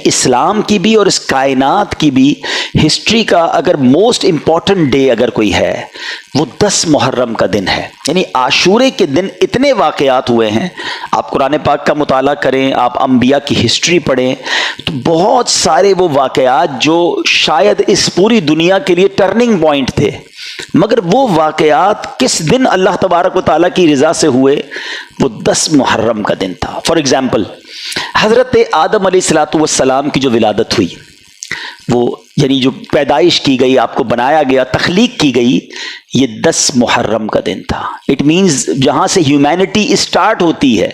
اسلام کی بھی اور اس کائنات کی بھی ہسٹری کا اگر موسٹ امپورٹنٹ ڈے اگر کوئی ہے وہ 10 محرم کا دن ہے. یعنی عاشورے کے دن اتنے واقعات ہوئے ہیں. آپ قرآن پاک کا مطالعہ کریں, آپ انبیاء کی ہسٹری پڑھیں, تو بہت سارے وہ واقعات جو شاید اس پوری دنیا کے لیے ٹرننگ پوائنٹ تھے, مگر وہ واقعات کس دن اللہ تبارک و تعالیٰ کی رضا سے ہوئے, وہ 10 محرم کا دن تھا. فار ایگزامپل, حضرت آدم علیہ السلام کی جو ولادت ہوئی, وہ یعنی جو پیدائش کی گئی, آپ کو بنایا گیا, تخلیق کی گئی, یہ 10 محرم کا دن تھا. اٹ مینز جہاں سے ہیومینٹی اسٹارٹ ہوتی ہے,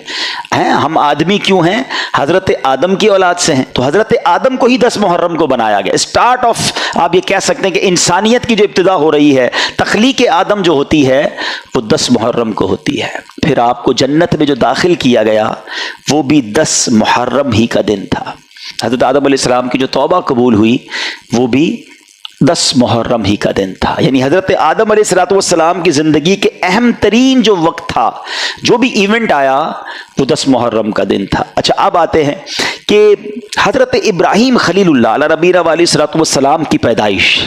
ہم آدمی کیوں ہیں, حضرت آدم کی اولاد سے ہیں, تو حضرت آدم کو ہی 10 محرم کو بنایا گیا. اسٹارٹ آف آپ یہ کہہ سکتے ہیں کہ انسانیت کی جو ابتدا ہو رہی ہے, تخلیق آدم جو ہوتی ہے وہ 10 محرم کو ہوتی ہے. پھر آپ کو جنت میں جو داخل کیا گیا وہ بھی 10 محرم ہی کا دن تھا. حضرت آدم علیہ السلام کی جو توبہ قبول ہوئی وہ بھی 10 محرم ہی کا دن تھا. یعنی حضرت آدم علیہ السلام کی زندگی کے اہم ترین جو وقت تھا, جو بھی ایونٹ آیا, وہ 10 محرم کا دن تھا. اچھا, اب آتے ہیں کہ حضرت ابراہیم خلیل اللہ علیہ نبینا علیہ السلام کی پیدائش,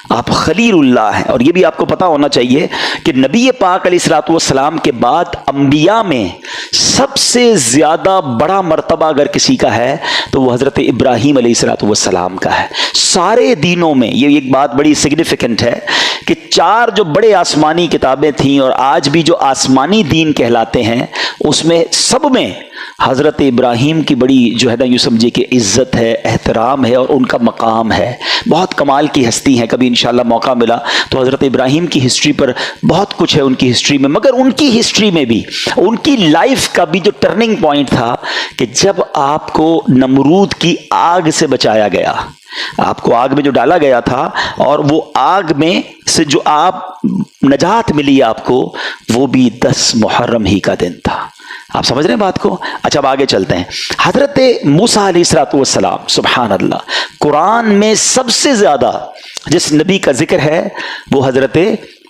آپ خلیل اللہ ہیں, اور یہ بھی آپ کو پتا ہونا چاہیے کہ نبی پاک علیہ السلام کے بعد انبیاء میں سب سے زیادہ بڑا مرتبہ اگر کسی کا ہے تو وہ حضرت ابراہیم علیہ السلام کا ہے. سارے دینوں میں یہ ایک بات بڑی سگنیفیکنٹ ہے کہ 4 جو بڑے آسمانی کتابیں تھیں اور آج بھی جو آسمانی دین کہلاتے ہیں, اس میں سب میں حضرت ابراہیم کی بڑی جو ہے نا, یوں سمجھے کہ عزت ہے, احترام ہے, اور ان کا مقام ہے. بہت کمال کی ہستی ہیں. کبھی انشاءاللہ موقع ملا تو حضرت ابراہیم کی ہسٹری پر بہت کچھ ہے ان کی ہسٹری میں, مگر ان کی ہسٹری میں بھی ان کی لائف کا بھی جو ٹرننگ پوائنٹ تھا کہ جب آپ کو نمرود کی آگ سے بچایا گیا, آپ کو آگ میں جو ڈالا گیا تھا, اور وہ آگ میں سے جو آپ نجات ملی آپ کو, وہ بھی 10 محرم ہی کا دن تھا. آپ سمجھ رہے ہیں بات کو؟ اچھا, اب آگے چلتے ہیں. حضرت موسیٰ علیہ السلام, سبحان اللہ, قرآن میں سب سے زیادہ جس نبی کا ذکر ہے وہ حضرت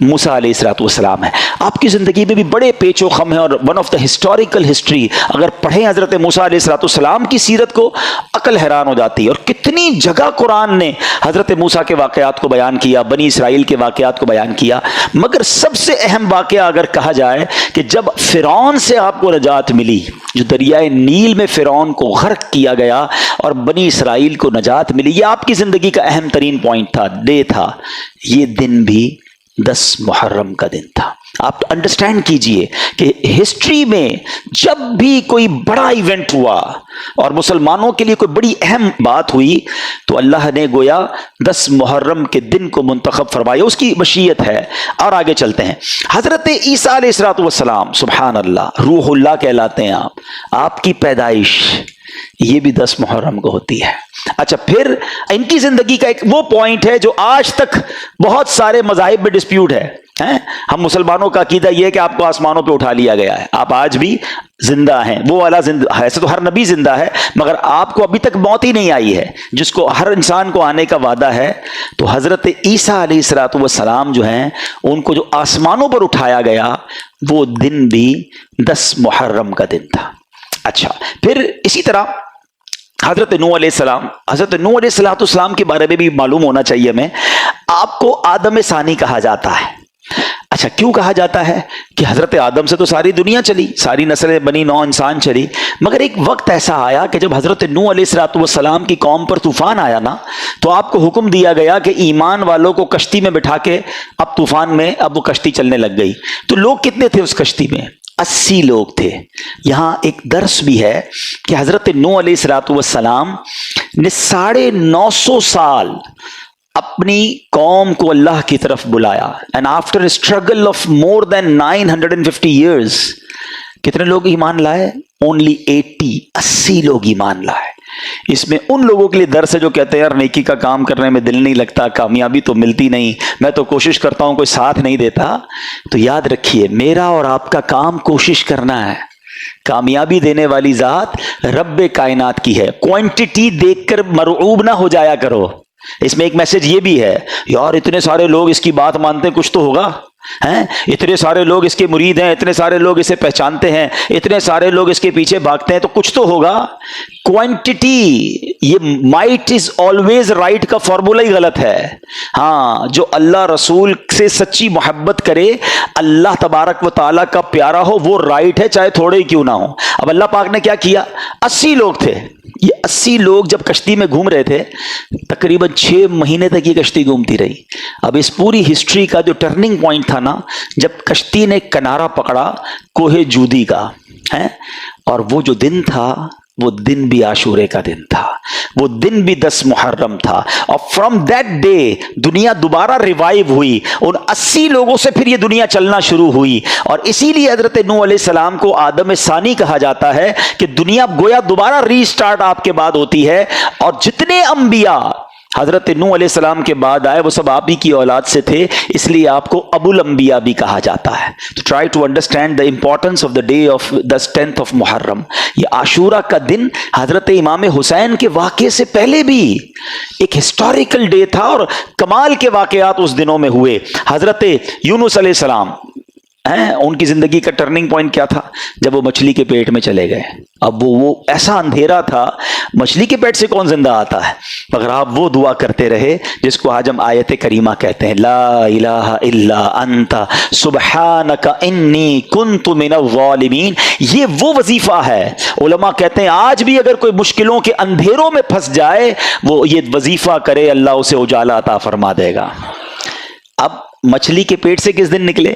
موسیٰ علیہ السلام ہے. آپ کی زندگی میں بھی بڑے پیچ و خم ہیں, اور one of the historical history اگر پڑھیں حضرت موسیٰ علیہ السلام کی سیرت کو, عقل حیران ہو جاتی ہے. اور کتنی جگہ قرآن نے حضرت موسیٰ کے واقعات کو بیان کیا, بنی اسرائیل کے واقعات کو بیان کیا, مگر سب سے اہم واقعہ اگر کہا جائے کہ جب فرعون سے آپ کو نجات ملی, جو دریائے نیل میں فرعون کو غرق کیا گیا اور بنی اسرائیل کو نجات ملی, یہ آپ کی زندگی کا اہم ترین پوائنٹ تھا, ڈے تھا. یہ دن بھی 10 محرم کا دن تھا. آپ انڈرسٹینڈ کیجئے کہ ہسٹری میں جب بھی کوئی بڑا ایونٹ ہوا اور مسلمانوں کے لیے کوئی بڑی اہم بات ہوئی, تو اللہ نے گویا 10 محرم کے دن کو منتخب فرمایا. اس کی مشیت ہے. اور آگے چلتے ہیں. حضرت عیسیٰ علیہ السلام, سبحان اللہ, روح اللہ کہلاتے ہیں آپ کی پیدائش یہ بھی 10 محرم کو ہوتی ہے. اچھا, پھر ان کی زندگی کا ایک وہ پوائنٹ ہے جو آج تک بہت سارے مذاہب میں ڈسپیوٹ ہے. ہم مسلمانوں کا عقیدہ یہ ہے کہ آپ کو آسمانوں پہ اٹھا لیا گیا ہے, آپ آج بھی زندہ ہیں. وہ والا زندہ, ایسے تو ہر نبی زندہ ہے, مگر آپ کو ابھی تک موت ہی نہیں آئی ہے, جس کو ہر انسان کو آنے کا وعدہ ہے. تو حضرت عیسیٰ علیہ السلام جو ہیں, ان کو جو آسمانوں پر اٹھایا گیا, وہ دن بھی 10 محرم کا دن تھا. اچھا, پھر اسی طرح حضرت نوح علیہ السلام, حضرت نوح علیہ السلام کے بارے میں بھی معلوم ہونا چاہیے ہمیں. آپ کو آدم ثانی کہا جاتا ہے. اچھا, کیوں کہا جاتا ہے؟ کہ حضرت آدم سے تو ساری دنیا چلی, ساری نسلیں بنی نوح انسان چلی, مگر ایک وقت ایسا آیا کہ جب حضرت نوح علیہ السلام کی قوم پر طوفان آیا نا, تو آپ کو حکم دیا گیا کہ ایمان والوں کو کشتی میں بٹھا کے, اب طوفان میں اب وہ کشتی چلنے لگ گئی. تو لوگ کتنے تھے اس کشتی میں؟ 80 لوگ تھے. یہاں ایک درس بھی ہے کہ حضرت نوح علیہ السلام نے 950 سال اپنی قوم کو اللہ کی طرف بلایا. And after a struggle of more than 950 years, کتنے لوگ ایمان لائے؟ اونلی 80 لوگ ایمان لائے. اس میں ان لوگوں کے لیے درس ہے جو کہتے ہیں یار نیکی کا کام کرنے میں دل نہیں لگتا, کامیابی تو ملتی نہیں, میں تو کوشش کرتا ہوں کوئی ساتھ نہیں دیتا. تو یاد رکھیے, میرا اور آپ کا کام کوشش کرنا ہے. کامیابی دینے والی ذات رب کائنات کی ہے. کوانٹٹی دیکھ کر مرعوب نہ ہو جایا کرو. اس میں ایک میسج یہ بھی ہے, یار اتنے سارے لوگ اس کی بات مانتے ہیں, کچھ تو ہوگا. ہیں, اتنے سارے لوگ اس کے مرید ہیں, اتنے سارے لوگ اسے پہچانتے ہیں, اتنے سارے لوگ اس کے پیچھے بھاگتے ہیں, تو کچھ تو ہوگا. کوانٹٹی, یہ مائٹ از آلویز رائٹ کا فارمولا ہی غلط ہے. ہاں, جو اللہ رسول سے سچی محبت کرے, اللہ تبارک و تعالیٰ کا پیارا ہو, وہ رائٹ ہے, چاہے تھوڑے ہی کیوں نہ ہو. اب اللہ پاک نے کیا کیا, 80 لوگ تھے. یہ 80 لوگ جب کشتی میں گھوم رہے تھے, تقریباً 6 مہینے تک یہ کشتی گھومتی رہی. اب اس پوری ہسٹری کا جو ٹرننگ پوائنٹ تھا نا, جب کشتی نے کنارہ پکڑا کوہ جودی کا, ہے, اور وہ جو دن تھا, وہ دن بھی عاشورے کا دن تھا, وہ دن بھی 10 محرم تھا. اور فرام دیٹ ڈے دنیا دوبارہ ریوائیو ہوئی. ان 80 لوگوں سے پھر یہ دنیا چلنا شروع ہوئی. اور اسی لیے حضرت نوح علیہ السلام کو آدم ثانی کہا جاتا ہے کہ دنیا گویا دوبارہ ری سٹارٹ آپ کے بعد ہوتی ہے. اور جتنے انبیاء حضرت نوح علیہ السلام کے بعد آئے, وہ سب آپ ہی کی اولاد سے تھے, اس لیے آپ کو ابو الانبیاء بھی کہا جاتا ہے. تو try to understand the importance of the day of the 10th of Muharram. یہ عاشورہ کا دن حضرت امام حسین کے واقعے سے پہلے بھی ایک ہسٹوریکل ڈے تھا, اور کمال کے واقعات اس دنوں میں ہوئے. حضرت یونس علیہ السلام ہیں, ان کی زندگی کا ٹرننگ پوائنٹ کیا تھا, جب وہ مچھلی کے پیٹ میں چلے گئے. اب وہ ایسا اندھیرا تھا, مچھلی کے پیٹ سے کون زندہ آتا ہے, مگر آپ وہ دعا کرتے رہے جس کو آج ہم آیت کریمہ کہتے ہیں, لا الہ الا انت سبحانک انی کنت من الظالمین. یہ وہ وظیفہ ہے, علماء کہتے ہیں آج بھی اگر کوئی مشکلوں کے اندھیروں میں پھنس جائے, وہ یہ وظیفہ کرے, اللہ اسے اجالا عطا فرما دے گا. اب مچھلی کے پیٹ سے کس دن نکلے,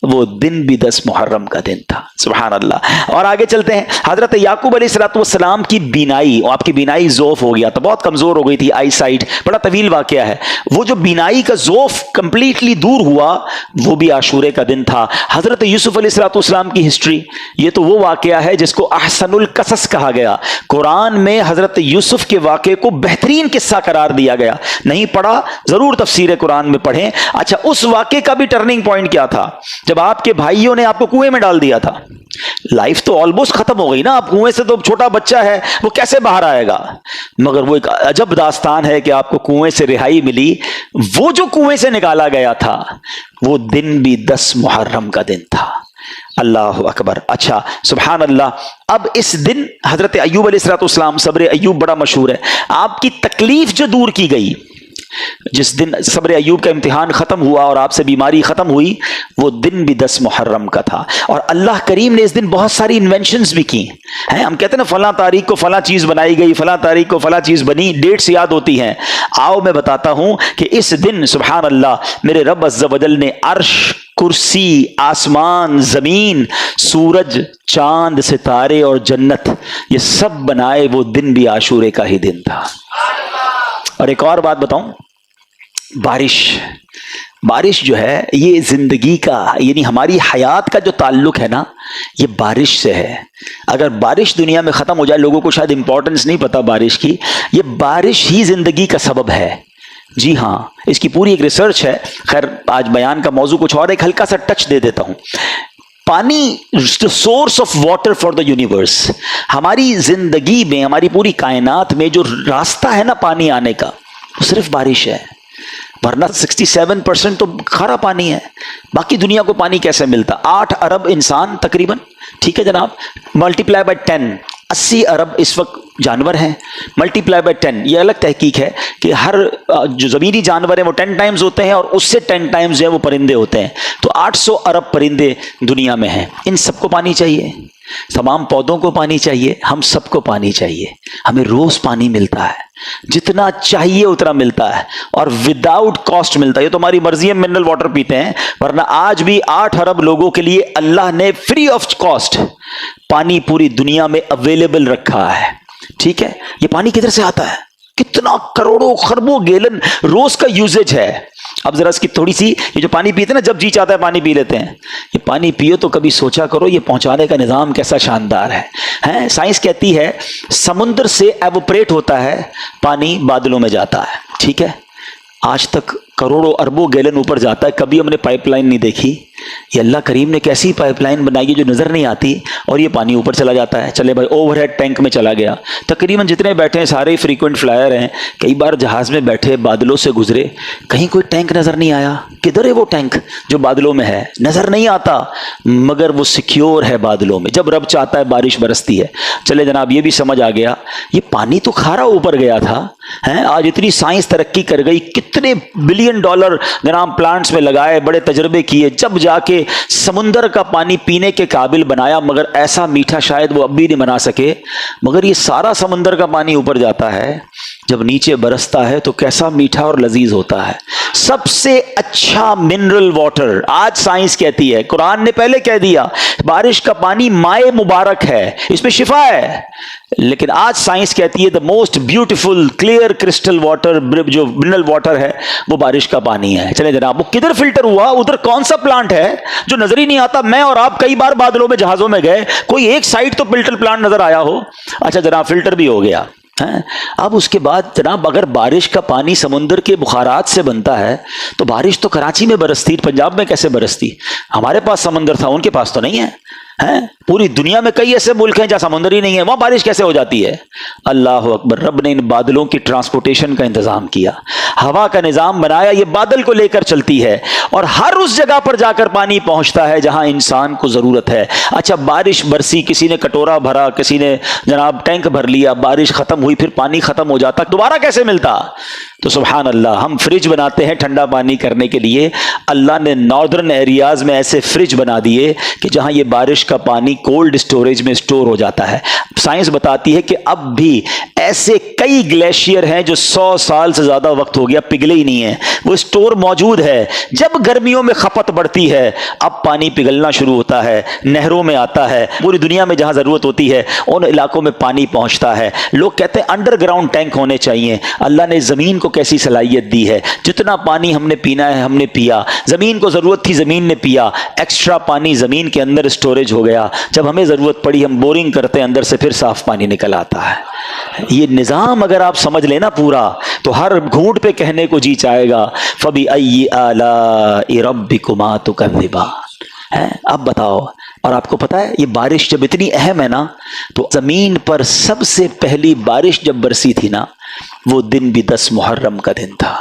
وہ دن بھی 10 محرم کا دن تھا. سبحان اللہ. اور آگے چلتے ہیں. حضرت یعقوب علیہ السلام کی بینائی, آپ کی بینائی ذوف ہو گیا تھا, بہت کمزور ہو گئی تھی, آئی سائٹ, بڑا طویل واقعہ ہے. وہ جو بینائی کا ذوف کمپلیٹلی دور ہوا, وہ بھی عاشورے کا دن تھا. حضرت یوسف علیہ السلام کی ہسٹری, یہ تو وہ واقعہ ہے جس کو احسن القصص کہا گیا. قرآن میں حضرت یوسف کے واقعے کو بہترین قصہ قرار دیا گیا. نہیں پڑھا ضرور تفسیر قرآن میں پڑھیں. اچھا, اس واقعے کا بھی ٹرننگ پوائنٹ کیا تھا, جب آپ کے بھائیوں نے آپ کو کنویں میں ڈال دیا تھا. لائف تو آلموسٹ ختم ہو گئی نا, آپ کنویں سے, تو چھوٹا بچہ ہے وہ کیسے باہر آئے گا, مگر وہ ایک عجب داستان ہے کہ آپ کو کنویں سے رہائی ملی. وہ جو کنویں سے نکالا گیا تھا, وہ دن بھی 10 محرم کا دن تھا. اللہ اکبر. اچھا, سبحان اللہ. اب اس دن حضرت ایوب علیہ السلام, صبر ایوب بڑا مشہور ہے, آپ کی تکلیف جو دور کی گئی, جس دن صبر ایوب کا امتحان ختم ہوا اور آپ سے بیماری ختم ہوئی, وہ دن بھی 10 محرم کا تھا. اور اللہ کریم نے اس دن بہت ساری انوینشنز بھی کی ہیں. ہم کہتے ہیں نا فلاں تاریخ کو فلاں چیز بنائی گئی, فلاں تاریخ کو فلاں چیز بنی, ڈیٹس یاد ہوتی ہیں. آؤ میں بتاتا ہوں کہ اس دن سبحان اللہ میرے رب عز و جل نے عرش, کرسی, آسمان, زمین, سورج, چاند, ستارے اور جنت, یہ سب بنائے, وہ دن بھی عاشورے کا ہی دن تھا. اور ایک اور بات بتاؤں, بارش جو ہے یہ زندگی کا, یعنی ہماری حیات کا جو تعلق ہے نا, یہ بارش سے ہے. اگر بارش دنیا میں ختم ہو جائے, لوگوں کو شاید امپورٹنس نہیں پتا بارش کی, یہ بارش ہی زندگی کا سبب ہے. جی ہاں, اس کی پوری ایک ریسرچ ہے. خیر آج بیان کا موضوع کچھ اور, ایک ہلکا سا ٹچ دے دیتا ہوں. پانی, source of water for the universe. ہماری زندگی میں, ہماری پوری کائنات میں جو راستہ ہے نا پانی آنے کا, وہ صرف بارش ہے. ورنہ 67% تو کھارا پانی ہے. باقی دنیا کو پانی کیسے ملتا؟ 8 ارب انسان تقریباً, ٹھیک ہے جناب, ملٹیپلائی بائی 10, 80 ارب اس وقت جانور ہیں, ملٹیپلائی بائی 10. یہ الگ تحقیق ہے کہ ہر جو زمینی جانور ہیں وہ 10 ٹائمز ہوتے ہیں, اور اس سے 10 ٹائمز جو ہے وہ پرندے ہوتے ہیں. تو 800 ارب پرندے دنیا میں ہیں. ان سب کو پانی چاہیے, تمام پودوں کو پانی چاہیے, ہم سب کو پانی چاہیے. ہمیں روز پانی ملتا ہے, جتنا چاہیے اتنا ملتا ہے, اور وداؤٹ کاسٹ ملتا ہے. یہ تو ہماری مرضی ہے, منرل واٹر پیتے ہیں, ورنہ آج بھی 8 ارب لوگوں کے لیے اللہ نے فری آف کاسٹ پانی پوری دنیا میں اویلیبل رکھا ہے. ٹھیک ہے, یہ پانی کدھر سے آتا ہے؟ کتنا کروڑوں خربوں گیلن روز کا یوزیج ہے. اب ذرا اس کی تھوڑی سی, یہ جو پانی پیتے ہیں نا, جب جی چاہتا ہے پانی پی لیتے ہیں, یہ پانی پیو تو کبھی سوچا کرو یہ پہنچانے کا نظام کیسا شاندار ہے. سائنس کہتی ہے سمندر سے ایوپریٹ ہوتا ہے پانی, بادلوں میں جاتا ہے. ٹھیک ہے, آج تک کروڑوں اربوں گیلن اوپر جاتا ہے. کبھی ہم نے پائپ لائن نہیں دیکھی. یہ اللہ کریم نے کیسی پائپ لائن بنائی ہے جو نظر نہیں آتی, اور یہ پانی اوپر چلا جاتا ہے. چلے بھائی اوور ہیڈ ٹینک میں چلا گیا. تقریباً جتنے بیٹھے ہیں سارے فریکوینٹ فلائر ہیں. کئی بار جہاز میں بیٹھے بادلوں سے گزرے, کہیں کوئی ٹینک نظر نہیں آیا. کدھر ہے وہ ٹینک جو بادلوں میں ہے؟ نظر نہیں آتا, مگر وہ سیکیور ہے بادلوں میں. جب رب چاہتا ہے بارش برستی ہے. چلے جناب یہ بھی سمجھ آ گیا, یہ پانی تو کھارا اوپر گیا تھا. آج اتنی سائنس ترقی کر گئی, کتنے بلین ڈالر جناب پلانٹس میں لگائے, بڑے تجربے کیے, جب جا کے سمندر کا پانی پینے کے قابل بنایا. مگر ایسا میٹھا شاید وہ اب بھی نہیں بنا سکے. مگر یہ سارا سمندر کا پانی اوپر جاتا ہے, جب نیچے برستا ہے تو کیسا میٹھا اور لذیذ ہوتا ہے. سب سے اچھا منرل واٹر آج سائنس کہتی ہے, قرآن نے پہلے کہہ دیا بارش کا پانی مائع مبارک ہے, اس میں شفا ہے. لیکن آج سائنس کہتی ہے the most beautiful clear crystal water, جو منرل واٹر ہے وہ بارش کا پانی ہے. چلے جناب وہ کدھر فلٹر ہوا, ادھر کون سا پلانٹ ہے جو نظر ہی نہیں آتا؟ میں اور آپ کئی بار بادلوں میں جہازوں میں گئے, کوئی ایک سائٹ تو فلٹر پلانٹ نظر آیا ہو. اچھا جناب فلٹر بھی ہو گیا. اب اس کے بعد جناب اگر بارش کا پانی سمندر کے بخارات سے بنتا ہے تو بارش تو کراچی میں برستی, پنجاب میں کیسے برستی؟ ہمارے پاس سمندر تھا, ان کے پاس تو نہیں ہے. پوری دنیا میں کئی ایسے ملک ہیں جہاں سمندر ہی نہیں ہے, وہاں بارش کیسے ہو جاتی ہے؟ اللہ اکبر. رب نے ان بادلوں کی ٹرانسپورٹیشن کا انتظام کیا, ہوا کا نظام بنایا, یہ بادل کو لے کر چلتی ہے اور ہر اس جگہ پر جا کر پانی پہنچتا ہے جہاں انسان کو ضرورت ہے. اچھا بارش برسی, کسی نے کٹورا بھرا, کسی نے جناب ٹینک بھر لیا, بارش ختم ہوئی, پھر پانی ختم ہو جاتا, دوبارہ کیسے ملتا؟ تو سبحان اللہ, ہم فریج بناتے ہیں ٹھنڈا پانی کرنے کے لیے. اللہ نے ناردرن ایریاز میں ایسے فریج بنا دیے کہ جہاں یہ بارش کا پانی کولڈ سٹوریج میں سٹور ہو جاتا ہے. سائنس بتاتی ہے کہ اب بھی ایسے کئی گلیشیئر ہیں جو 100 سال سے زیادہ وقت ہو گیا پگھلے ہی نہیں ہیں, وہ سٹور موجود ہے. جب گرمیوں میں کھپت بڑھتی ہے اب پانی پگھلنا شروع ہوتا ہے, نہروں میں آتا ہے, پوری دنیا میں جہاں ضرورت ہوتی ہے ان علاقوں میں پانی پہنچتا ہے. لوگ کہتے ہیں انڈر گراؤنڈ ٹینک ہونے چاہیے. اللہ نے زمین کو کیسی صلاحیت دی ہے, جتنا پانی ہم نے پینا ہے ہم نے پیا, زمین کو ضرورت تھی زمین نے پیا, ایکسٹرا پانی زمین کے اندر سٹوریج ہو گیا. جب ہمیں ضرورت پڑی ہم بورنگ کرتے ہیں, اندر سے پھر صاف پانی نکل آتا ہے. یہ نظام اگر آپ سمجھ لینا پورا تو ہر گھونٹ پہ کہنے کو جی چاہے گا فَبِأَيِّ آلَاءِ رَبِّكُمَا تُكَذِّبَانِ. اب بتاؤ, اور آپ کو پتا ہے یہ بارش جب اتنی اہم ہے نا, تو زمین پر سب سے پہلی بارش جب برسی تھی نا, وہ دن بھی 10 محرم کا دن تھا.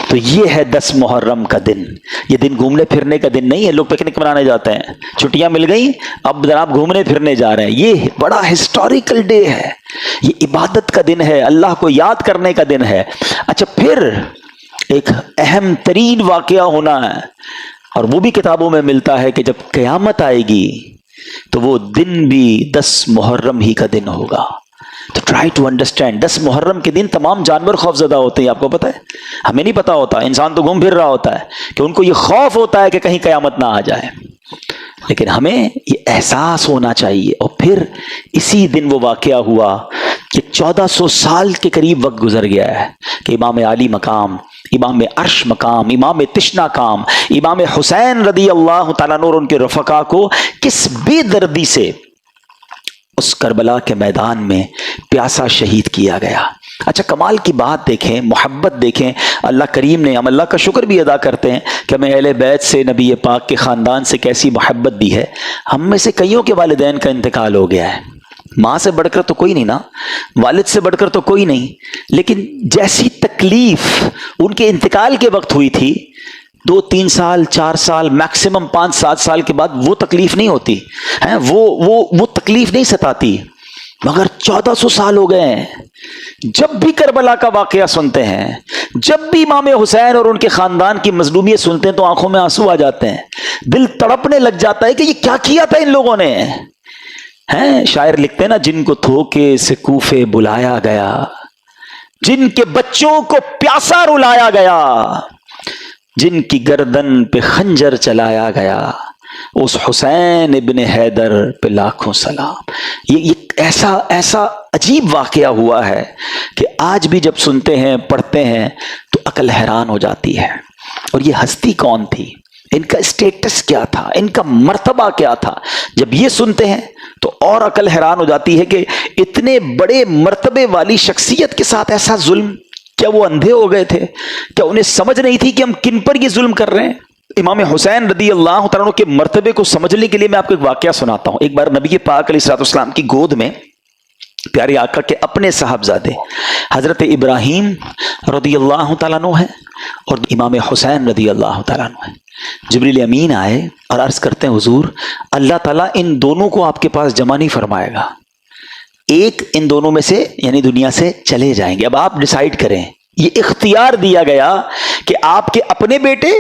تو یہ ہے 10 محرم کا دن. یہ دن گھومنے پھرنے کا دن نہیں ہے, لوگ پکنک منانے جاتے ہیں, چھٹیاں مل گئیں اب جناب گھومنے پھرنے جا رہے ہیں. یہ بڑا ہسٹوریکل ڈے ہے, یہ عبادت کا دن ہے, اللہ کو یاد کرنے کا دن ہے. اچھا پھر ایک اہم ترین واقعہ ہونا ہے, اور وہ بھی کتابوں میں ملتا ہے کہ جب قیامت آئے گی تو وہ دن بھی 10 محرم ہی کا دن ہوگا. تو ٹرائی ٹو انڈرسٹینڈ, 10 محرم کے دن تمام جانور خوف زدہ ہوتے ہیں, آپ کو پتہ ہے, ہمیں نہیں پتا ہوتا, انسان تو گھوم پھر رہا ہوتا ہے کہ ان کو یہ خوف ہوتا ہے کہ کہیں قیامت نہ آ جائے. لیکن ہمیں یہ احساس ہونا چاہیے. اور پھر اسی دن وہ واقعہ ہوا کہ 1400 سال کے قریب وقت گزر گیا ہے کہ امام علی مقام, امام عرش مقام, امام تشنا کام, امام حسین رضی اللہ تعالیٰ عنہ اور ان کے رفقا کو کس بے دردی سے اس کربلا کے میدان میں پیاسا شہید کیا گیا. اچھا کمال کی بات دیکھیں, محبت دیکھیں, اللہ کریم نے, ہم اللہ کا شکر بھی ادا کرتے ہیں کہ ہمیں اہل بیت سے, نبی پاک کے خاندان سے کیسی محبت دی ہے. ہم میں سے کئیوں کے والدین کا انتقال ہو گیا ہے, ماں سے بڑھ کر تو کوئی نہیں نا, والد سے بڑھ کر تو کوئی نہیں, لیکن جیسی تکلیف ان کے انتقال کے وقت ہوئی تھی 2-3 سال 4 سال میکسیمم 5-7 سال کے بعد وہ تکلیف نہیں ہوتی ہے, وہ تکلیف نہیں ستاتی. مگر 1400 سال ہو گئے ہیں, جب بھی کربلا کا واقعہ سنتے ہیں, جب بھی امام حسین اور ان کے خاندان کی مظلومیت سنتے ہیں تو آنکھوں میں آنسو آ جاتے ہیں, دل تڑپنے لگ جاتا ہے کہ یہ کیا کیا تھا ان لوگوں نے. ہیں شاعر لکھتے ہیں نا, جن کو دھوکے سے کوفے بلایا گیا, جن کے بچوں کو پیاسا رلایا گیا, جن کی گردن پہ خنجر چلایا گیا, اس حسین ابن حیدر پہ لاکھوں سلام. یہ ایسا عجیب واقعہ ہوا ہے کہ آج بھی جب سنتے ہیں پڑھتے ہیں تو عقل حیران ہو جاتی ہے. اور یہ ہستی کون تھی, ان کا اسٹیٹس کیا تھا, ان کا مرتبہ کیا تھا, جب یہ سنتے ہیں تو اور عقل حیران ہو جاتی ہے کہ اتنے بڑے مرتبے والی شخصیت کے ساتھ ایسا ظلم کیا وہ اندھے ہو گئے تھے؟ کیا انہیں سمجھ نہیں تھی کہ ہم کن پر یہ ظلم کر رہے ہیں؟ امام حسین رضی اللہ تعالیٰ عنہ کے مرتبے کو سمجھنے کے لیے میں آپ کو ایک واقعہ سناتا ہوں. ایک بار نبی پاک علیہ الصلوۃ والسلام کی گود میں پیارے آقا کے اپنے صاحبزادے حضرت ابراہیم رضی اللہ تعالیٰ عنہ ہیں اور امام حسین رضی اللہ تعالیٰ عنہ ہیں. جبریل امین آئے اور عرض کرتے ہیں حضور اللہ تعالیٰ ان دونوں کو آپ کے پاس جمع نہیں فرمائے گا, ایک ان دونوں میں سے یعنی دنیا سے چلے جائیں گے, اب آپ ڈیسائیڈ کریں. یہ اختیار دیا گیا کہ آپ کے اپنے بیٹے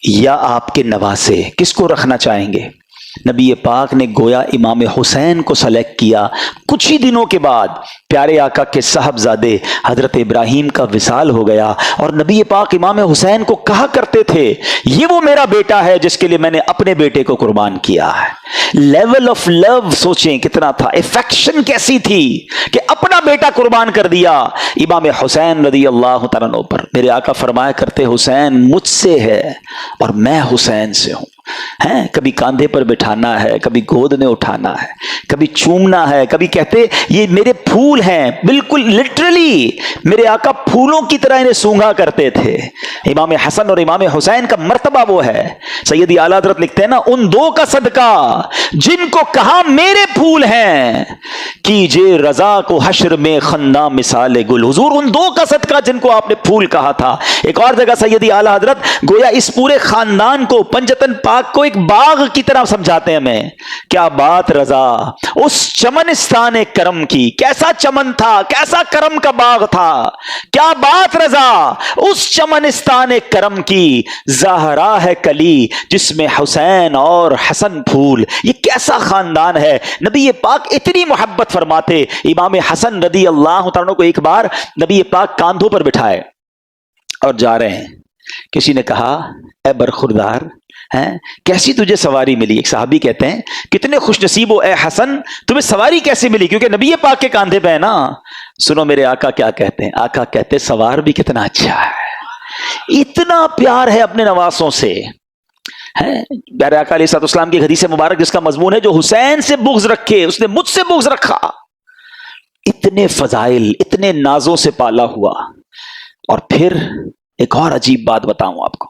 یا آپ کے نواسے کس کو رکھنا چاہیں گے. نبی پاک نے گویا امام حسین کو سلیکٹ کیا. کچھ ہی دنوں کے بعد پیارے آقا کے صاحبزادے حضرت ابراہیم کا وصال ہو گیا اور نبی پاک امام حسین کو کہا کرتے تھے یہ وہ میرا بیٹا ہے جس کے لیے میں نے اپنے بیٹے کو قربان کیا ہے. لیول آف لو سوچیں کتنا تھا, افیکشن کیسی تھی کہ اپنا بیٹا قربان کر دیا امام حسین رضی اللہ تعالیٰ عنہ پر. میرے آقا فرمایا کرتے حسین مجھ سے ہے اور میں حسین سے ہوں. کبھی کاندھے پر بٹھانا ہے, کبھی گود میں اٹھانا ہے, کبھی چومنا ہے, کبھی کہتے یہ میرے پھول ہیں. بالکل لٹرلی میرے آقا پھولوں کی طرح انہیں سونگا کرتے تھے. امام حسن اور امام حسین کا مرتبہ وہ ہے. سیدی اعلیٰ حضرت لکھتے ہیں نا ان دو کا صدقہ جن کو کہا میرے پھول ہیں کیجے رضا کو حشر میں خنداں مثال گل. حضور ان دو کا صدقہ جن کو آپ نے پھول کہا تھا. ایک اور جگہ سیدی اعلیٰ حضرت گویا اس پورے خاندان کو پنجتن پاک کو ایک باغ کی طرح سمجھاتے ہیں ہمیں. کیا بات رضا اس چمنستان کرم کی, کیسا چمن تھا, کیسا کرم کا باغ تھا. کیا بات رضا اس چمنستان کرم کی, زہرا ہے کلی جس میں حسین اور حسن پھول. یہ کیسا خاندان ہے. نبی پاک اتنی محبت فرماتے. امام حسن رضی اللہ تعالیٰ کو ایک بار نبی پاک کاندھوں پر بٹھائے اور جا رہے ہیں. کسی نے کہا اے برخوردار کیسی تجھے سواری ملی. ایک صحابی کہتے ہیں کتنے خوش نصیب ہو اے حسن, تمہیں سواری کیسے ملی, کیونکہ نبی پاک کے کاندھے پہ ہے نا. سنو میرے آقا کیا کہتے ہیں. آقا کہتے سوار بھی کتنا اچھا ہے, اتنا پیار ہے اپنے نواسوں سے. پیارے آقا علیہ الصلوۃ والسلام کی حدیث مبارک جس کا مضمون ہے جو حسین سے بغض رکھے اس نے مجھ سے بغض رکھا. اتنے فضائل اتنے نازوں سے پالا ہوا. اور پھر ایک اور عجیب بات بتاؤں آپ کو.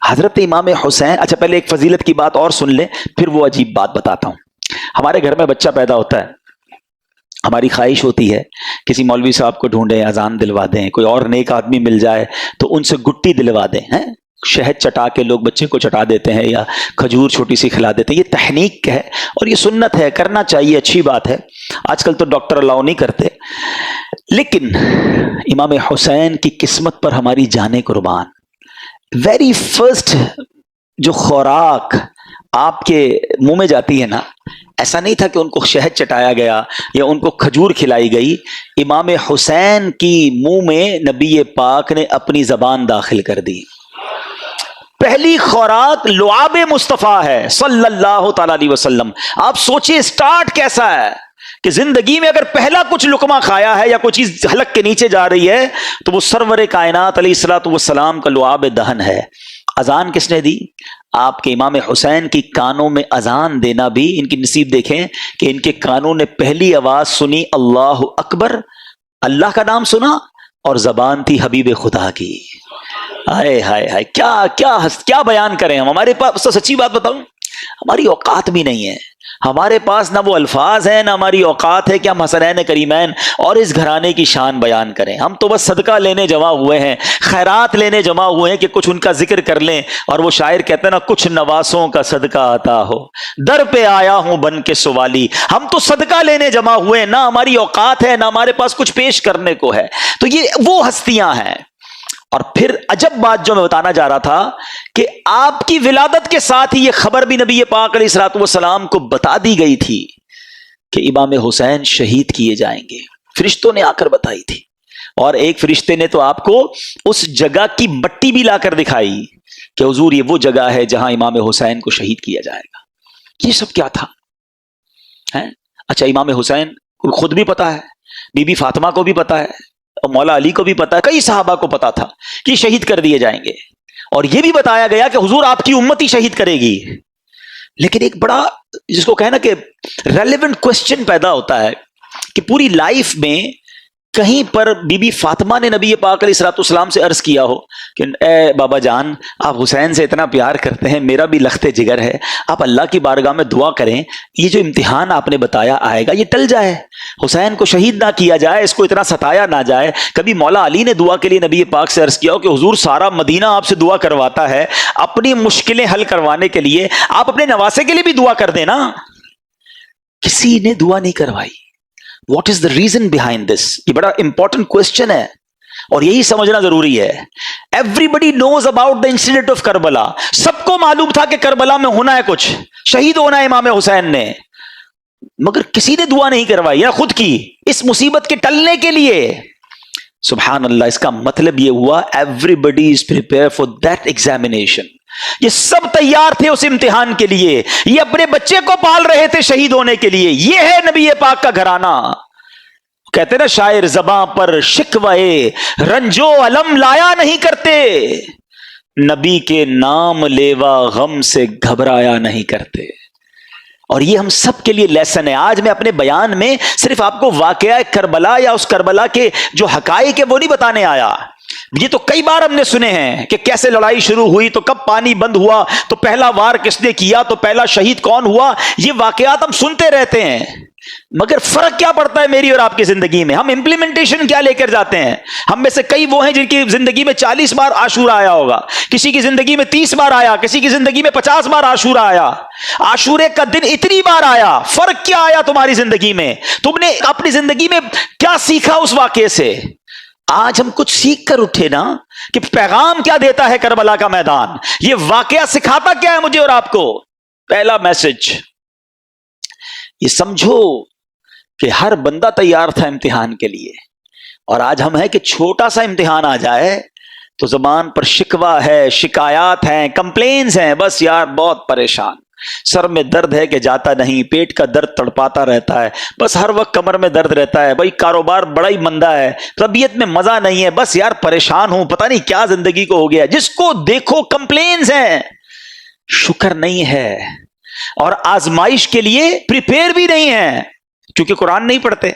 حضرت امام حسین, اچھا پہلے ایک فضیلت کی بات اور سن لیں پھر وہ عجیب بات بتاتا ہوں. ہمارے گھر میں بچہ پیدا ہوتا ہے, ہماری خواہش ہوتی ہے کسی مولوی صاحب کو ڈھونڈیں, اذان دلوا دیں, کوئی اور نیک آدمی مل جائے تو ان سے گٹی دلوا دیں. شہد چٹا کے لوگ بچے کو چٹا دیتے ہیں یا کھجور چھوٹی سی کھلا دیتے ہیں. یہ تحنیک ہے اور یہ سنت ہے, کرنا چاہیے, اچھی بات ہے. آج کل تو ڈاکٹر الاؤ نہیں کرتے. لیکن امام حسین کی قسمت پر ہماری جانیں قربان. ویری فرسٹ جو خوراک آپ کے منہ میں جاتی ہے نا, ایسا نہیں تھا کہ ان کو شہد چٹایا گیا یا ان کو کھجور کھلائی گئی. امام حسین کی منہ میں نبی پاک نے اپنی زبان داخل کر دی. پہلی خوراک لعاب مصطفیٰ ہے صلی اللہ تعالی علیہ وسلم. آپ سوچئے اسٹارٹ کیسا ہے کہ زندگی میں اگر پہلا کچھ لقمہ کھایا ہے یا کوئی چیز حلق کے نیچے جا رہی ہے تو وہ سرور کائنات علیہ الصلوۃ والسلام کا لعاب دہن ہے. اذان کس نے دی؟ آپ کے امام حسین کی کانوں میں اذان دینا بھی ان کی نصیب. دیکھیں کہ ان کے کانوں نے پہلی آواز سنی اللہ اکبر, اللہ کا نام سنا, اور زبان تھی حبیب خدا کی. ہائے ہائے ہائے, کیا بیان کریں ہم. ہمارے پاس سچی بات بتاؤں ہماری اوقات بھی نہیں ہے. ہمارے پاس نہ وہ الفاظ ہیں نہ ہماری اوقات ہے کہ ہم حسنین کریمین اور اس گھرانے کی شان بیان کریں. ہم تو بس صدقہ لینے جمع ہوئے ہیں, خیرات لینے جمع ہوئے ہیں کہ کچھ ان کا ذکر کر لیں. اور وہ شاعر کہتے ہیں نا کچھ نواسوں کا صدقہ آتا ہو, در پہ آیا ہوں بن کے سوالی. ہم تو صدقہ لینے جمع ہوئے ہیں, نہ ہماری اوقات ہے نہ ہمارے پاس کچھ پیش کرنے کو ہے. تو یہ وہ ہستیاں ہیں. اور پھر عجب بات جو میں بتانا جا رہا تھا کہ آپ کی ولادت کے ساتھ ہی یہ خبر بھی نبی پاک علیہ الصلوۃ والسلام کو بتا دی گئی تھی کہ امام حسین شہید کیے جائیں گے. فرشتوں نے آ کر بتائی تھی, اور ایک فرشتے نے تو آپ کو اس جگہ کی مٹی بھی لا کر دکھائی کہ حضور یہ وہ جگہ ہے جہاں امام حسین کو شہید کیا جائے گا. یہ سب کیا تھا؟ اچھا امام حسین کو خود بھی پتا ہے, بی بی فاطمہ کو بھی پتا ہے, اور مولا علی کو بھی پتا ہے, کئی صحابہ کو پتا تھا کہ شہید کر دیے جائیں گے. اور یہ بھی بتایا گیا کہ حضور آپ کی امت ہی شہید کرے گی. لیکن ایک بڑا جس کو کہنا کہ ریلیونٹ کوسچن پیدا ہوتا ہے کہ پوری لائف میں کہیں پر بی بی فاطمہ نے نبی پاک علیہ الصلوۃ والسلام سے عرض کیا ہو کہ اے بابا جان، آپ حسین سے اتنا پیار کرتے ہیں، میرا بھی لخت جگر ہے، آپ اللہ کی بارگاہ میں دعا کریں یہ جو امتحان آپ نے بتایا آئے گا یہ ٹل جائے، حسین کو شہید نہ کیا جائے، اس کو اتنا ستایا نہ جائے۔ کبھی مولا علی نے دعا کے لیے نبی پاک سے عرض کیا ہو کہ حضور سارا مدینہ آپ سے دعا کرواتا ہے، اپنی مشکلیں حل کروانے کے لیے آپ اپنے نواسے کے لیے بھی دعا کر دینا۔ کسی نے دعا نہیں کروائی۔ What is the reason behind this? یہ بڑا امپورٹنٹ کوشچن ہے اور یہی سمجھنا ضروری ہے۔ Everybody knows about the incident of Karbala, سب کو معلوم تھا کہ کربلا میں ہونا ہے، کچھ شہید ہونا ہے امام حسین نے، مگر کسی نے دعا نہیں کروائی یا خود کی اس مصیبت کے ٹلنے کے لیے۔ سبحان اللہ، اس کا مطلب یہ ہوا everybody is prepared for that examination, یہ سب تیار تھے اس امتحان کے لیے، یہ اپنے بچے کو پال رہے تھے شہید ہونے کے لیے۔ یہ ہے نبی پاک کا گھرانہ۔ کہتے نا شاعر، زباں پر شکوے رنجو علم لایا نہیں کرتے، نبی کے نام لیوا غم سے گھبرایا نہیں کرتے۔ اور یہ ہم سب کے لیے لیسن ہے۔ آج میں اپنے بیان میں صرف آپ کو واقعہ کربلا یا اس کربلا کے جو حقائق ہے وہ نہیں بتانے آیا، یہ تو کئی بار ہم نے سنے ہیں کہ کیسے لڑائی شروع ہوئی، تو کب پانی بند ہوا، تو پہلا وار کس نے کیا، تو پہلا شہید کون ہوا، یہ واقعات ہم سنتے رہتے ہیں۔ مگر فرق کیا پڑتا ہے میری اور آپ کی زندگی میں؟ ہم امپلیمنٹیشن کیا لے کر جاتے ہیں؟ ہم میں سے کئی وہ ہیں جن کی زندگی میں 40 بار عاشورہ آیا ہوگا، کسی کی زندگی میں 30 بار آیا، کسی کی زندگی میں 50 بار عاشورہ آیا۔ عاشورے کا دن اتنی بار آیا، فرق کیا آیا تمہاری زندگی میں؟ تم نے اپنی زندگی میں کیا سیکھا اس واقعے سے؟ آج ہم کچھ سیکھ کر اٹھے نا کہ پیغام کیا دیتا ہے کربلا کا میدان، یہ واقعہ سکھاتا کیا ہے مجھے اور آپ کو؟ پہلا میسج یہ سمجھو کہ ہر بندہ تیار تھا امتحان کے لیے، اور آج ہم ہیں کہ چھوٹا سا امتحان آ جائے تو زبان پر شکوہ ہے، شکایات ہیں، کمپلینز ہیں، بس یار بہت پریشان، سر میں درد ہے کہ جاتا نہیں، پیٹ کا درد تڑپاتا رہتا ہے، بس ہر وقت کمر میں درد رہتا ہے، بھائی کاروبار بڑا ہی مندہ ہے، طبیعت میں مزہ نہیں ہے، بس یار پریشان ہوں، پتہ نہیں کیا زندگی کو ہو گیا۔ جس کو دیکھو کمپلینز ہیں، شکر نہیں ہے، اور آزمائش کے لیے پریپیئر بھی نہیں ہے، کیونکہ قرآن نہیں پڑھتے۔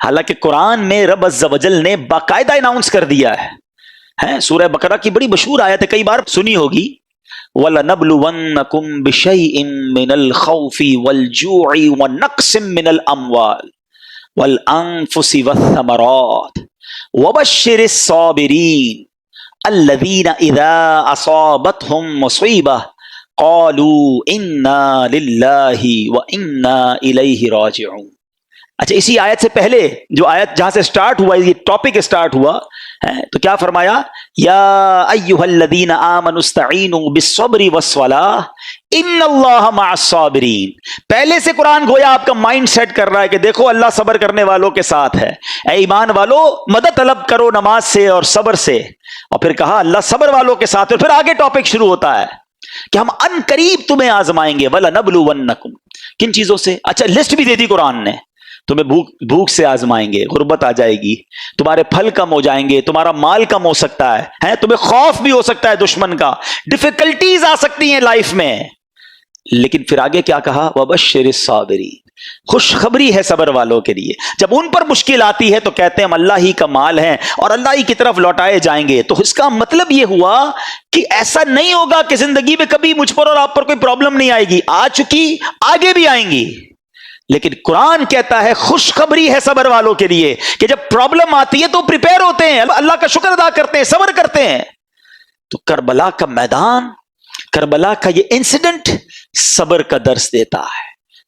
حالانکہ قرآن میں رب عز و جل نے باقاعدہ اناؤنس کر دیا ہے، سورہ بقرہ کی بڑی مشہور آیت ہے، کئی بار سنی ہوگی، وَلَنَبْلُوَنَّكُمْ بِشَيْءٍ مِّنَ الْخَوْفِ وَالْجُوعِ وَنَقْصٍ مِّنَ الْأَمْوَالِ وَالْأَنفُسِ وَالثَّمَرَاتِ وَبَشِّرِ الصَّابِرِينَ الَّذِينَ إِذَا أَصَابَتْهُم مُّصِيبَةٌ قَالُوا إِنَّا لِلَّهِ وَإِنَّا إِلَيْهِ رَاجِعُونَ۔ اچھا، اسی آیت سے پہلے جو آیت جہاں سے سٹارٹ ہوا، یہ ٹاپک سٹارٹ ہوا ہے، تو کیا فرمایا؟ یا ایھا الذین آمنوا استعینوا بالصبر والصلاۃ ان اللہ مع الصابرین۔ پہلے سے قرآن گویا آپ کا مائنڈ سیٹ کر رہا ہے کہ دیکھو اللہ صبر کرنے والوں کے ساتھ ہے، اے ایمان والو مدد طلب کرو نماز سے اور صبر سے، اور پھر کہا اللہ صبر والوں کے ساتھ، اور پھر آگے ٹاپک شروع ہوتا ہے کہ ہم ان قریب تمہیں آزمائیں گے، وَلَنَبْلُوَنَّكُمْ، کن چیزوں سے؟ اچھا لسٹ بھی دے دی قرآن نے، تمہیں بھوک سے آزمائیں گے، غربت آ جائے گی، تمہارے پھل کم ہو جائیں گے، تمہارا مال کم ہو سکتا ہے، تمہیں خوف بھی ہو سکتا ہے دشمن کا، ڈیفیکلٹیز آ سکتی ہیں لائف میں، لیکن پھر آگے کیا کہا؟ وَبَشِّرِ الصَّابِرِينَ، خوشخبری ہے صبر والوں کے لیے، جب ان پر مشکل آتی ہے تو کہتے ہیں ہم اللہ ہی کا مال ہیں اور اللہ ہی کی طرف لوٹائے جائیں گے۔ تو اس کا مطلب یہ ہوا کہ ایسا نہیں ہوگا کہ زندگی میں کبھی مجھ پر اور آپ پر کوئی پرابلم نہیں آئے گی، آ چکی، آگے بھی آئیں گی، لیکن قرآن کہتا ہے خوشخبری ہے صبر والوں کے لیے کہ جب پرابلم آتی ہے تو پریپیئر ہوتے ہیں، اللہ کا شکر ادا کرتے ہیں، صبر کرتے ہیں۔ تو کربلا کا میدان، کربلا کا یہ انسیڈنٹ صبر کا درس دیتا ہے۔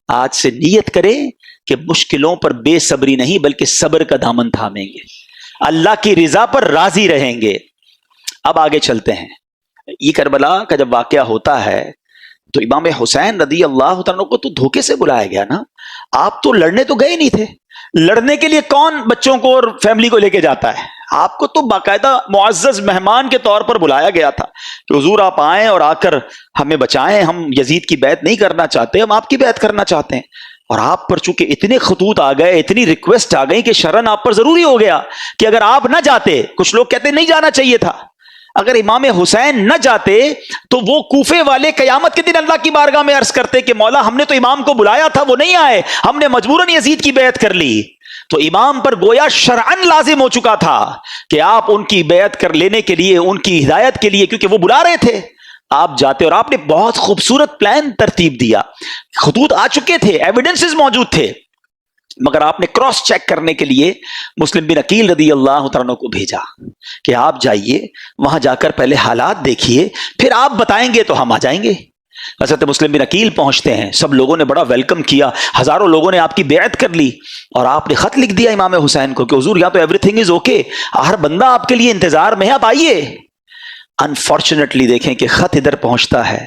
آج سے نیت کریں کہ مشکلوں پر بے صبری نہیں بلکہ صبر کا دامن تھامیں گے، اللہ کی رضا پر راضی رہیں گے۔ اب آگے چلتے ہیں۔ یہ کربلا کا جب واقعہ ہوتا ہے تو امام حسین رضی اللہ تعالیٰ کو تو دھوکے سے بلایا گیا نا، آپ تو لڑنے تو گئے نہیں تھے، لڑنے کے لیے کون بچوں کو اور فیملی کو لے کے جاتا ہے؟ آپ کو تو باقاعدہ معزز مہمان کے طور پر بلایا گیا تھا کہ حضور آپ آئیں اور آ کر ہمیں بچائیں، ہم یزید کی بیعت نہیں کرنا چاہتے، ہم آپ کی بیعت کرنا چاہتے ہیں۔ اور آپ پر چونکہ اتنے خطوط آ گئے، اتنی ریکویسٹ آ گئی کہ شرن آپ پر ضروری ہو گیا کہ اگر آپ نہ جاتے، کچھ لوگ کہتے نہیں جانا چاہیے تھا، اگر امام حسین نہ جاتے تو وہ کوفے والے قیامت کے دن اللہ کی بارگاہ میں عرض کرتے کہ مولا ہم نے تو امام کو بلایا تھا، وہ نہیں آئے، ہم نے مجبوراً یزید کی بیعت کر لی۔ تو امام پر گویا شرعن لازم ہو چکا تھا کہ آپ ان کی بیعت کر لینے کے لیے، ان کی ہدایت کے لیے، کیونکہ وہ بلا رہے تھے، آپ جاتے اور آپ نے بہت خوبصورت پلان ترتیب دیا، خطوط آ چکے تھے، ایویڈنسز موجود تھے، مگر آپ نے کراس چیک کرنے کے لیے مسلم بن عقیل رضی اللہ تعالیٰ کو بھیجا کہ آپ جائیے، وہاں جا کر پہلے حالات دیکھیے، پھر آپ بتائیں گے تو ہم آ جائیں گے۔ حضرت مسلم بن عقیل پہنچتے ہیں، سب لوگوں نے بڑا ویلکم کیا، ہزاروں لوگوں نے آپ کی بیعت کر لی، اور آپ نے خط لکھ دیا امام حسین کو کہ حضور یہاں تو ایوری تھنگ از اوکے، ہر بندہ آپ کے لیے انتظار میں ہے، آپ آئیے۔ انفارچونیٹلی دیکھیں کہ خط ادھر پہنچتا ہے،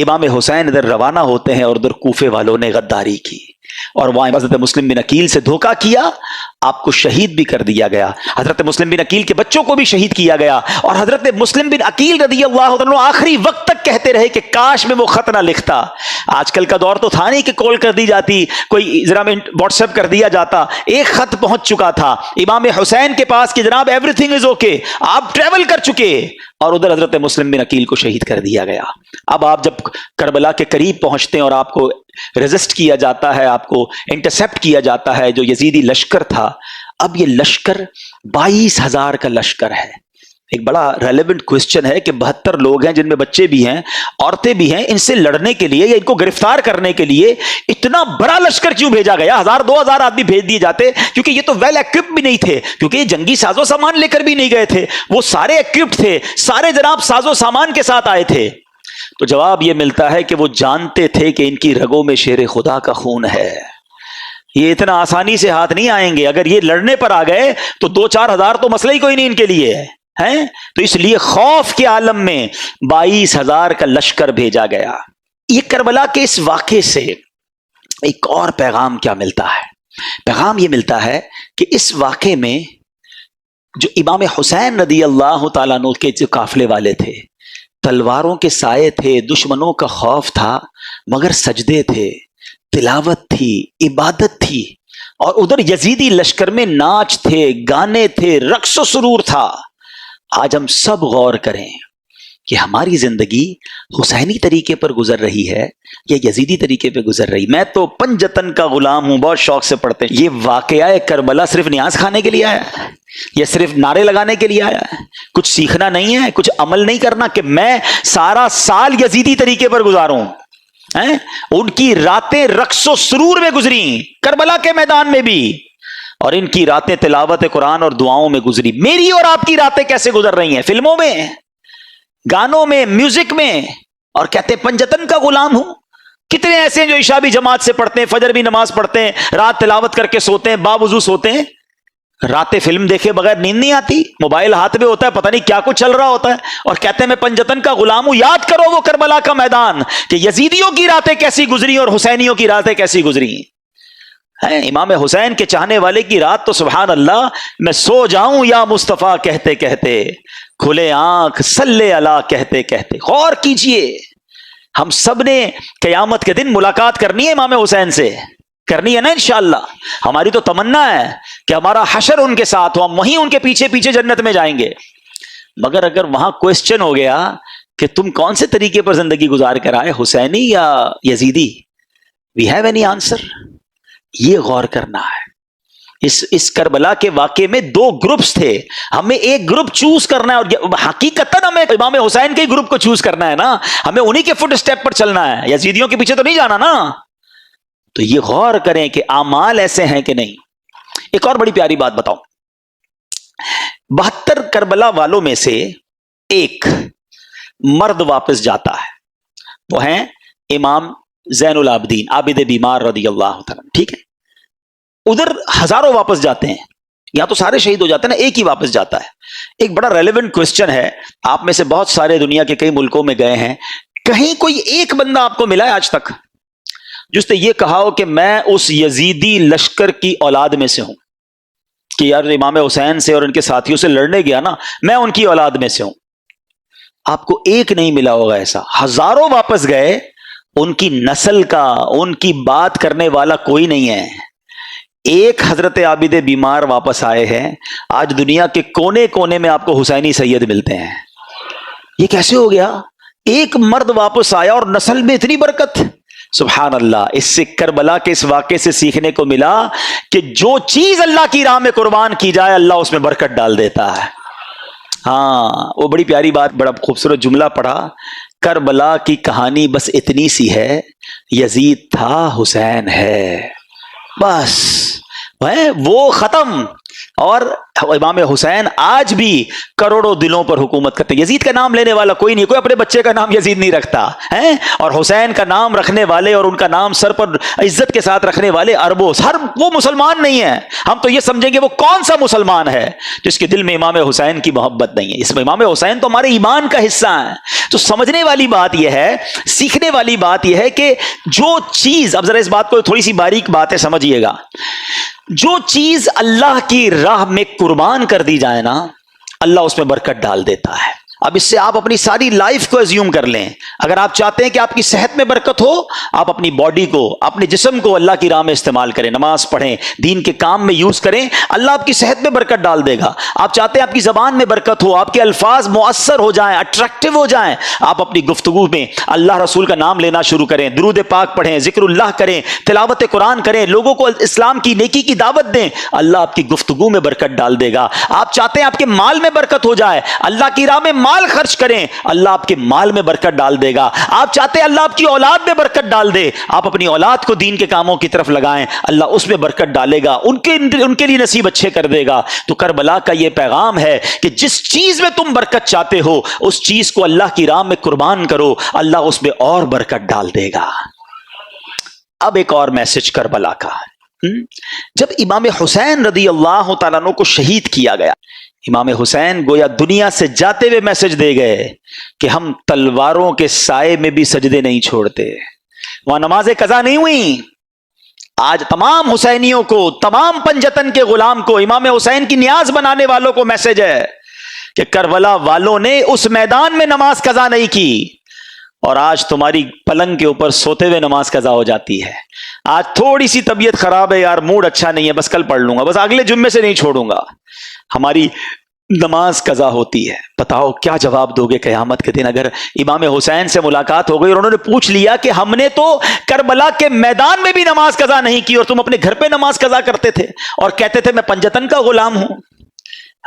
امام حسین ادھر روانہ ہوتے ہیں، اور ادھر کوفے والوں نے غداری کی اور وہاں حضرت مسلم بن عقیل سے دھوکہ کیا، آپ کو شہید بھی کر دیا گیا، حضرت مسلم بن عقیل کے بچوں کو بھی شہید کیا گیا، اور حضرت مسلم بن عقیل رضی اللہ عنہ آخری وقت تک کہتے رہے کہ کاش میں وہ خط نہ لکھتا۔ آج کل کا دور تو تھا نہیں کہ کال کر دی جاتی، کوئی ذرا میں واٹس ایپ کر دیا جاتا، ایک خط پہنچ چکا تھا امام حسین کے پاس کہ جناب ایوری تھنگ از اوکے، آپ ٹریول کر چکے، اور ادھر حضرت مسلم بن عقیل کو شہید کر دیا گیا۔ اب آپ جب کربلا کے قریب پہنچتے ہیں اور آپ کو ریزسٹ کیا جاتا ہے، آپ کو انٹرسپٹ کیا جاتا ہے جو یزیدی لشکر تھا، اب یہ لشکر 22,000 کا لشکر ہے۔ ایک بڑا ریلیونٹ کوسچن ہے کہ 72 لوگ ہیں جن میں بچے بھی ہیں، عورتیں بھی ہیں، ان سے لڑنے کے لیے یا ان کو گرفتار کرنے کے لیے اتنا بڑا لشکر کیوں بھیجا گیا؟ 1000-2000 آدمی بھیج دیے جاتے، کیونکہ یہ تو ویل ایکوپڈ بھی نہیں تھے، کیونکہ یہ جنگی ساز و سامان لے کر بھی نہیں گئے تھے، وہ سارے ایکوپڈ تھے، سارے جناب ساز و سامان کے ساتھ آئے تھے۔ تو جواب یہ ملتا ہے کہ وہ جانتے تھے کہ ان کی رگوں میں شیر خدا کا خون ہے، یہ اتنا آسانی سے ہاتھ نہیں آئیں گے، اگر یہ لڑنے پر آ گئے تو 2-4 ہزار تو مسئلہ ہی کوئی نہیں ان کے لیے ہے، تو اس لیے خوف کے عالم میں 22,000 کا لشکر بھیجا گیا۔ یہ کربلا کے اس واقعے سے ایک اور پیغام کیا ملتا ہے؟ پیغام یہ ملتا ہے کہ اس واقعے میں جو امام حسین رضی اللہ تعالیٰ عنہ کے جو قافلے والے تھے، تلواروں کے سائے تھے، دشمنوں کا خوف تھا، مگر سجدے تھے، تلاوت تھی، عبادت تھی، اور ادھر یزیدی لشکر میں ناچ تھے، گانے تھے، رقص و سرور تھا۔ آج ہم سب غور کریں کہ ہماری زندگی حسینی طریقے پر گزر رہی ہے یا یزیدی طریقے پہ گزر رہی؟ میں تو پنجتن کا غلام ہوں، بہت شوق سے پڑھتے ہیں۔ یہ واقعہ کربلا صرف نیاز کھانے کے لیے آیا ہے، یہ صرف نعرے لگانے کے لیے آیا ہے؟ کچھ سیکھنا نہیں ہے، کچھ عمل نہیں کرنا کہ میں سارا سال یزیدی طریقے پر گزاروں؟ ان کی راتیں رقص و سرور میں گزری، کربلا کے میدان میں بھی، اور ان کی راتیں تلاوت قرآن اور دعاؤں میں گزری۔ میری اور آپ کی راتیں کیسے گزر رہی ہیں؟ فلموں میں، گانوں میں، میوزک میں، اور کہتے ہیں پنجتن کا غلام ہوں۔ کتنے ایسے ہیں جو عشاء بھی جماعت سے پڑھتے ہیں، فجر بھی نماز پڑھتے ہیں، رات تلاوت کر کے سوتے ہیں، باوضو سوتے ہیں، راتیں فلم دیکھے بغیر نیند نہیں آتی، موبائل ہاتھ میں ہوتا ہے، پتہ نہیں کیا کچھ چل رہا ہوتا ہے، اور کہتے ہیں میں پنجتن کا غلام ہوں۔ یاد کرو وہ کربلا کا میدان کہ یزیدیوں کی راتیں کیسی گزری اور حسینیوں کی راتیں کیسی گزری ہیں۔ امام حسین کے چاہنے والے کی رات تو سبحان اللہ، میں سو جاؤں یا مصطفیٰ کہتے کہتے، کھلے آنکھ صلی اللہ کہتے کہتے۔ غور کیجئے، ہم سب نے قیامت کے دن ملاقات کرنی ہے امام حسین سے، کرنی ہے نا انشاءاللہ؟ ہماری تو تمنا ہے کہ ہمارا حشر ان کے ساتھ ہو، ہم وہیں ان کے پیچھے پیچھے جنت میں جائیں گے۔ مگر اگر وہاں کوسچن ہو گیا کہ تم کون سے طریقے پر زندگی گزار کر آئے، حسینی یا یزیدی، وی ہیو اینی آنسر؟ یہ غور کرنا ہے۔ اس کربلا کے واقعے میں 2 گروپس تھے، ہمیں ایک گروپ چوز کرنا ہے، اور حقیقتاً ہمیں امام حسین کے ہی گروپ کو چوز کرنا ہے نا، ہمیں انہی کے فٹ اسٹیپ پر چلنا ہے، یزیدیوں کے پیچھے تو نہیں جانا نا۔ تو یہ غور کریں کہ اعمال ایسے ہیں کہ نہیں۔ ایک اور بڑی پیاری بات بتاؤں، 72 کربلا والوں میں سے ایک مرد واپس جاتا ہے، وہ ہیں امام زین العابدین عابد بیمار رضی اللہ تعالیٰ، ٹھیک ہے؟ ادھر ہزاروں واپس جاتے ہیں، یہاں تو سارے شہید ہو جاتے ہیں نا، ایک ہی واپس جاتا ہے۔ ایک بڑا ریلیونٹ کوسچن ہے، آپ میں سے بہت سارے دنیا کے کئی ملکوں میں گئے ہیں، کہیں کوئی ایک بندہ آپ کو ملا ہے آج تک جس نے یہ کہا ہو کہ میں اس یزیدی لشکر کی اولاد میں سے ہوں، کہ یار امام حسین سے اور ان کے ساتھیوں سے لڑنے گیا نا، میں ان کی اولاد میں سے ہوں؟ آپ کو ایک نہیں ملا ہوگا ایسا، ہزاروں واپس گئے، ان کی نسل کا، ان کی بات کرنے والا کوئی نہیں ہے۔ ایک حضرت عابد بیمار واپس آئے ہیں، آج دنیا کے کونے کونے میں آپ کو حسینی سید ملتے ہیں۔ یہ کیسے ہو گیا؟ ایک مرد واپس آیا اور نسل میں اتنی برکت۔ سبحان اللہ. اس سے کربلا کے اس واقعے سے سیکھنے کو ملا کہ جو چیز اللہ کی راہ میں قربان کی جائے اللہ اس میں برکت ڈال دیتا ہے. ہاں وہ بڑی پیاری بات, بڑا خوبصورت جملہ پڑھا. کربلا کی کہانی بس اتنی سی ہے, یزید تھا حسین ہے, بس وہ ختم. اور امام حسین آج بھی کروڑوں دلوں پر حکومت کرتے. یزید کا نام لینے والا کوئی نہیں, کوئی اپنے بچے کا نام یزید نہیں رکھتا ہے, اور حسین کا نام رکھنے والے اور ان کا نام سر پر عزت کے ساتھ رکھنے والے اربوں, ہر وہ مسلمان نہیں ہے. ہم تو یہ سمجھیں گے وہ کون سا مسلمان ہے جس کے دل میں امام حسین کی محبت نہیں ہے. اس میں امام حسین تو ہمارے ایمان کا حصہ ہیں. تو سمجھنے والی بات یہ ہے, سیکھنے والی بات یہ ہے کہ جو چیز, اب ذرا اس بات کو تھوڑی سی باریک بات ہے سمجھیے گا, جو چیز اللہ کی راہ میں قربان کر دی جائے نا اللہ اس میں برکت ڈال دیتا ہے. اب اس سے آپ اپنی ساری لائف کو ایزیوم کر لیں. اگر آپ چاہتے ہیں کہ آپ کی صحت میں برکت ہو, آپ اپنی باڈی کو, اپنے جسم کو اللہ کی راہ میں استعمال کریں, نماز پڑھیں, دین کے کام میں یوز کریں, اللہ آپ کی صحت میں برکت ڈال دے گا. آپ چاہتے ہیں آپ کی زبان میں برکت ہو, آپ کے الفاظ مؤثر ہو جائیں, اٹریکٹیو ہو جائیں, آپ اپنی گفتگو میں اللہ رسول کا نام لینا شروع کریں, درود پاک پڑھیں, ذکر اللہ کریں, تلاوت قرآن کریں, لوگوں کو اسلام کی نیکی کی دعوت دیں, اللہ آپ کی گفتگو میں برکت ڈال دے گا. آپ چاہتے ہیں آپ کے مال میں برکت ہو جائے, اللہ کی راہ میں مال خرچ کریں, اللہ آپ کے مال میں برکت ڈال دے گا. آپ چاہتے ہیں اللہ آپ کی اولاد میں برکت ڈال دے, آپ اپنی اولاد کو دین کے کاموں کی طرف لگائیں, اللہ اس میں برکت ڈالے گا, ان کے لیے نصیب اچھے کر دے گا. تو کربلا کا یہ پیغام ہے کہ جس چیز میں تم برکت چاہتے ہو اس چیز کو اللہ کی راہ میں قربان کرو, اللہ اس میں اور برکت ڈال دے گا. اب ایک اور میسج کربلا کا. جب امام حسین رضی اللہ تعالیٰ عنہ کو شہید کیا گیا, امام حسین گویا دنیا سے جاتے ہوئے میسج دے گئے کہ ہم تلواروں کے سائے میں بھی سجدے نہیں چھوڑتے. وہاں نمازیں قضا نہیں ہوئی. آج تمام حسینیوں کو, تمام پنجتن کے غلام کو, امام حسین کی نیاز بنانے والوں کو میسج ہے کہ کربلا والوں نے اس میدان میں نماز قضا نہیں کی, اور آج تمہاری پلنگ کے اوپر سوتے ہوئے نماز قضا ہو جاتی ہے. آج تھوڑی سی طبیعت خراب ہے یار, موڈ اچھا نہیں ہے, بس کل پڑھ لوں گا, بس اگلے جمعے سے نہیں چھوڑوں گا, ہماری نماز قضا ہوتی ہے. بتاؤ کیا جواب دو گے قیامت کے دن اگر امام حسین سے ملاقات ہو گئی اور انہوں نے پوچھ لیا کہ ہم نے تو کربلا کے میدان میں بھی نماز قضا نہیں کی اور تم اپنے گھر پہ نماز قضا کرتے تھے اور کہتے تھے میں پنجتن کا غلام ہوں؟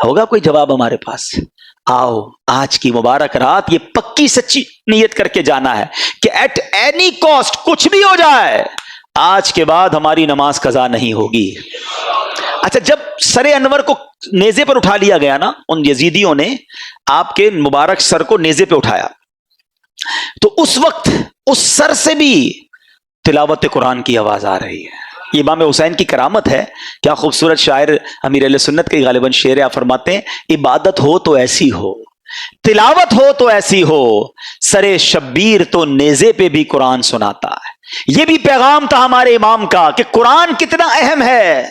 ہوگا کوئی جواب ہمارے پاس؟ آؤ آج کی مبارک رات یہ پکی سچی نیت کر کے جانا ہے کہ ایٹ اینی کاسٹ کچھ بھی ہو جائے آج کے بعد ہماری نماز قضا نہیں ہوگی. اچھا, جب سر انور کو نیزے پر اٹھا لیا گیا نا, ان یزیدیوں نے آپ کے مبارک سر کو نیزے پہ اٹھایا, تو اس وقت اس سر سے بھی تلاوت قرآن کی آواز آ رہی ہے. یہ امام حسین کی کرامت ہے. کیا خوبصورت شاعر امیر اہل سنت کے غالباً شعر آپ فرماتے ہیں, عبادت ہو تو ایسی ہو, تلاوت ہو تو ایسی ہو, سر شبیر تو نیزے پہ بھی قرآن سناتا ہے. یہ بھی پیغام تھا ہمارے امام کا کہ قرآن کتنا اہم ہے.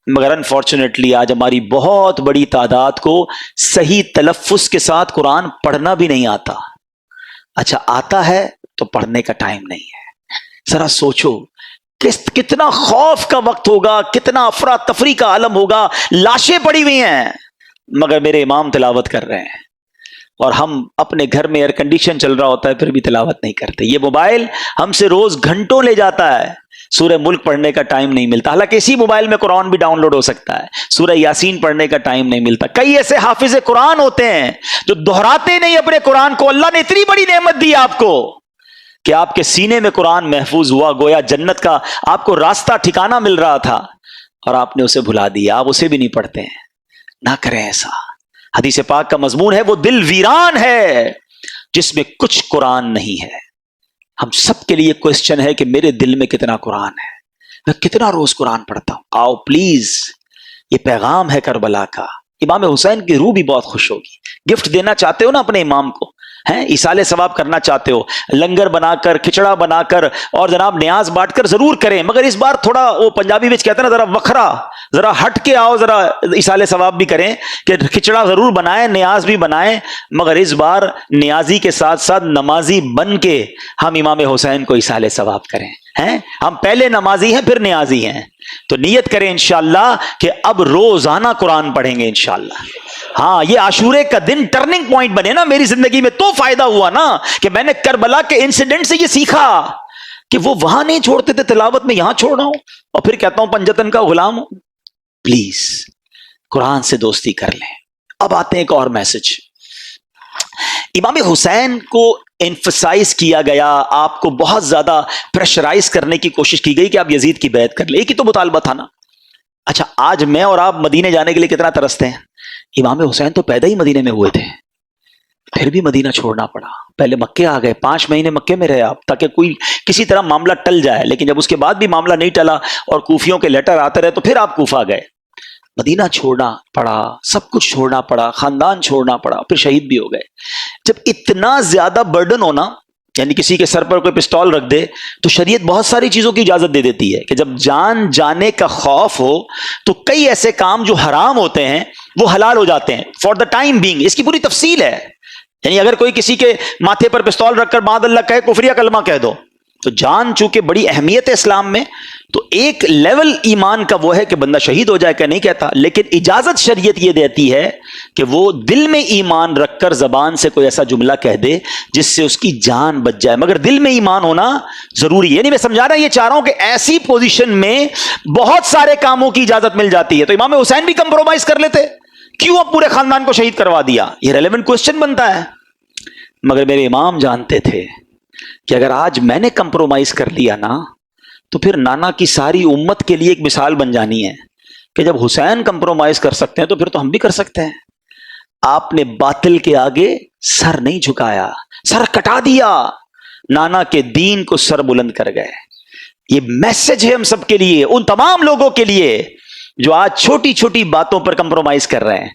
مگر انفارچونیٹلی آج ہماری بہت بڑی تعداد کو صحیح تلفظ کے ساتھ قرآن پڑھنا بھی نہیں آتا. اچھا آتا ہے تو پڑھنے کا ٹائم نہیں ہے. ذرا سوچو کتنا خوف کا وقت ہوگا, کتنا افراتفری کا عالم ہوگا. لاشیں پڑی ہوئی ہیں مگر میرے امام تلاوت کر رہے ہیں, اور ہم اپنے گھر میں ایئر کنڈیشن چل رہا ہوتا ہے پھر بھی تلاوت نہیں کرتے. یہ موبائل ہم سے روز گھنٹوں لے جاتا ہے, سورہ ملک پڑھنے کا ٹائم نہیں ملتا. حالانکہ اسی موبائل میں قرآن بھی ڈاؤن لوڈ ہو سکتا ہے, سورہ یاسین پڑھنے کا ٹائم نہیں ملتا. کئی ایسے حافظ قرآن ہوتے ہیں جو دہراتے نہیں اپنے قرآن کو. اللہ نے اتنی بڑی نعمت دی آپ کو کہ آپ کے سینے میں قرآن محفوظ ہوا, گویا جنت کا آپ کو راستہ ٹھکانہ مل رہا تھا, اور آپ نے اسے بھلا دیا. آپ اسے بھی نہیں پڑھتے ہیں. نہ کریں ایسا. حدیث پاک کا مضمون ہے وہ دل ویران ہے جس میں کچھ قرآن نہیں ہے. ہم سب کے لیے کوسچن ہے کہ میرے دل میں کتنا قرآن ہے, میں کتنا روز قرآن پڑھتا ہوں. آؤ پلیز, یہ پیغام ہے کربلا کا. امام حسین کی روح بھی بہت خوش ہوگی. گفٹ دینا چاہتے ہو نا اپنے امام کو, ہیں ایصال ثواب کرنا چاہتے ہو, لنگر بنا کر, کھچڑا بنا کر اور جناب نیاز بانٹ کر ضرور کریں. مگر اس بار تھوڑا وہ پنجابی میں کہتے ہیں نا, ذرا وکھرا, ذرا ہٹ کے آؤ, ذرا ایصال ثواب بھی کریں کہ کھچڑا ضرور بنائیں, نیاز بھی بنائیں. مگر اس بار نیازی کے ساتھ ساتھ نمازی بن کے ہم امام حسین کو ایصال ثواب کریں. ہیں ہم پہلے نمازی ہیں پھر نیازی ہیں, تو نیت کریں انشاءاللہ کہ اب روزانہ قرآن پڑھیں گے انشاءاللہ. ہاں, یہ عاشورے کا دن ٹرننگ پوائنٹ بنے نا میری زندگی میں, تو فائدہ ہوا نا کہ میں نے کربلا کے انسیڈنٹ سے یہ سیکھا کہ وہ وہاں نہیں چھوڑتے تھے تلاوت میں، یہاں چھوڑ رہا ہوں اور پھر کہتا ہوں پنجتن کا غلام ہوں. پلیز قرآن سے دوستی کر لیں. اب آتے ہیں ایک اور میسج. امام حسین کو ایمفسائز کیا گیا، آپ کو بہت زیادہ پریشرائز کرنے کی کوشش کی گئی کہ آپ یزید کی بیعت کر لیں. ایک ہی تو مطالبہ تھا نا. اچھا آج میں اور آپ مدینے جانے کے لیے کتنا ترستے ہیں. امام حسین تو پیدا ہی مدینے میں ہوئے تھے، پھر بھی مدینہ چھوڑنا پڑا. پہلے مکے آ گئے، 5 مہینے مکے میں رہے آپ تاکہ کوئی کسی طرح معاملہ ٹل جائے. لیکن جب اس کے بعد بھی معاملہ نہیں ٹلا اور کوفیوں کے لیٹر آتے رہے تو پھر آپ کوفہ گئے. مدینہ چھوڑنا پڑا، سب کچھ چھوڑنا پڑا، خاندان چھوڑنا پڑا، پھر شہید بھی ہو گئے. جب اتنا زیادہ برڈن ہونا، یعنی کسی کے سر پر کوئی پسٹول رکھ دے تو شریعت بہت ساری چیزوں کی اجازت دے دیتی ہے کہ جب جان جانے کا خوف ہو تو کئی ایسے کام جو حرام ہوتے ہیں وہ حلال ہو جاتے ہیں فار دا ٹائم بینگ. اس کی پوری تفصیل ہے. یعنی اگر کوئی کسی کے ماتھے پر پستول رکھ کر معاذ اللہ کہے کفریہ کلمہ کہہ دو تو جان چونکہ بڑی اہمیت ہے اسلام میں، تو ایک لیول ایمان کا وہ ہے کہ بندہ شہید ہو جائے کہ نہیں کہتا، لیکن اجازت شریعت یہ دیتی ہے کہ وہ دل میں ایمان رکھ کر زبان سے کوئی ایسا جملہ کہہ دے جس سے اس کی جان بچ جائے، مگر دل میں ایمان ہونا ضروری ہے. یعنی میں سمجھا رہا یہ چاہ رہا ہوں کہ ایسی پوزیشن میں بہت سارے کاموں کی اجازت مل جاتی ہے. تو امام حسین بھی کمپرومائز کر لیتے، کیوں اب پورے خاندان کو شہید کروا دیا؟ یہ ریلیونٹ کوسچن بنتا ہے. مگر میرے امام جانتے تھے کہ اگر آج میں نے کمپرومائز کر لیا نا تو پھر نانا کی ساری امت کے لیے ایک مثال بن جانی ہے کہ جب حسین کمپرومائز کر سکتے ہیں تو پھر تو ہم بھی کر سکتے ہیں. آپ نے باطل کے آگے سر نہیں جھکایا، سر کٹا دیا، نانا کے دین کو سر بلند کر گئے. یہ میسج ہے ہم سب کے لیے، ان تمام لوگوں کے لیے جو آج چھوٹی چھوٹی باتوں پر کمپرومائز کر رہے ہیں.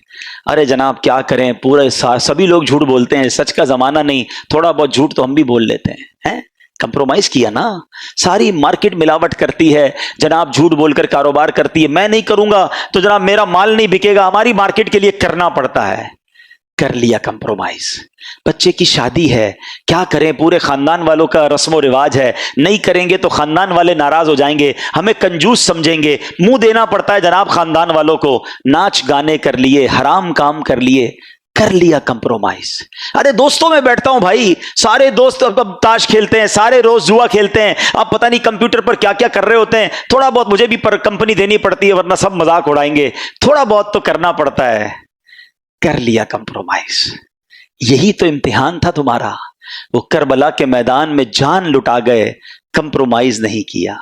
ارے جناب کیا کریں، پورے سبھی لوگ جھوٹ بولتے ہیں، سچ کا زمانہ نہیں، تھوڑا بہت جھوٹ تو ہم بھی بول لیتے ہیں. کمپرومائز کیا نا. ساری مارکیٹ ملاوٹ کرتی ہے جناب، جھوٹ بول کر کاروبار کرتی ہے. میں نہیں کروں گا تو جناب میرا مال نہیں بکے گا، ہماری مارکیٹ کے لیے کرنا پڑتا ہے. کر لیا کمپرومائز. بچے کی شادی ہے، کیا کریں، پورے خاندان والوں کا رسم و رواج ہے، نہیں کریں گے تو خاندان والے ناراض ہو جائیں گے، ہمیں کنجوس سمجھیں گے، منہ دینا پڑتا ہے جناب خاندان والوں کو. ناچ گانے کر لیے، حرام کام کر لیے، کر لیا کمپرومائز. ارے دوستوں میں بیٹھتا ہوں بھائی، سارے دوست اب تاش کھیلتے ہیں، سارے روز جوا کھیلتے ہیں، اب پتہ نہیں کمپیوٹر پر کیا کیا کر رہے ہوتے ہیں. تھوڑا بہت مجھے بھی پر کمپنی دینی پڑتی ہے ورنہ سب مذاق اڑائیں گے، تھوڑا بہت تو کرنا پڑتا ہے. کر لیا کمپرومائز. یہی تو امتحان تھا تمہارا. وہ کربلا کے میدان میں جان لٹا گئے، کمپرومائز نہیں کیا.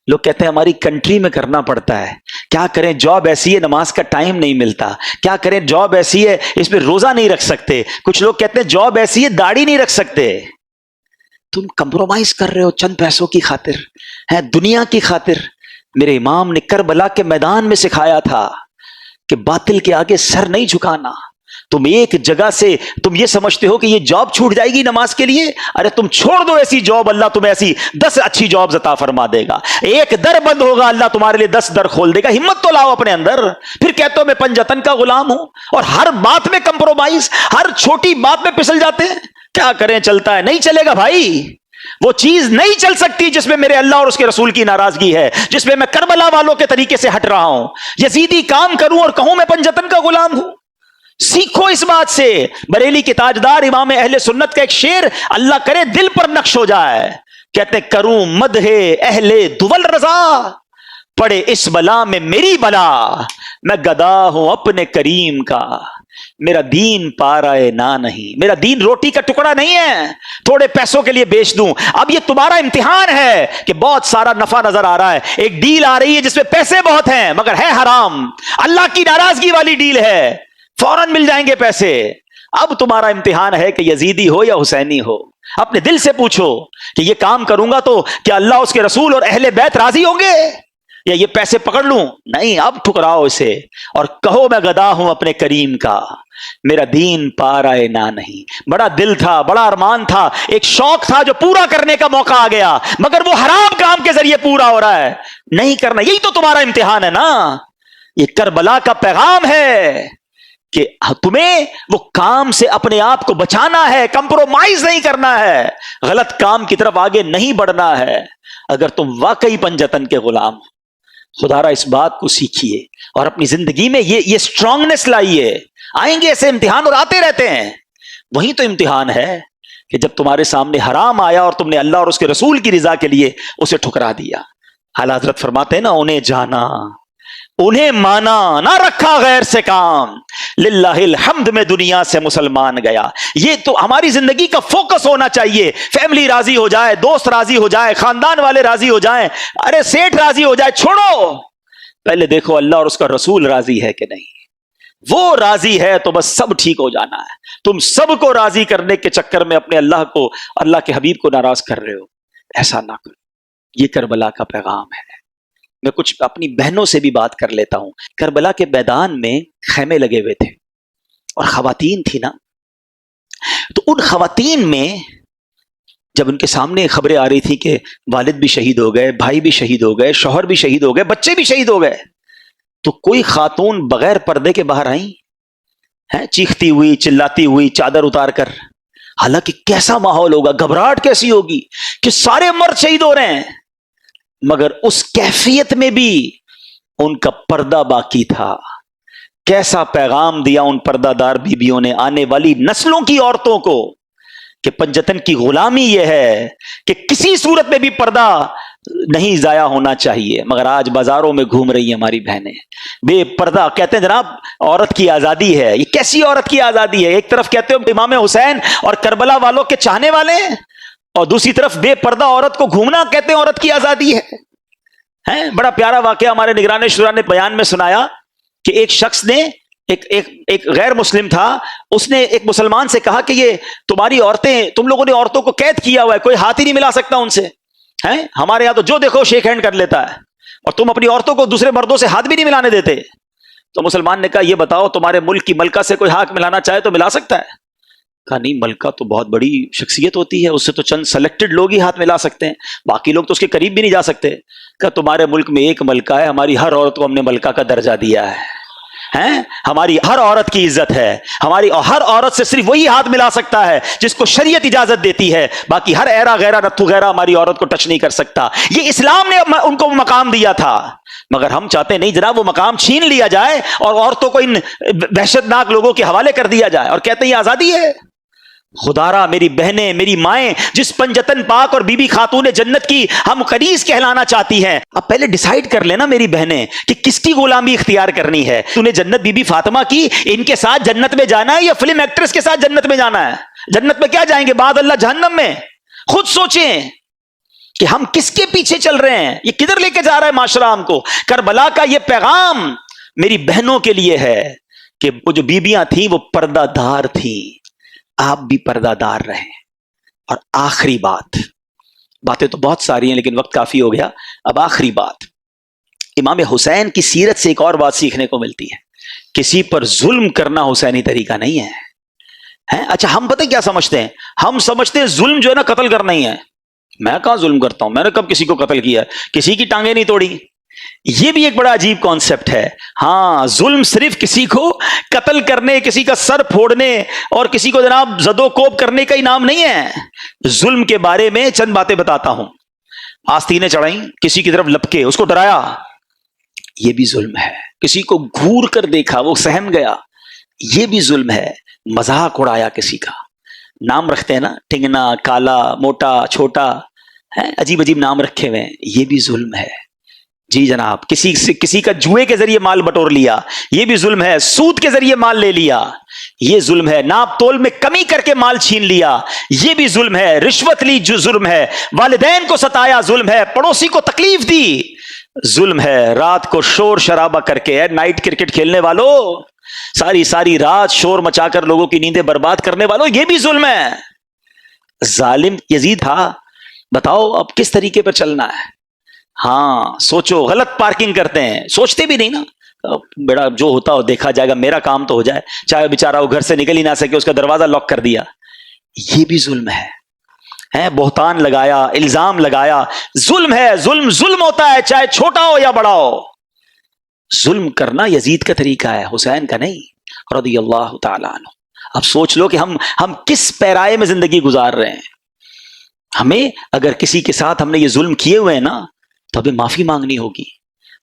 لوگ کہتے ہیں ہماری کنٹری میں کرنا پڑتا ہے، کیا کریں، جاب ایسی ہے نماز کا ٹائم نہیں ملتا، کیا کریں، جاب ایسی ہے اس میں روزہ نہیں رکھ سکتے. کچھ لوگ کہتے ہیں جاب ایسی ہے داڑھی نہیں رکھ سکتے. تم کمپرومائز کر رہے ہو چند پیسوں کی خاطر، ہے دنیا کی خاطر. میرے امام نے کربلا کے میدان میں سکھایا تھا کہ باطل کے آگے سر نہیں جھکانا. تم ایک جگہ سے تم یہ سمجھتے ہو کہ یہ جاب چھوٹ جائے گی نماز کے لیے، ارے تم چھوڑ دو ایسی جاب، اللہ تمہیں ایسی 10 اچھی جاب عطا فرما دے گا. ایک در بند ہوگا، اللہ تمہارے لیے 10 در کھول دے گا. ہمت تو لاؤ اپنے اندر. پھر کہتے ہو میں پنجتن کا غلام ہوں اور ہر بات میں کمپرومائز، ہر چھوٹی بات میں پھسل جاتے ہیں. کیا کریں، چلتا ہے، نہیں چلے گا بھائی. وہ چیز نہیں چل سکتی جس میں میرے اللہ اور اس کے رسول کی ناراضگی ہے، جس میں میں کربلا والوں کے طریقے سے ہٹ رہا ہوں. یزیدی کام کروں اور کہوں میں پنجتن کا غلام ہوں. سیکھو اس بات سے. بریلی کے تاجدار امام اہل سنت کا ایک شعر اللہ کرے دل پر نقش ہو جائے. کہتے ہیں کروں مدح اہل دول رضا، پڑے اس بلا میں میری بلا، میں گدا ہوں اپنے کریم کا، میرا دین پارائے نہ نہیں. میرا دین روٹی کا ٹکڑا نہیں ہے تھوڑے پیسوں کے لیے بیچ دوں. اب یہ تمہارا امتحان ہے کہ بہت سارا نفع نظر آ رہا ہے، ایک ڈیل آ رہی ہے جس میں پیسے بہت ہیں مگر ہے حرام، اللہ کی ناراضگی والی ڈیل ہے، فوراً مل جائیں گے پیسے. اب تمہارا امتحان ہے کہ یزیدی ہو یا حسینی ہو. اپنے دل سے پوچھو کہ یہ کام کروں گا تو کیا اللہ اس کے رسول اور اہل بیت راضی ہوں گے، یا یہ پیسے پکڑ لوں؟ نہیں. اب ٹھکراؤ اسے اور کہو میں گدا ہوں اپنے کریم کا، میرا دین پارائے نہ نہیں. بڑا دل تھا، بڑا ارمان تھا، ایک شوق تھا جو پورا کرنے کا موقع آ گیا مگر وہ حرام کام کے ذریعے پورا ہو رہا ہے. نہیں کرنا. یہی تو تمہارا امتحان ہے نا. یہ کربلا کا پیغام ہے کہ تمہیں وہ کام سے اپنے آپ کو بچانا ہے، کمپرومائز نہیں کرنا ہے، غلط کام کی طرف آگے نہیں بڑھنا ہے. اگر تم واقعی پنجتن کے غلام ہو، خدا را اس بات کو سیکھیے اور اپنی زندگی میں یہ اسٹرانگنس لائیے. آئیں گے ایسے امتحان اور آتے رہتے ہیں. وہی تو امتحان ہے کہ جب تمہارے سامنے حرام آیا اور تم نے اللہ اور اس کے رسول کی رضا کے لیے اسے ٹھکرا دیا. اعلیٰ حضرت فرماتے ہیں نا, انہیں جانا, انہیں مانا, نہ رکھا غیر سے کام, للہ الحمد میں دنیا سے مسلمان گیا. یہ تو ہماری زندگی کا فوکس ہونا چاہیے. فیملی راضی ہو جائے, دوست راضی ہو جائے, خاندان والے راضی ہو جائیں, ارے سیٹ راضی ہو جائے, چھوڑو, پہلے دیکھو اللہ اور اس کا رسول راضی ہے کہ نہیں. وہ راضی ہے تو بس سب ٹھیک ہو جانا ہے. تم سب کو راضی کرنے کے چکر میں اپنے اللہ کو, اللہ کے حبیب کو ناراض کر رہے ہو. ایسا نہ کرو. یہ کربلا کا پیغام ہے. میں کچھ اپنی بہنوں سے بھی بات کر لیتا ہوں. کربلا کے میدان میں خیمے لگے ہوئے تھے اور خواتین تھی نا, تو ان خواتین میں جب ان کے سامنے خبریں آ رہی تھی کہ والد بھی شہید ہو گئے, بھائی بھی شہید ہو گئے, شوہر بھی شہید ہو گئے, بچے بھی شہید ہو گئے, تو کوئی خاتون بغیر پردے کے باہر آئیں ہیں, چیختی ہوئی, چلاتی ہوئی, چادر اتار کر. حالانکہ کیسا ماحول ہوگا, گھبراہٹ کیسی ہوگی کہ سارے مرد شہید ہو رہے ہیں, مگر اس کیفیت میں بھی ان کا پردہ باقی تھا. کیسا پیغام دیا ان پردہ دار بیویوں نے آنے والی نسلوں کی عورتوں کو کہ پنجتن کی غلامی یہ ہے کہ کسی صورت میں بھی پردہ نہیں ضائع ہونا چاہیے. مگر آج بازاروں میں گھوم رہی ہیں ہماری بہنیں بے پردہ. کہتے ہیں جناب عورت کی آزادی ہے. یہ کیسی عورت کی آزادی ہے؟ ایک طرف کہتے ہو امام حسین اور کربلا والوں کے چاہنے والے ہیں, اور دوسری طرف بے پردہ عورت کو گھومنا کہتے ہیں عورت کی آزادی ہے. بڑا پیارا واقعہ ہمارے نگران شورا نے بیان میں سنایا کہ ایک شخص نے ایک غیر مسلم تھا, اس نے ایک مسلمان سے کہا کہ یہ تمہاری عورتیں, تم لوگوں نے عورتوں کو قید کیا ہوا ہے, کوئی ہاتھ ہی نہیں ملا سکتا ان سے. ہمارے یہاں تو جو دیکھو شیک ہینڈ کر لیتا ہے, اور تم اپنی عورتوں کو دوسرے مردوں سے ہاتھ بھی نہیں ملانے دیتے. تو مسلمان نے کہا یہ بتاؤ تمہارے ملک کی ملکہ سے کوئی ہاتھ ملانا چاہے تو ملا سکتا ہے؟ کہا نہیں, ملکہ تو بہت بڑی شخصیت ہوتی ہے, اس سے تو چند سلیکٹڈ لوگ ہی ہاتھ ملا سکتے ہیں, باقی لوگ تو اس کے قریب بھی نہیں جا سکتے. کہا تمہارے ملک میں ایک ملکہ ہے, ہماری ہر عورت کو ہم نے ملکہ کا درجہ دیا ہے. ہماری ہر عورت کی عزت ہے, ہماری ہر عورت سے صرف وہی ہاتھ ملا سکتا ہے جس کو شریعت اجازت دیتی ہے, باقی ہر ایرا غیرہ نتھو غیرہ ہماری عورت کو ٹچ نہیں کر سکتا. یہ اسلام نے ان کو مقام دیا تھا, مگر ہم چاہتے نہیں جناب وہ مقام چھین لیا جائے اور عورتوں کو ان وحشت ناک لوگوں کے حوالے کر دیا جائے, اور کہتے ہیں یہ آزادی ہے. خدارا میری بہنیں, میری مائیں, جس پنجتن پاک اور بی بی خاتون جنت کی ہم قریض کہلانا چاہتی ہیں, اب پہلے ڈیسائیڈ کر لینا میری بہنیں کہ کس کی غلامی اختیار کرنی ہے. تو نے جنت بی بی فاطمہ کی, ان کے ساتھ جنت میں جانا ہے یا فلم ایکٹریس کے ساتھ جنت میں جانا ہے؟ جنت میں کیا جائیں گے بعد اللہ, جہنم میں. خود سوچیں کہ ہم کس کے پیچھے چل رہے ہیں, یہ کدھر لے کے جا رہا ہے معاشرہ ہم کو. کربلا کا یہ پیغام میری بہنوں کے لیے ہے کہ وہ جو بیبیاں تھیں وہ پردہ دار تھیں, آپ بھی پردہ دار رہیں. اور آخری بات, باتیں تو بہت ساری ہیں لیکن وقت کافی ہو گیا, اب آخری بات, امام حسین کی سیرت سے ایک اور بات سیکھنے کو ملتی ہے. کسی پر ظلم کرنا حسینی طریقہ نہیں ہے. اچھا ہم پتہ کیا سمجھتے ہیں, ہم سمجھتے ہیں ظلم جو ہے نا قتل کرنا ہی ہے. میں کہاں ظلم کرتا ہوں, میں نے کب کسی کو قتل کیا, کسی کی ٹانگیں نہیں توڑی. یہ بھی ایک بڑا عجیب کانسیپٹ ہے. ہاں ظلم صرف کسی کو قتل کرنے, کسی کا سر پھوڑنے اور کسی کو جناب زد و کوب کرنے کا انعام نہیں ہے. ظلم کے بارے میں چند باتیں بتاتا ہوں. آستینیں چڑھائیں, کسی کی طرف لپکے, اس کو ڈرایا, یہ بھی ظلم ہے. کسی کو گھور کر دیکھا, وہ سہم گیا, یہ بھی ظلم ہے. مذاق اڑایا کسی کا, نام رکھتے ہیں نا ٹنگنا, کالا, موٹا, چھوٹا, عجیب عجیب نام رکھے ہوئے ہیں, یہ بھی ظلم ہے. جی جناب, کسی کا جوئے کے ذریعے مال بٹور لیا, یہ بھی ظلم ہے. سود کے ذریعے مال لے لیا, یہ ظلم ہے. ناپ تول میں کمی کر کے مال چھین لیا, یہ بھی ظلم ہے. رشوت لی جو ظلم ہے. والدین کو ستایا ظلم ہے. پڑوسی کو تکلیف دی ظلم ہے. رات کو شور شرابہ کر کے, نائٹ کرکٹ کھیلنے والوں, ساری رات شور مچا کر لوگوں کی نیندیں برباد کرنے والوں, یہ بھی ظلم ہے. ظالم یزید تھا, بتاؤ اب کس طریقے پر چلنا ہے. ہاں سوچو, غلط پارکنگ کرتے ہیں, سوچتے بھی نہیں نا, بیڑا جو ہوتا ہو دیکھا جائے گا, میرا کام تو ہو جائے, چاہے بیچارہ وہ گھر سے نکل ہی نہ سکے, اس کا دروازہ لاک کر دیا, یہ بھی ظلم ہے. بہتان لگایا, الزام لگایا, ظلم ہے. ظلم ہوتا ہے چاہے چھوٹا ہو یا بڑا ہو. ظلم کرنا یزید کا طریقہ ہے, حسین کا نہیں, رضی اللہ تعالیٰ عنہ. اب سوچ لو کہ ہم کس پیرائے میں زندگی گزار رہے ہیں. ہمیں اگر کسی کے ساتھ ہم نے یہ ظلم کیے ہوئے ہیں نا, تو ہمیں معافی مانگنی ہوگی.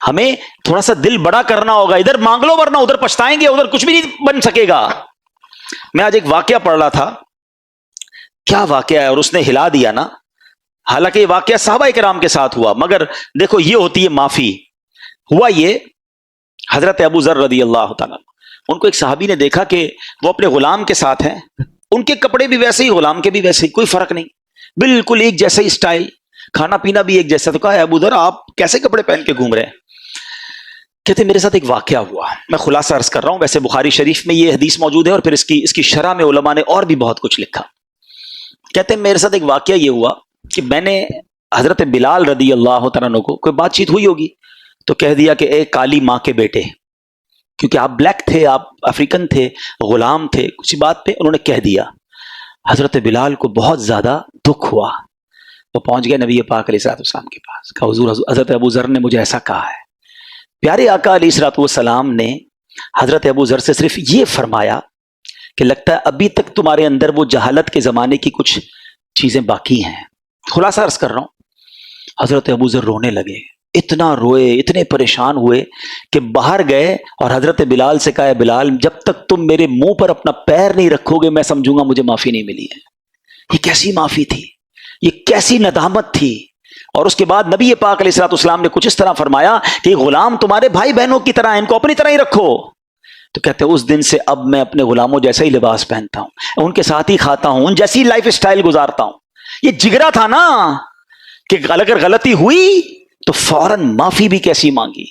ہمیں تھوڑا سا دل بڑا کرنا ہوگا. ادھر مانگ لو ورنہ ادھر پچھتائیں گے, ادھر کچھ بھی نہیں بن سکے گا. میں آج ایک واقعہ پڑھ رہا تھا, کیا واقعہ ہے. اور اس نے ہلا دیا نا. حالانکہ یہ واقعہ صحابہ کرام کے ساتھ ہوا, مگر دیکھو یہ ہوتی ہے معافی. ہوا یہ, حضرت ابو ذر رضی اللہ تعالیٰ, ان کو ایک صحابی نے دیکھا کہ وہ اپنے غلام کے ساتھ ہیں, ان کے کپڑے بھی ویسے ہی, غلام کے بھی ویسے ہی, کوئی فرق نہیں, بالکل ایک جیسا ہی اسٹائل, کھانا پینا بھی ایک جیسا. تو کہا ابو ذر آپ کیسے کپڑے پہن کے گھوم رہے ہیں؟ کہتے میرے ساتھ ایک واقعہ ہوا, میں خلاصہ عرض کر رہا ہوں, ویسے بخاری شریف میں یہ حدیث موجود ہے اور پھر اس کی شرح میں علماء نے اور بھی بہت کچھ لکھا. کہتے میرے ساتھ ایک واقعہ یہ ہوا کہ میں نے حضرت بلال رضی اللہ تعالیٰ عنہ کو, کوئی بات چیت ہوئی ہوگی تو کہہ دیا کہ اے کالی ماں کے بیٹے, کیونکہ آپ بلیک تھے, آپ افریقن تھے, غلام تھے, کسی بات پہ انہوں نے کہہ دیا. حضرت بلال کو بہت زیادہ دکھ ہوا, وہ پہنچ گئے نبی پاک علیہ الصلوۃ والسلام کے پاس, کہا حضور حضرت ابو ذر نے مجھے ایسا کہا ہے. پیارے آقا علیہ الصلوۃ والسلام نے حضرت ابو ذر سے صرف یہ فرمایا کہ لگتا ہے ابھی تک تمہارے اندر وہ جہالت کے زمانے کی کچھ چیزیں باقی ہیں. خلاصہ عرض کر رہا ہوں, حضرت ابو ذر رونے لگے, اتنا روئے, اتنے پریشان ہوئے کہ باہر گئے اور حضرت بلال سے کہا بلال جب تک تم میرے منہ پر اپنا پیر نہیں رکھو گے میں سمجھوں گا مجھے معافی نہیں ملی ہے. یہ کیسی معافی تھی, یہ کیسی ندامت تھی. اور اس کے بعد نبی پاک علیہ الصلوۃ والسلام نے کچھ اس طرح فرمایا کہ غلام تمہارے بھائی بہنوں کی طرح, ان کو اپنی طرح ہی رکھو. تو کہتے ہیں اس دن سے اب میں اپنے غلاموں جیسا ہی لباس پہنتا ہوں, ان کے ساتھ ہی کھاتا ہوں, ان جیسی لائف اسٹائل گزارتا ہوں. یہ جگرا تھا نا کہ اگر غلطی ہوئی تو فوراً معافی بھی کیسی مانگی.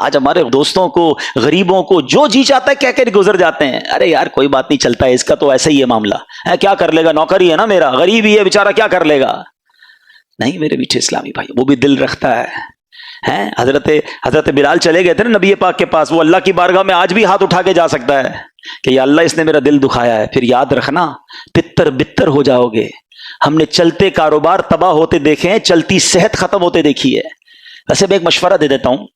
آج ہمارے دوستوں کو, غریبوں کو جو جی چاہتا ہے کہہ کے گزر جاتے ہیں, ارے یار کوئی بات نہیں, چلتا ہے, اس کا تو ایسا ہی ہے معاملہ ہے, کیا کر لے گا, نوکری ہے نا میرا, غریب ہی ہے بیچارہ, کیا کر لے گا. نہیں میرے میٹھے اسلامی بھائی, وہ بھی دل رکھتا ہے. حضرت بلال چلے گئے تھے نا نبی پاک کے پاس, وہ اللہ کی بارگاہ میں آج بھی ہاتھ اٹھا کے جا سکتا ہے کہ یا اللہ اس نے میرا دل دکھایا ہے. پھر یاد رکھنا تتر بتر ہو جاؤ گے. ہم نے چلتے کاروبار تباہ ہوتے دیکھے ہیں, چلتی صحت ختم ہوتے دیکھی ہے. ویسے میں ایک مشورہ دے دیتا ہوں,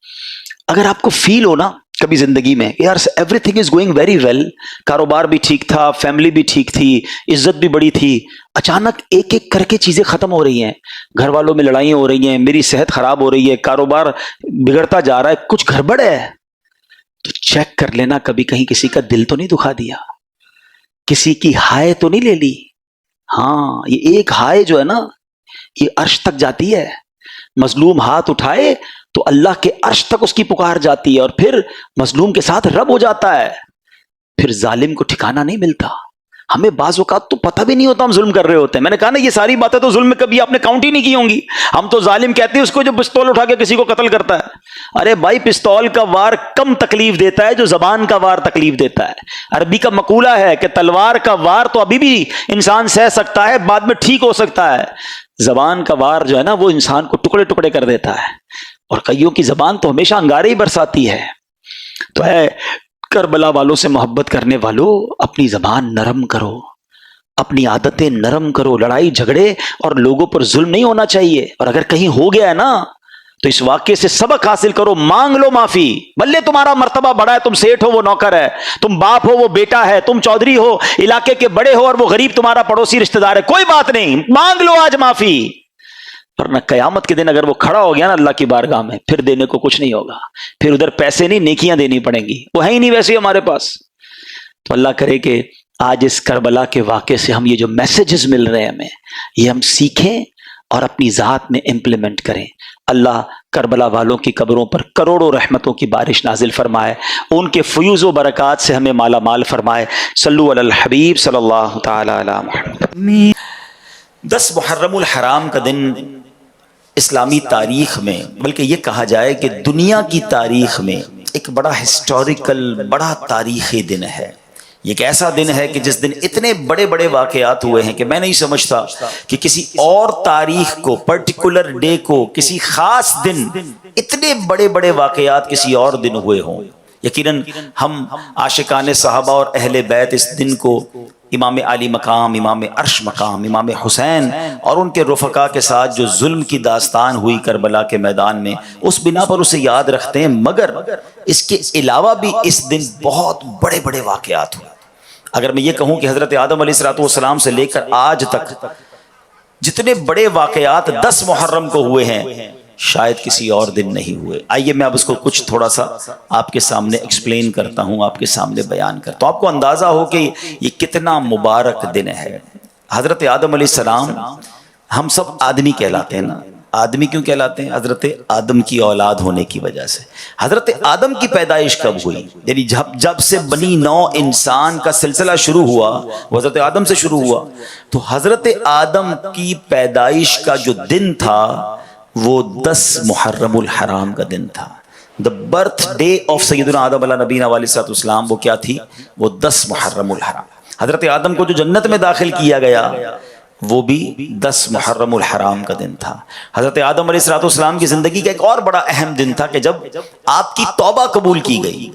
اگر آپ کو فیل ہو نا کبھی زندگی میں یار everything is going very well, کاروبار بھی ٹھیک تھا, فیملی بھی ٹھیک تھی, عزت بھی بڑی تھی, اچانک ایک ایک کر کے چیزیں ختم ہو رہی ہیں, گھر والوں میں لڑائیاں ہو رہی ہیں, میری صحت خراب ہو رہی ہے, کاروبار بگڑتا جا رہا ہے, کچھ گڑبڑ ہے, تو چیک کر لینا کبھی کہیں کسی کا دل تو نہیں دکھا دیا, کسی کی ہائے تو نہیں لے لی. ہاں یہ ایک ہائے جو ہے نا یہ عرش تک جاتی ہے. مظلوم ہاتھ اٹھائے تو اللہ کے عرش تک اس کی پکار جاتی ہے, اور پھر مظلوم کے ساتھ رب ہو جاتا ہے, پھر ظالم کو ٹھکانہ نہیں ملتا. ہمیں بعض اوقات تو پتہ بھی نہیں ہوتا ہم ظلم کر رہے ہوتے ہیں. میں نے کہا نا یہ ساری باتیں تو ظلم میں کبھی آپ نے کاؤنٹ ہی نہیں کی ہوں گی. ہم تو ظالم کہتے ہیں اس کو جو پستول اٹھا کے کسی کو قتل کرتا ہے. ارے بھائی پستول کا وار کم تکلیف دیتا ہے جو زبان کا وار تکلیف دیتا ہے. عربی کا مقولہ ہے کہ تلوار کا وار تو ابھی بھی انسان سہ سکتا ہے, بعد میں ٹھیک ہو سکتا ہے, زبان کا وار جو ہے نا وہ انسان کو ٹکڑے ٹکڑے کر دیتا ہے, اور کئیوں کی زبان تو ہمیشہ انگارے ہی برساتی ہے. تو ہے کربلا والوں سے محبت کرنے والوں, اپنی زبان نرم کرو, اپنی عادتیں نرم کرو, لڑائی جھگڑے اور لوگوں پر ظلم نہیں ہونا چاہیے. اور اگر کہیں ہو گیا ہے نا تو اس واقعے سے سبق حاصل کرو, مانگ لو معافی. بلے تمہارا مرتبہ بڑا ہے, تم سیٹھ ہو وہ نوکر ہے, تم باپ ہو وہ بیٹا ہے, تم چودھری ہو علاقے کے بڑے ہو اور وہ غریب تمہارا پڑوسی رشتہ دار ہے, کوئی بات نہیں, مانگ لو آج معافی. ورنہ قیامت کے دن اگر وہ کھڑا ہو گیا نا اللہ کی بارگاہ میں, پھر دینے کو کچھ نہیں ہوگا. پھر ادھر پیسے نہیں, نیکیاں دینی پڑیں گی, وہ ہے ہی نہیں ویسے ہمارے پاس. تو اللہ کرے کہ آج اس کربلا کے واقعے سے ہم یہ جو میسیجز مل رہے ہیں ہمیں, یہ ہم سیکھیں اور اپنی ذات میں امپلیمنٹ کریں. اللہ کربلا والوں کی قبروں پر کروڑوں رحمتوں کی بارش نازل فرمائے, ان کے فیوز و برکات سے ہمیں مالا مال فرمائے. صلو علی الحبیب صلی اللہ تعالی علی محمد. 10 محرم الحرام کا دن اسلامی تاریخ میں, بلکہ یہ کہا جائے کہ دنیا کی تاریخ میں ایک بڑا ہسٹوریکل, بڑا تاریخی دن ہے. یہ ایک ایسا دن ہے کہ جس دن اتنے بڑے بڑے واقعات ہوئے ہیں کہ میں نہیں سمجھتا کہ کسی اور تاریخ کو, پرٹیکولر ڈے کو, کسی خاص دن اتنے بڑے بڑے واقعات کسی اور دن ہوئے ہوں. یقیناً ہم عاشقان صحابہ اور اہل بیت اس دن کو امام علی مقام, امام عرش مقام, امام حسین اور ان کے رفقا کے ساتھ جو ظلم کی داستان ہوئی کربلا کے میدان میں, اس بنا پر اسے یاد رکھتے ہیں. مگر اس کے علاوہ بھی اس دن بہت بڑے بڑے واقعات ہوئے. اگر میں یہ کہوں کہ حضرت آدم علیہ الصلوۃ والسلام سے لے کر آج تک جتنے بڑے واقعات 10 محرم کو ہوئے ہیں شاید کسی اور دن نہیں ہوئے. آئیے میں اب اس کو کچھ تھوڑا سا آپ کے سامنے ایکسپلین کرتا ہوں, آپ کے سامنے بیان کرتا ہوں, آپ کو اندازہ ہو کہ یہ کتنا مبارک دن ہے. حضرت آدم علیہ السلام، ہم سب آدمی کہلاتے ہیں نا. آدمی کیوں کہلاتے ہیں؟ حضرت آدم کی اولاد ہونے کی وجہ سے. حضرت آدم کی پیدائش کب ہوئی؟ یعنی جب سے بنی نو انسان کا سلسلہ شروع ہوا وہ حضرت آدم سے شروع ہوا. تو حضرت آدم کی پیدائش کا جو دن تھا وہ 10 محرم الحرام کا دن تھا. دا برتھ ڈے آف سیدنا آدم علیہ نبینا علیہ السلام وہ کیا تھی؟ وہ 10 محرم الحرام. حضرت آدم کو جو جنت میں داخل کیا گیا وہ بھی 10 محرم الحرام کا دن تھا. حضرت آدم علیہ السلام کی زندگی کا ایک اور بڑا اہم دن تھا کہ جب آپ کی توبہ قبول کی گئی.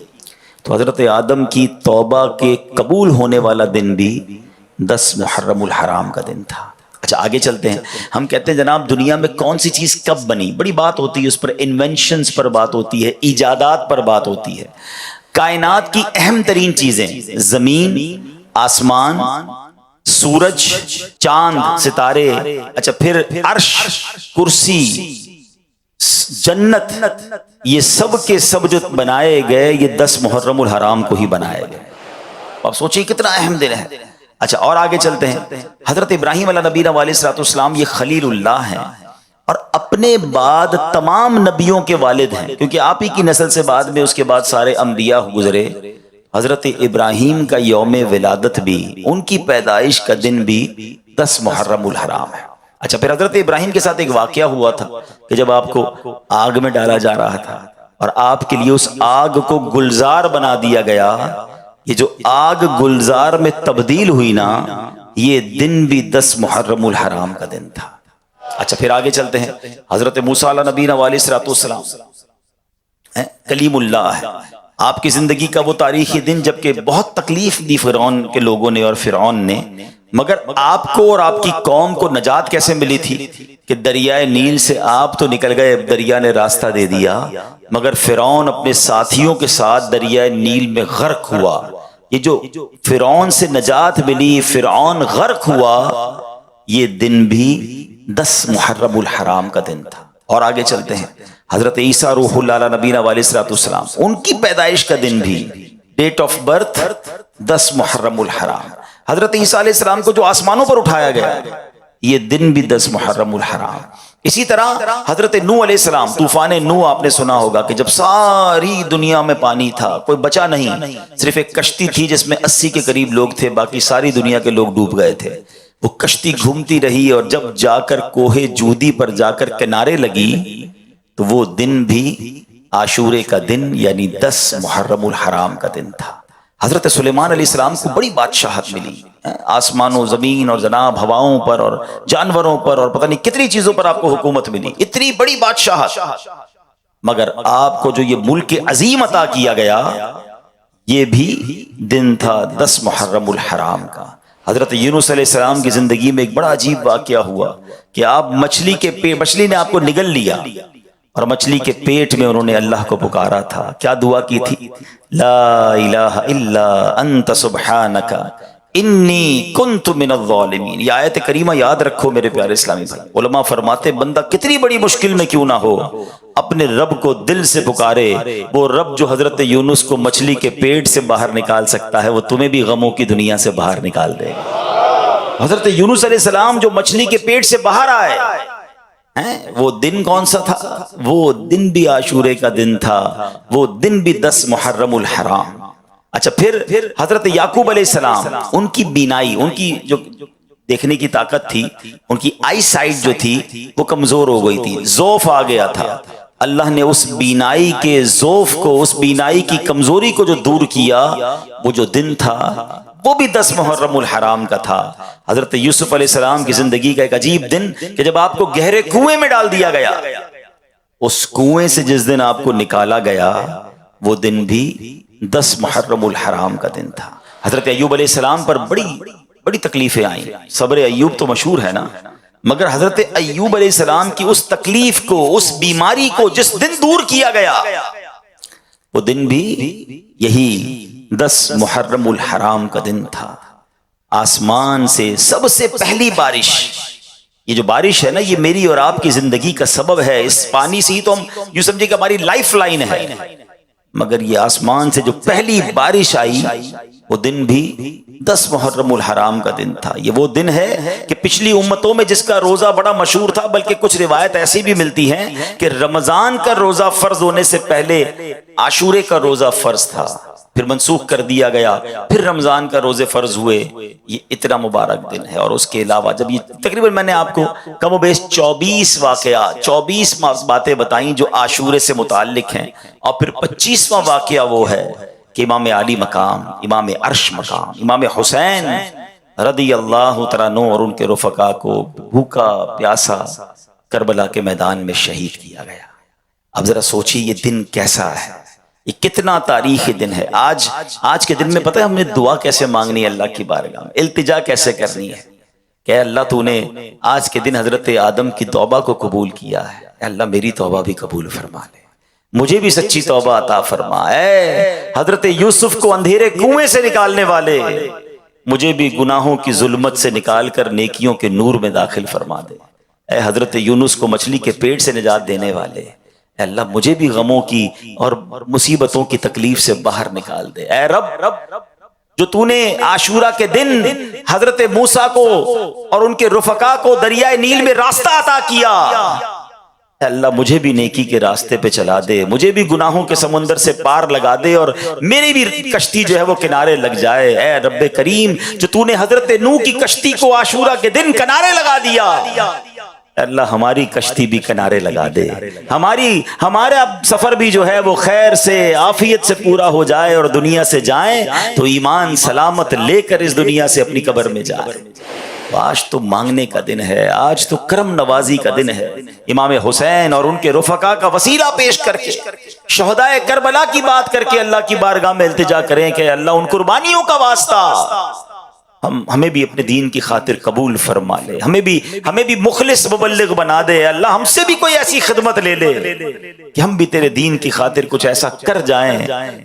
تو حضرت آدم کی توبہ کے قبول ہونے والا دن بھی 10 محرم الحرام کا دن تھا. اچھا آگے چلتے ہیں. ہم کہتے ہیں جناب دنیا میں کون سی چیز کب بنی، بڑی بات ہوتی ہے اس پر، انوینشنز پر بات ہوتی ہے، ایجادات پر بات ہوتی ہے. کائنات کی اہم ترین چیزیں زمین، آسمان، سورج، چاند، ستارے، اچھا پھر عرش، کرسی، جنت، یہ سب کے سب جو بنائے گئے یہ 10 محرم الحرام کو ہی بنائے گئے. آپ سوچیں کتنا اہم دن ہے. اچھا اور آگے چلتے ہیں. حضرت ابراہیم علیہ نبینا علیہ السلام یہ خلیل اللہ ہیں اور اپنے بعد تمام نبیوں کے والد ہیں، کیونکہ آپ ہی کی نسل سے بعد میں اس کے بعد سارے انبیاء گزرے. حضرت ابراہیم کا یوم ولادت بھی، ان کی پیدائش کا دن بھی 10 محرم الحرام ہے. اچھا پھر حضرت ابراہیم کے ساتھ ایک واقعہ ہوا تھا کہ جب آپ کو آگ میں ڈالا جا رہا تھا اور آپ کے لیے اس آگ کو گلزار بنا دیا گیا. یہ جو آگ گلزار میں تبدیل ہوئی نا، یہ دن بھی 10 محرم الحرام کا دن تھا. اچھا پھر آگے چلتے ہیں. حضرت موسیٰ علیہ نبینا علیہ السلام کلیم اللہ ہے. آپ کی زندگی کا وہ تاریخی دن جبکہ بہت تکلیف دی فرعون کے لوگوں نے اور فرعون نے، مگر آپ کو اور آپ کی قوم کو نجات کیسے ملی تھی کہ دریائے نیل سے آپ تو نکل گئے، دریا نے راستہ دے دیا، مگر فرعون اپنے ساتھیوں کے ساتھ دریائے نیل میں غرق ہوا. یہ جو فرعون سے نجات ملی، فرعون غرق ہوا، یہ دن بھی 10 محرم الحرام کا دن تھا. اور آگے چلتے ہیں. حضرت عیسیٰ روح اللہ علیہ نبینا علیہ السلام، ان کی پیدائش کا دن بھی، ڈیٹ آف برتھ 10 محرم الحرام. حضرت عیسیٰ علیہ السلام کو جو آسمانوں پر اٹھایا گیا یہ دن بھی 10 محرم الحرام. اسی طرح حضرت نوح علیہ السلام، طوفان نوح آپ نے سنا ہوگا کہ جب ساری دنیا میں پانی تھا، کوئی بچا نہیں، صرف ایک کشتی تھی جس میں 80 کے قریب لوگ تھے، باقی ساری دنیا کے لوگ ڈوب گئے تھے. وہ کشتی گھومتی رہی اور جب جا کر کوہ جودی پر جا کر کنارے لگی تو وہ دن بھی عاشورے کا دن یعنی 10 محرم الحرام کا دن تھا. حضرت سلیمان علیہ السلام کو بڑی بادشاہت ملی، آسمان و زمین اور جناب ہواؤں پر اور جانوروں پر اور پتہ نہیں کتنی چیزوں پر آپ کو حکومت ملی، اتنی بڑی بادشاہت. مگر آپ کو جو یہ ملک عظیم عطا کیا گیا یہ بھی دن تھا 10 محرم الحرام کا. حضرت یونس علیہ السلام کی زندگی میں ایک بڑا عجیب واقعہ ہوا کہ آپ مچھلی نے آپ کو نگل لیا اور مچھلی کے پیٹ میں انہوں نے اللہ کو پکارا تھا. کیا دعا کی تھی؟ لا الہ الا انت سبحانک انی کنت من الظالمین. یہ آیت کریمہ یاد رکھو میرے پیارے اسلامی بھائی. علماء فرماتے بندہ کتنی بڑی مشکل میں کیوں نہ ہو، اپنے رب کو دل سے پکارے، وہ رب جو حضرت یونس کو مچھلی کے پیٹ سے باہر نکال سکتا ہے وہ تمہیں بھی غموں کی دنیا سے باہر نکال دے گا. حضرت یونس علیہ السلام جو مچھلی کے پیٹ سے باہر آئے، وہ دن کون سا تھا؟ وہ دن بھی عاشورے کا دن تھا، وہ دن بھی 10 محرم الحرام. اچھا پھر حضرت یعقوب علیہ السلام، ان کی بینائی، ان کی جو دیکھنے کی طاقت تھی، ان کی آئی سائٹ جو تھی وہ کمزور ہو گئی تھی، ضعف آ گیا تھا. اللہ نے اس بینائی کے ضعف کو، اس بینائی کی کمزوری کو جو دور کیا، وہ جو دن تھا وہ بھی 10 محرم الحرام کا تھا. حضرت یوسف علیہ السلام کی زندگی کا ایک عجیب دن کہ جب آپ کو گہرے کنویں میں ڈال دیا گیا، اس کنویں سے جس دن آپ کو نکالا گیا وہ دن بھی 10 محرم الحرام کا دن تھا. حضرت ایوب علیہ السلام پر بڑی تکلیفیں آئیں. صبر ایوب تو مشہور ہے نا، مگر حضرت ایوب علیہ السلام کی اس تکلیف کو، اس بیماری کو جس دن دور کیا گیا وہ دن بھی یہی 10 محرم الحرام کا دن تھا. آسمان سے سب سے پہلی بارش، یہ جو بارش ہے نا یہ میری اور آپ کی زندگی کا سبب ہے. اس پانی سے ہی تو ہم یوں سمجھے کہ ہماری لائف لائن ہے، مگر یہ آسمان سے جو پہلی بارش آئی وہ دن بھی 10 محرم الحرام کا دن تھا. یہ وہ دن ہے کہ پچھلی امتوں میں جس کا روزہ بڑا مشہور تھا، بلکہ کچھ روایت ایسی بھی ملتی ہیں کہ رمضان کا روزہ فرض ہونے سے پہلے عاشورے کا روزہ فرض تھا، پھر منسوخ کر دیا گیا، پھر رمضان کا روزے فرض ہوئے. یہ اتنا مبارک دن ہے. اور اس کے علاوہ جب یہ تقریباً میں نے آپ کو کم و بیش 24 واقعات، 24 باتیں بتائیں جو عاشورے سے متعلق ہیں، اور پھر 25واں واقعہ وہ ہے کہ امام علی مقام، امام عرش مقام، امام حسین رضی اللہ تعالیٰ عنہ اور ان کے رفقا کو بھوکا پیاسا کربلا کے میدان میں شہید کیا گیا. اب ذرا سوچیے یہ دن کیسا ہے، یہ کتنا تاریخی دن ہے. آج کے دن میں پتہ ہے ہم نے دعا کیسے مانگنی ہے اللہ کی بارگاہ میں، التجا کیسے کرنی ہے کہ اللہ تو نے آج کے دن حضرت آدم کی توبہ کو قبول کیا ہے، اے اللہ میری توبہ بھی قبول فرما لے، مجھے بھی سچی توبہ عطا فرما. اے حضرت یوسف کو اندھیرے کنویں سے نکالنے والے، مجھے بھی گناہوں کی ظلمت سے نکال کر نیکیوں کے نور میں داخل فرما دے. اے حضرت یونس کو مچھلی کے پیٹ سے نجات دینے والے، اے اللہ مجھے بھی غموں کی اور مصیبتوں کی تکلیف سے باہر نکال دے. اے رب جو تو نے عاشورہ کے دن حضرت موسیٰ کو اور ان کے رفقا کو دریائے نیل میں راستہ عطا کیا، اے اللہ مجھے بھی نیکی کے راستے پہ چلا دے، مجھے بھی گناہوں کے سمندر سے پار لگا دے اور میری بھی کشتی جو ہے وہ کنارے لگ جائے. اے رب کریم جو تو نے حضرت نوح کی کشتی کو عاشورہ کے دن کنارے لگا دیا، اے اللہ ہماری کشتی بھی کنارے لگا دے، ہمارا سفر بھی جو ہے وہ خیر سے عافیت سے پورا ہو جائے اور دنیا سے جائیں تو ایمان سلامت لے کر اس دنیا سے اپنی قبر میں جائے. آج تو مانگنے کا دن ہے، آج تو کرم نوازی کا دن ہے. امام حسین اور ان کے رفقا کا وسیلہ پیش کر کے، شہدائے کربلا کی بات کر کے اللہ کی بارگاہ میں التجا کریں کہ اللہ ان قربانیوں کا واسطہ ہمیں بھی اپنے دین کی خاطر قبول فرما لے، ہمیں بھی مخلص مبلغ بنا دے. اللہ ہم سے بھی کوئی ایسی خدمت لے لے کہ ہم بھی تیرے دین کی خاطر کچھ ایسا کر جائیں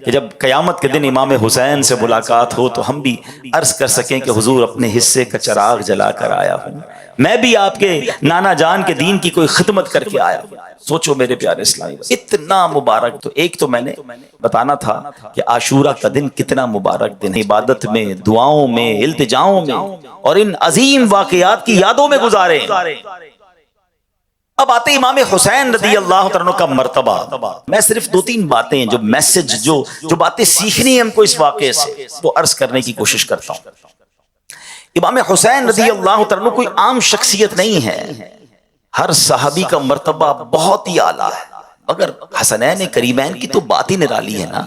کہ جب قیامت کے دن امام حسین سے ملاقات ہو تو ہم بھی عرض کر سکیں کہ حضور اپنے حصے کا چراغ جلا کر آیا ہوں، میں بھی آپ کے نانا جان کے دین کی کوئی خدمت کر کے آیا ہوں. سوچو میرے پیارے اسلامی، اتنا مبارک. تو ایک تو میں نے بتانا تھا کہ عاشورہ کا دن کتنا مبارک دن ہے، عبادت میں، دعاؤں میں، التجاؤں میں اور ان عظیم واقعات کی یادوں میں گزارے. اب آتے امام حسین رضی اللہ عنہ کا مرتبہ. میں صرف 2-3 باتیں جو میسج جو باتیں سیکھنی ہیں ہم کو اس واقعے سے وہ عرض کرنے کی کوشش کرتا ہوں. امام حسین رضی اللہ عنہ کوئی عام شخصیت نہیں ہے، ہر صحابی کا مرتبہ بہت ہی اعلیٰ ہے، مگر حسنین کریمین کی تو بات ہی نرالی ہے نا.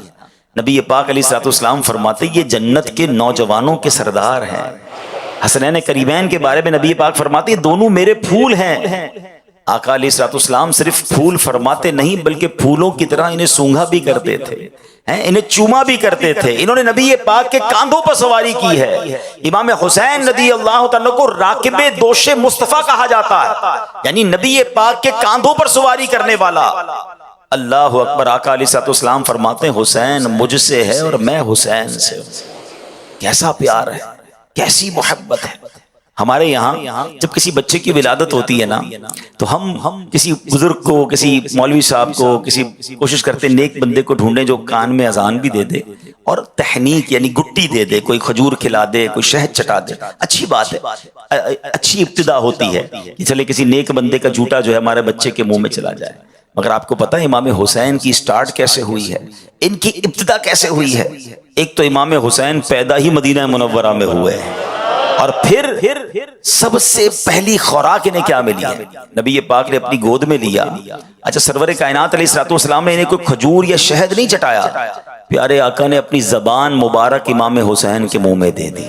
نبی پاک علیہ الصلوۃ والسلام فرماتے یہ جنت کے نوجوانوں کے سردار ہیں. حسنین کریمین کے بارے میں نبی پاک فرماتے دونوں میرے پھول ہیں. آقا علیہ الصلوۃ والسلام صرف پھول فرماتے نہیں بلکہ پھولوں کی طرح انہیں سونگھا بھی کرتے تھے، انہیں چوما بھی کرتے تھے. انہوں نے نبی پاک کے کاندھوں پر سواری کی ہے. امام حسین رضی اللہ تعالیٰ کو راکب دوش مصطفیٰ کہا جاتا ہے، یعنی نبی پاک کے کاندھوں پر سواری کرنے والا. اللہ اکبر. آقا علیہ الصلوۃ والسلام فرماتے ہیں حسین مجھ سے ہے اور میں حسین سے ہوں. کیسا پیار ہے، کیسی محبت ہے. ہمارے یہاں جب کسی بچے کی ولادت ہوتی ہے نا تو ہم کسی بزرگ کو، کسی مولوی صاحب کو، کسی کوشش کرتے نیک بندے کو ڈھونڈیں جو کان میں اذان بھی دے دے اور تحنیک یعنی گٹی دے دے، کوئی کھجور کھلا دے، کوئی شہد چٹا دے. اچھی بات ہے، اچھی ابتدا ہوتی ہے کہ چلے کسی نیک بندے کا جھوٹا جو ہے ہمارے بچے کے منہ میں چلا جائے. مگر آپ کو پتہ ہے امام حسین کی سٹارٹ کیسے ہوئی ہے، ان کی ابتدا کیسے ہوئی ہے. ایک تو امام حسین پیدا ہی مدینہ منورہ میں ہوئے اور پھر سب سے پہلی خوراک انہیں کیا ملی ہے، نبی پاک نے اپنی گود میں لیا. اچھا سرور کائنات علیہ الصلوۃ والسلام نے انہیں کوئی کھجور یا شہد نہیں چٹایا، پیارے آقا نے اپنی زبان مبارک امام حسین کے منہ میں دے دی.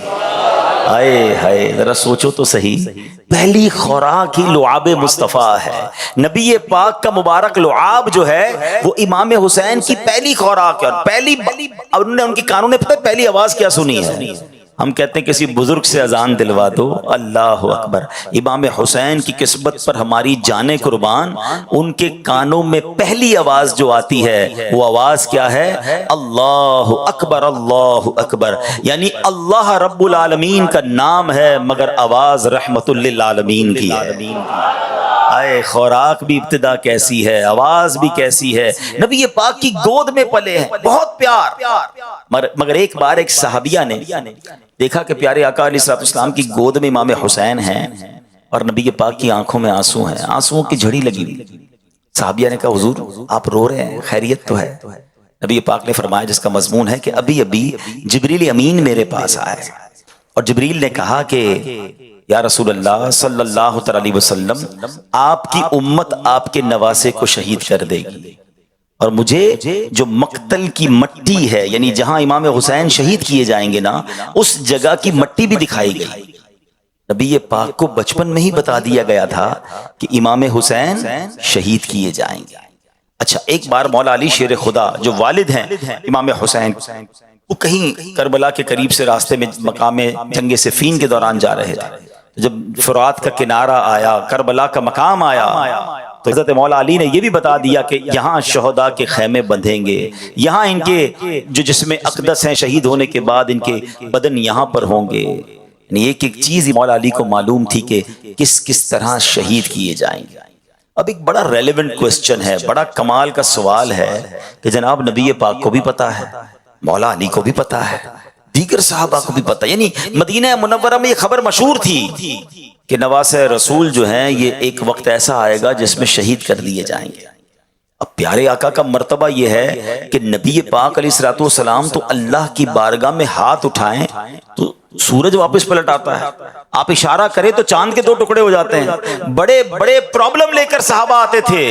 ہائے ہائے ذرا سوچو تو صحیح، پہلی خوراک ہی لعاب مصطفیٰ ہے. نبی پاک کا مبارک لعاب جو ہے وہ امام حسین کی پہلی خوراک ہے. اور پہلی انہوں نے ان کے کانوں نے پتہ پہلی آواز کیا سنی ہے؟ ہم کہتے ہیں کسی بزرگ سے اذان دلوا دو. اللہ اکبر. امام حسین کی قسمت پر ہماری جانیں قربان، ان کے کانوں میں پہلی آواز جو آتی ہے وہ آواز کیا ہے؟ اللہ اکبر اللہ اکبر. یعنی اللہ رب العالمین کا نام ہے مگر آواز رحمت للعالمین کی ہے. ہائے خوراک بھی ابتدا کیسی ہے، آواز بھی کیسی ہے، نبی پاک کی گود میں پلے ہیں، بہت پیار۔ مگر ایک بار ایک صحابیہ نے دیکھا کہ پیارے آقا علیہ الصلوۃ والسلام کی گود میں امام حسین ہیں اور نبی پاک کی آنکھوں میں آنسو ہیں، آنسوؤں کی جھڑی لگی ہوئی۔ صحابیہ نے کہا حضور آپ رو رہے ہیں، خیریت تو ہے؟ نبی پاک نے فرمایا جس کا مضمون ہے کہ ابھی جبریل امین میرے پاس آئے اور جبریل نے کہا کہ یا رسول اللہ صلی اللہ علیہ وسلم آپ کی امت آپ کے نواسے کو شہید کر دے گی، اور مجھے جو مقتل کی مٹی ہے یعنی جہاں امام حسین شہید کیے جائیں گے نا اس جگہ کی مٹی بھی دکھائی گئی۔ نبی پاک کو بچپن میں ہی بتا دیا گیا تھا کہ امام حسین شہید کیے جائیں گے۔ اچھا ایک بار مولا علی شیر خدا جو والد ہیں امام حسین، وہ کہیں کربلا کے قریب سے راستے میں مقام جنگ صفین کے دوران جا رہے تھے، جب فرات کا کنارہ آیا، کربلا کا مقام آیا تو حضرت مولا علی نے یہ بھی بتا دیا کہ یہاں شہداء کے خیمے بندھیں گے، یہاں ان کے جو جسم اقدس ہیں شہید ہونے کے بعد ان کے بدن یہاں پر ہوں گے۔ یعنی ایک ایک چیز مولا علی کو معلوم تھی کہ کس کس طرح شہید کیے جائیں گے۔ اب ایک بڑا ریلیونٹ کوسچن ہے، بڑا کمال کا سوال ہے کہ جناب نبی پاک کو بھی پتا ہے، مولا علی کو بھی پتا ہے، دیگر صحابہ کو بھی پتا ہے، یعنی مدینہ منورہ میں یہ خبر مشہور تھی کہ نواسے رسول جو ہیں یہ ایک وقت ایسا آئے گا جس میں شہید کر دیے جائیں گے۔ اب پیارے آقا کا مرتبہ یہ ہے کہ نبی پاک علیہ الصلوۃ والسلام تو اللہ کی بارگاہ میں ہاتھ اٹھائیں تو سورج واپس پلٹ آتا ہے، آپ اشارہ کریں تو چاند کے دو ٹکڑے ہو جاتے ہیں۔ بڑے بڑے پرابلم لے کر صحابہ آتے تھے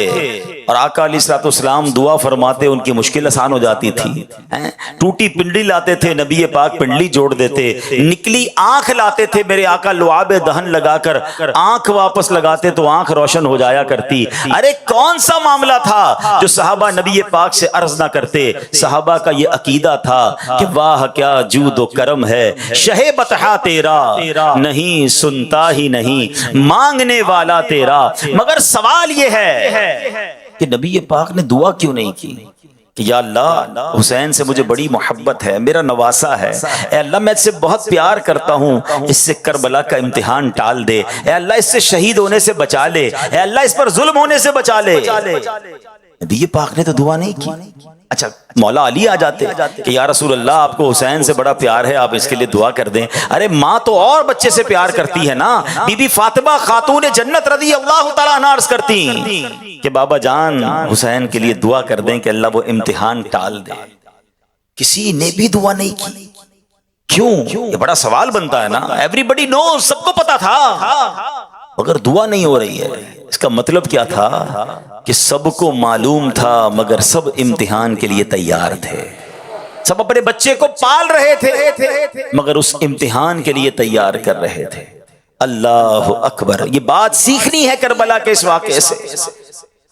اور آقا علیہ الصلوۃ والسلام دعا فرماتے، ان کی مشکل آسان ہو جاتی تھی۔ ٹوٹی پنڈلی لاتے تھے، نبی پاک پنڈلی جوڑ دیتے، نکلی آنکھ لاتے تھے، میرے آقا لعاب دہن لگا کر آنکھ واپس لگاتے تو آنکھ روشن ہو جایا کرتی۔ ارے کون سا معاملہ تھا جو صحابہ نبی پاک سے عرض نہ کرتے؟ صحابہ کا یہ عقیدہ تھا کہ واہ کیا جود و کرم ہے، شہ بطحا تیرا نہیں سنتا ہی نہیں مانگنے والا تیرا۔ مگر سوال یہ ہے کہ نبی پاک نے دعا کیوں نہیں کی کہ یا اللہ حسین سے مجھے بڑی محبت ہے، میرا نواسا ہے، اے اللہ میں اس سے بہت پیار کرتا ہوں، اس سے کربلا کا امتحان ٹال دے، اے اللہ اس سے شہید ہونے سے بچا لے، اے اللہ اس پر ظلم ہونے سے بچا لے۔ نبی پاک نے تو دعا نہیں کی۔ اچھا مولا علی آ جاتے کہ یا رسول اللہ آپ کو حسین سے بڑا پیار ہے، آپ اس کے لیے دعا کر دیں۔ ارے ماں تو اور بچے سے پیار کرتی ہے نا، بی بی فاطمہ خاتون جنت رضی اللہ تعالیٰ عنہا عرض کرتی کہ بابا جان حسین کے لیے دعا کر دیں کہ اللہ وہ امتحان ٹال دے۔ کسی نے بھی دعا نہیں کی، کیوں؟ یہ بڑا سوال بنتا ہے نا، ایوری بڈی نوز، سب کو پتا تھا مگر دعا نہیں ہو رہی ہے۔ اس کا مطلب کیا تھا کہ سب کو معلوم تھا مگر سب امتحان کے لیے تیار تھے، سب اپنے بچے کو پال رہے تھے مگر اس امتحان کے لیے تیار کر رہے تھے۔ اللہ اکبر، یہ بات سیکھنی ہے کربلا کے اس واقعے سے۔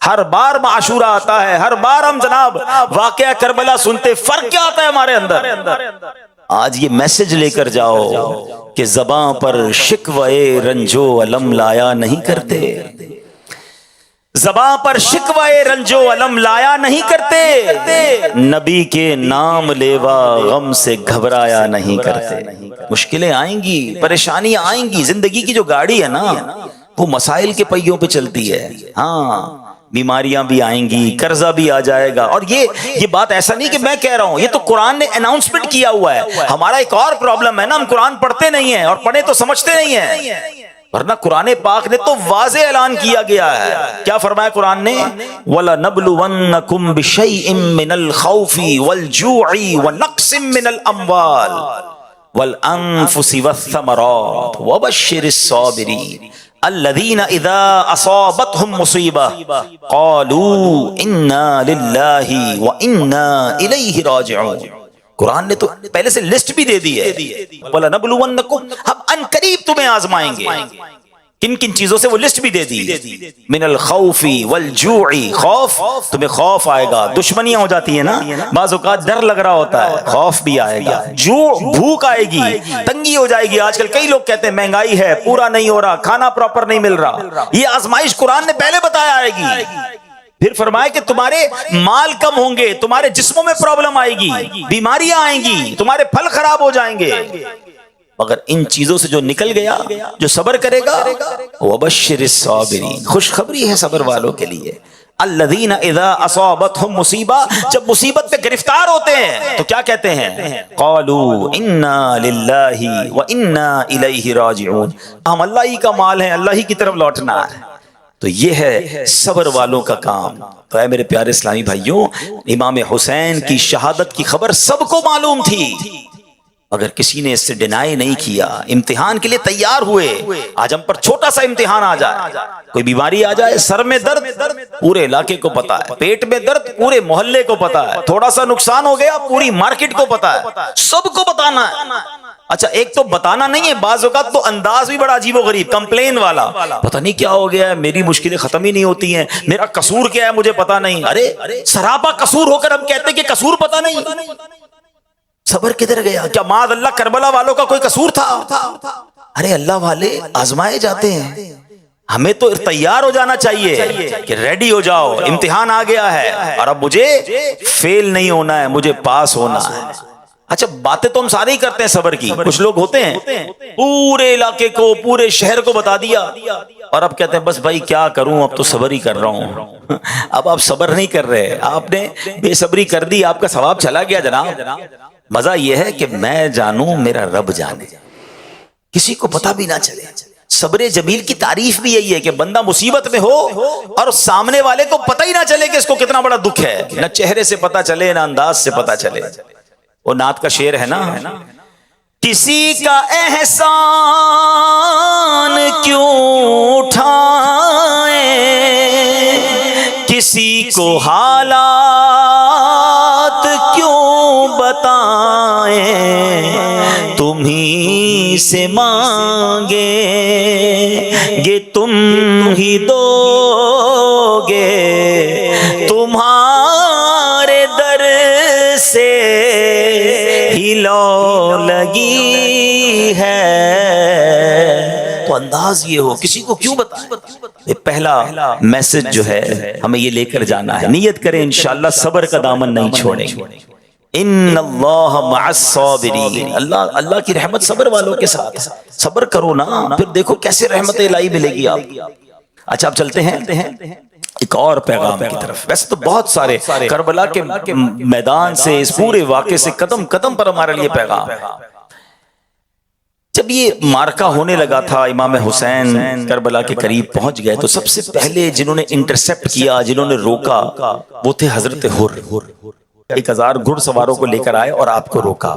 ہر بار عاشورہ آتا ہے، ہر بار ہم جناب واقعہ کربلا سنتے، فرق کیا آتا ہے ہمارے اندر؟ آج یہ میسج لے کر جاؤ کہ زباں پر شکوے رنجو علم لایا نہیں کرتے، زباں پر شکوے رنجو علم لایا نہیں کرتے، نبی کے نام لیوا غم سے گھبرایا نہیں کرتے۔ مشکلیں آئیں گی، پریشانیاں آئیں گی، زندگی کی جو گاڑی ہے نا وہ مسائل کے پہیوں پہ چلتی ہے۔ ہاں بیماریاں بھی آئیں گی، قرضہ بھی آ جائے گا، اور یہ بات ایسا نہیں کہ میں کہہ رہا ہوں، یہ تو قرآن نے اناؤنسمنٹ کیا ہوا ہے۔ ہمارا ایک اور پرابلم ہے نا، ہم قرآن پڑھتے نہیں ہیں، اور پڑھیں تو سمجھتے نہیں ہیں، ورنہ قرآن پاک نے تو واضح اعلان کیا گیا ہے۔ کیا فرمایا قرآن نے؟ وَلَنَبْلُوَنَّكُمْ بِشَيْءٍ مِّنَ الْخَوْفِ وَالْجُوعِ وَنَقْصٍ مِّنَ الْأَمْوَالِ وَالْأَنفُسِ وَالثَّمَرَاتِ وَبَشِّرِ الصَّابِرِينَ الذين اذا اصابتهم مصيبه قالوا انا لله وانا اليه راجعون۔ قرآن نے تو پہلے سے لسٹ بھی دے دی ہے، وَلَنَبْلُوَنَّكُمْ، ہم ان قریب تمہیں آزمائیں گے۔ کن کن چیزوں سے وہ لسٹ بھی دے دی، من الخوف والجوع، خوف، تمہیں خوف آئے گا، دشمنیاں ہو جاتی ہیں نا، بعض اوقات ڈر لگ رہا ہوتا ہے، خوف بھی آئے گا، جوع، بھوک آئے گی، تنگی ہو جائے گی۔ آج کل کئی لوگ کہتے ہیں مہنگائی ہے، پورا نہیں ہو رہا، کھانا پراپر نہیں مل رہا، یہ آزمائش قرآن نے پہلے بتایا آئے گی۔ پھر فرمایا کہ تمہارے مال کم ہوں گے، تمہارے جسموں میں پرابلم آئے گی، بیماریاں آئیں گی، تمہارے پھل خراب ہو جائیں گے۔ مگر ان چیزوں سے جو نکل گیا، جو صبر کرے گا، وبشر الصابرین، خوشخبری ہے صبر والوں کے لیے، الذین اذا اصابتهم مصیبہ، جب مصیبت پہ گرفتار ہوتے ہیں تو کیا کہتے ہیں؟ قالوا انا للہ وانا الیہ راجعون، ہم اللہ ہی کا مال ہیں، اللہ ہی کی طرف لوٹنا ہے۔ تو یہ ہے صبر والوں کا کام۔ تو اے میرے پیارے اسلامی بھائیوں، امام حسین کی شہادت کی خبر سب کو معلوم تھی، اگر کسی نے اس سے ڈینائی نہیں کیا، امتحان کے لیے تیار ہوئے۔ آج ہم پر چھوٹا سا امتحان آ جائے، کوئی بیماری آ جائے، سر میں درد پورے علاقے کو پتا ہے، پیٹ میں درد پورے محلے کو پتا ہے، تھوڑا سا نقصان ہو گیا پوری مارکیٹ کو پتا ہے، سب کو بتانا ہے۔ اچھا ایک تو بتانا نہیں ہے، بعض اوقات تو انداز بھی بڑا عجیب و غریب، کمپلین والا، پتہ نہیں کیا ہو گیا ہے، میری مشکلیں ختم ہی نہیں ہوتی ہیں، میرا قصور کیا ہے مجھے پتا نہیں۔ ارے سراپا قصور ہو کر ہم کہتے ہیں کہ قصور پتا نہیں، صبر کدھر گیا؟ کیا معاذ اللہ کربلا والوں کا کوئی قصور تھا؟ ارے اللہ والے آزمائے جاتے ہیں، ہمیں تو تیار ہو جانا چاہیے کہ ریڈی ہو جاؤ، امتحان آ گیا ہے اور اب مجھے فیل نہیں ہونا ہے، مجھے پاس ہونا ہے۔ اچھا باتیں تو ہم سارے ہی کرتے ہیں صبر کی، کچھ لوگ ہوتے ہیں پورے علاقے کو پورے شہر کو بتا دیا اور اب کہتے ہیں بس بھائی کیا کروں، اب تو صبر ہی کر رہا ہوں۔ اب آپ صبر نہیں کر رہے، آپ نے بے صبری کر دی، آپ کا ثواب چلا گیا جناب۔ مزہ یہ ہے کہ میں جانوں میرا رب جانے، کسی کو پتہ بھی نہ چلے۔ صبر جمیل کی تعریف بھی یہی ہے کہ بندہ مصیبت میں ہو اور سامنے والے کو پتہ ہی نہ چلے کہ اس کو کتنا بڑا دکھ ہے، نہ چہرے سے پتہ چلے نہ انداز سے پتہ چلے۔ وہ نعت کا شعر ہے نا، کسی کا احسان کیوں اٹھائیں، کسی کو حالات کیوں بتائیں، تمہیں سے مانگیں گے تم ہی دو گے، تمہارے در سے ہی لو لگی ہے۔ تو انداز یہ ہو، کسی کو کیوں بتائیں؟ پہلا میسج جو ہے ہمیں یہ لے کر جانا ہے، نیت کریں انشاءاللہ صبر کا دامن نہیں چھوڑیں گے۔ ان اللہ مع الصابرین، اللہ کی رحمت صبر والوں کے ساتھ، صبر کرو نا، پھر دیکھو کیسے رحمت الہی ملے گی آپ۔ اچھا اب چلتے ہیں ایک اور پیغام کی طرف۔ ویسے تو بہت سارے کربلا کے میدان سے، اس پورے واقعے سے قدم قدم پر ہمارے لیے پیغام۔ جب یہ مارکا ہونے لگا تھا، امام حسین کربلا کے قریب پہنچ گئے، تو سب سے پہلے جنہوں نے انٹرسپٹ کیا، جنہوں نے روکا، وہ تھے حضرت حر۔ 1000 گھڑ سواروں کو لے کر آئے اور آپ کو روکا۔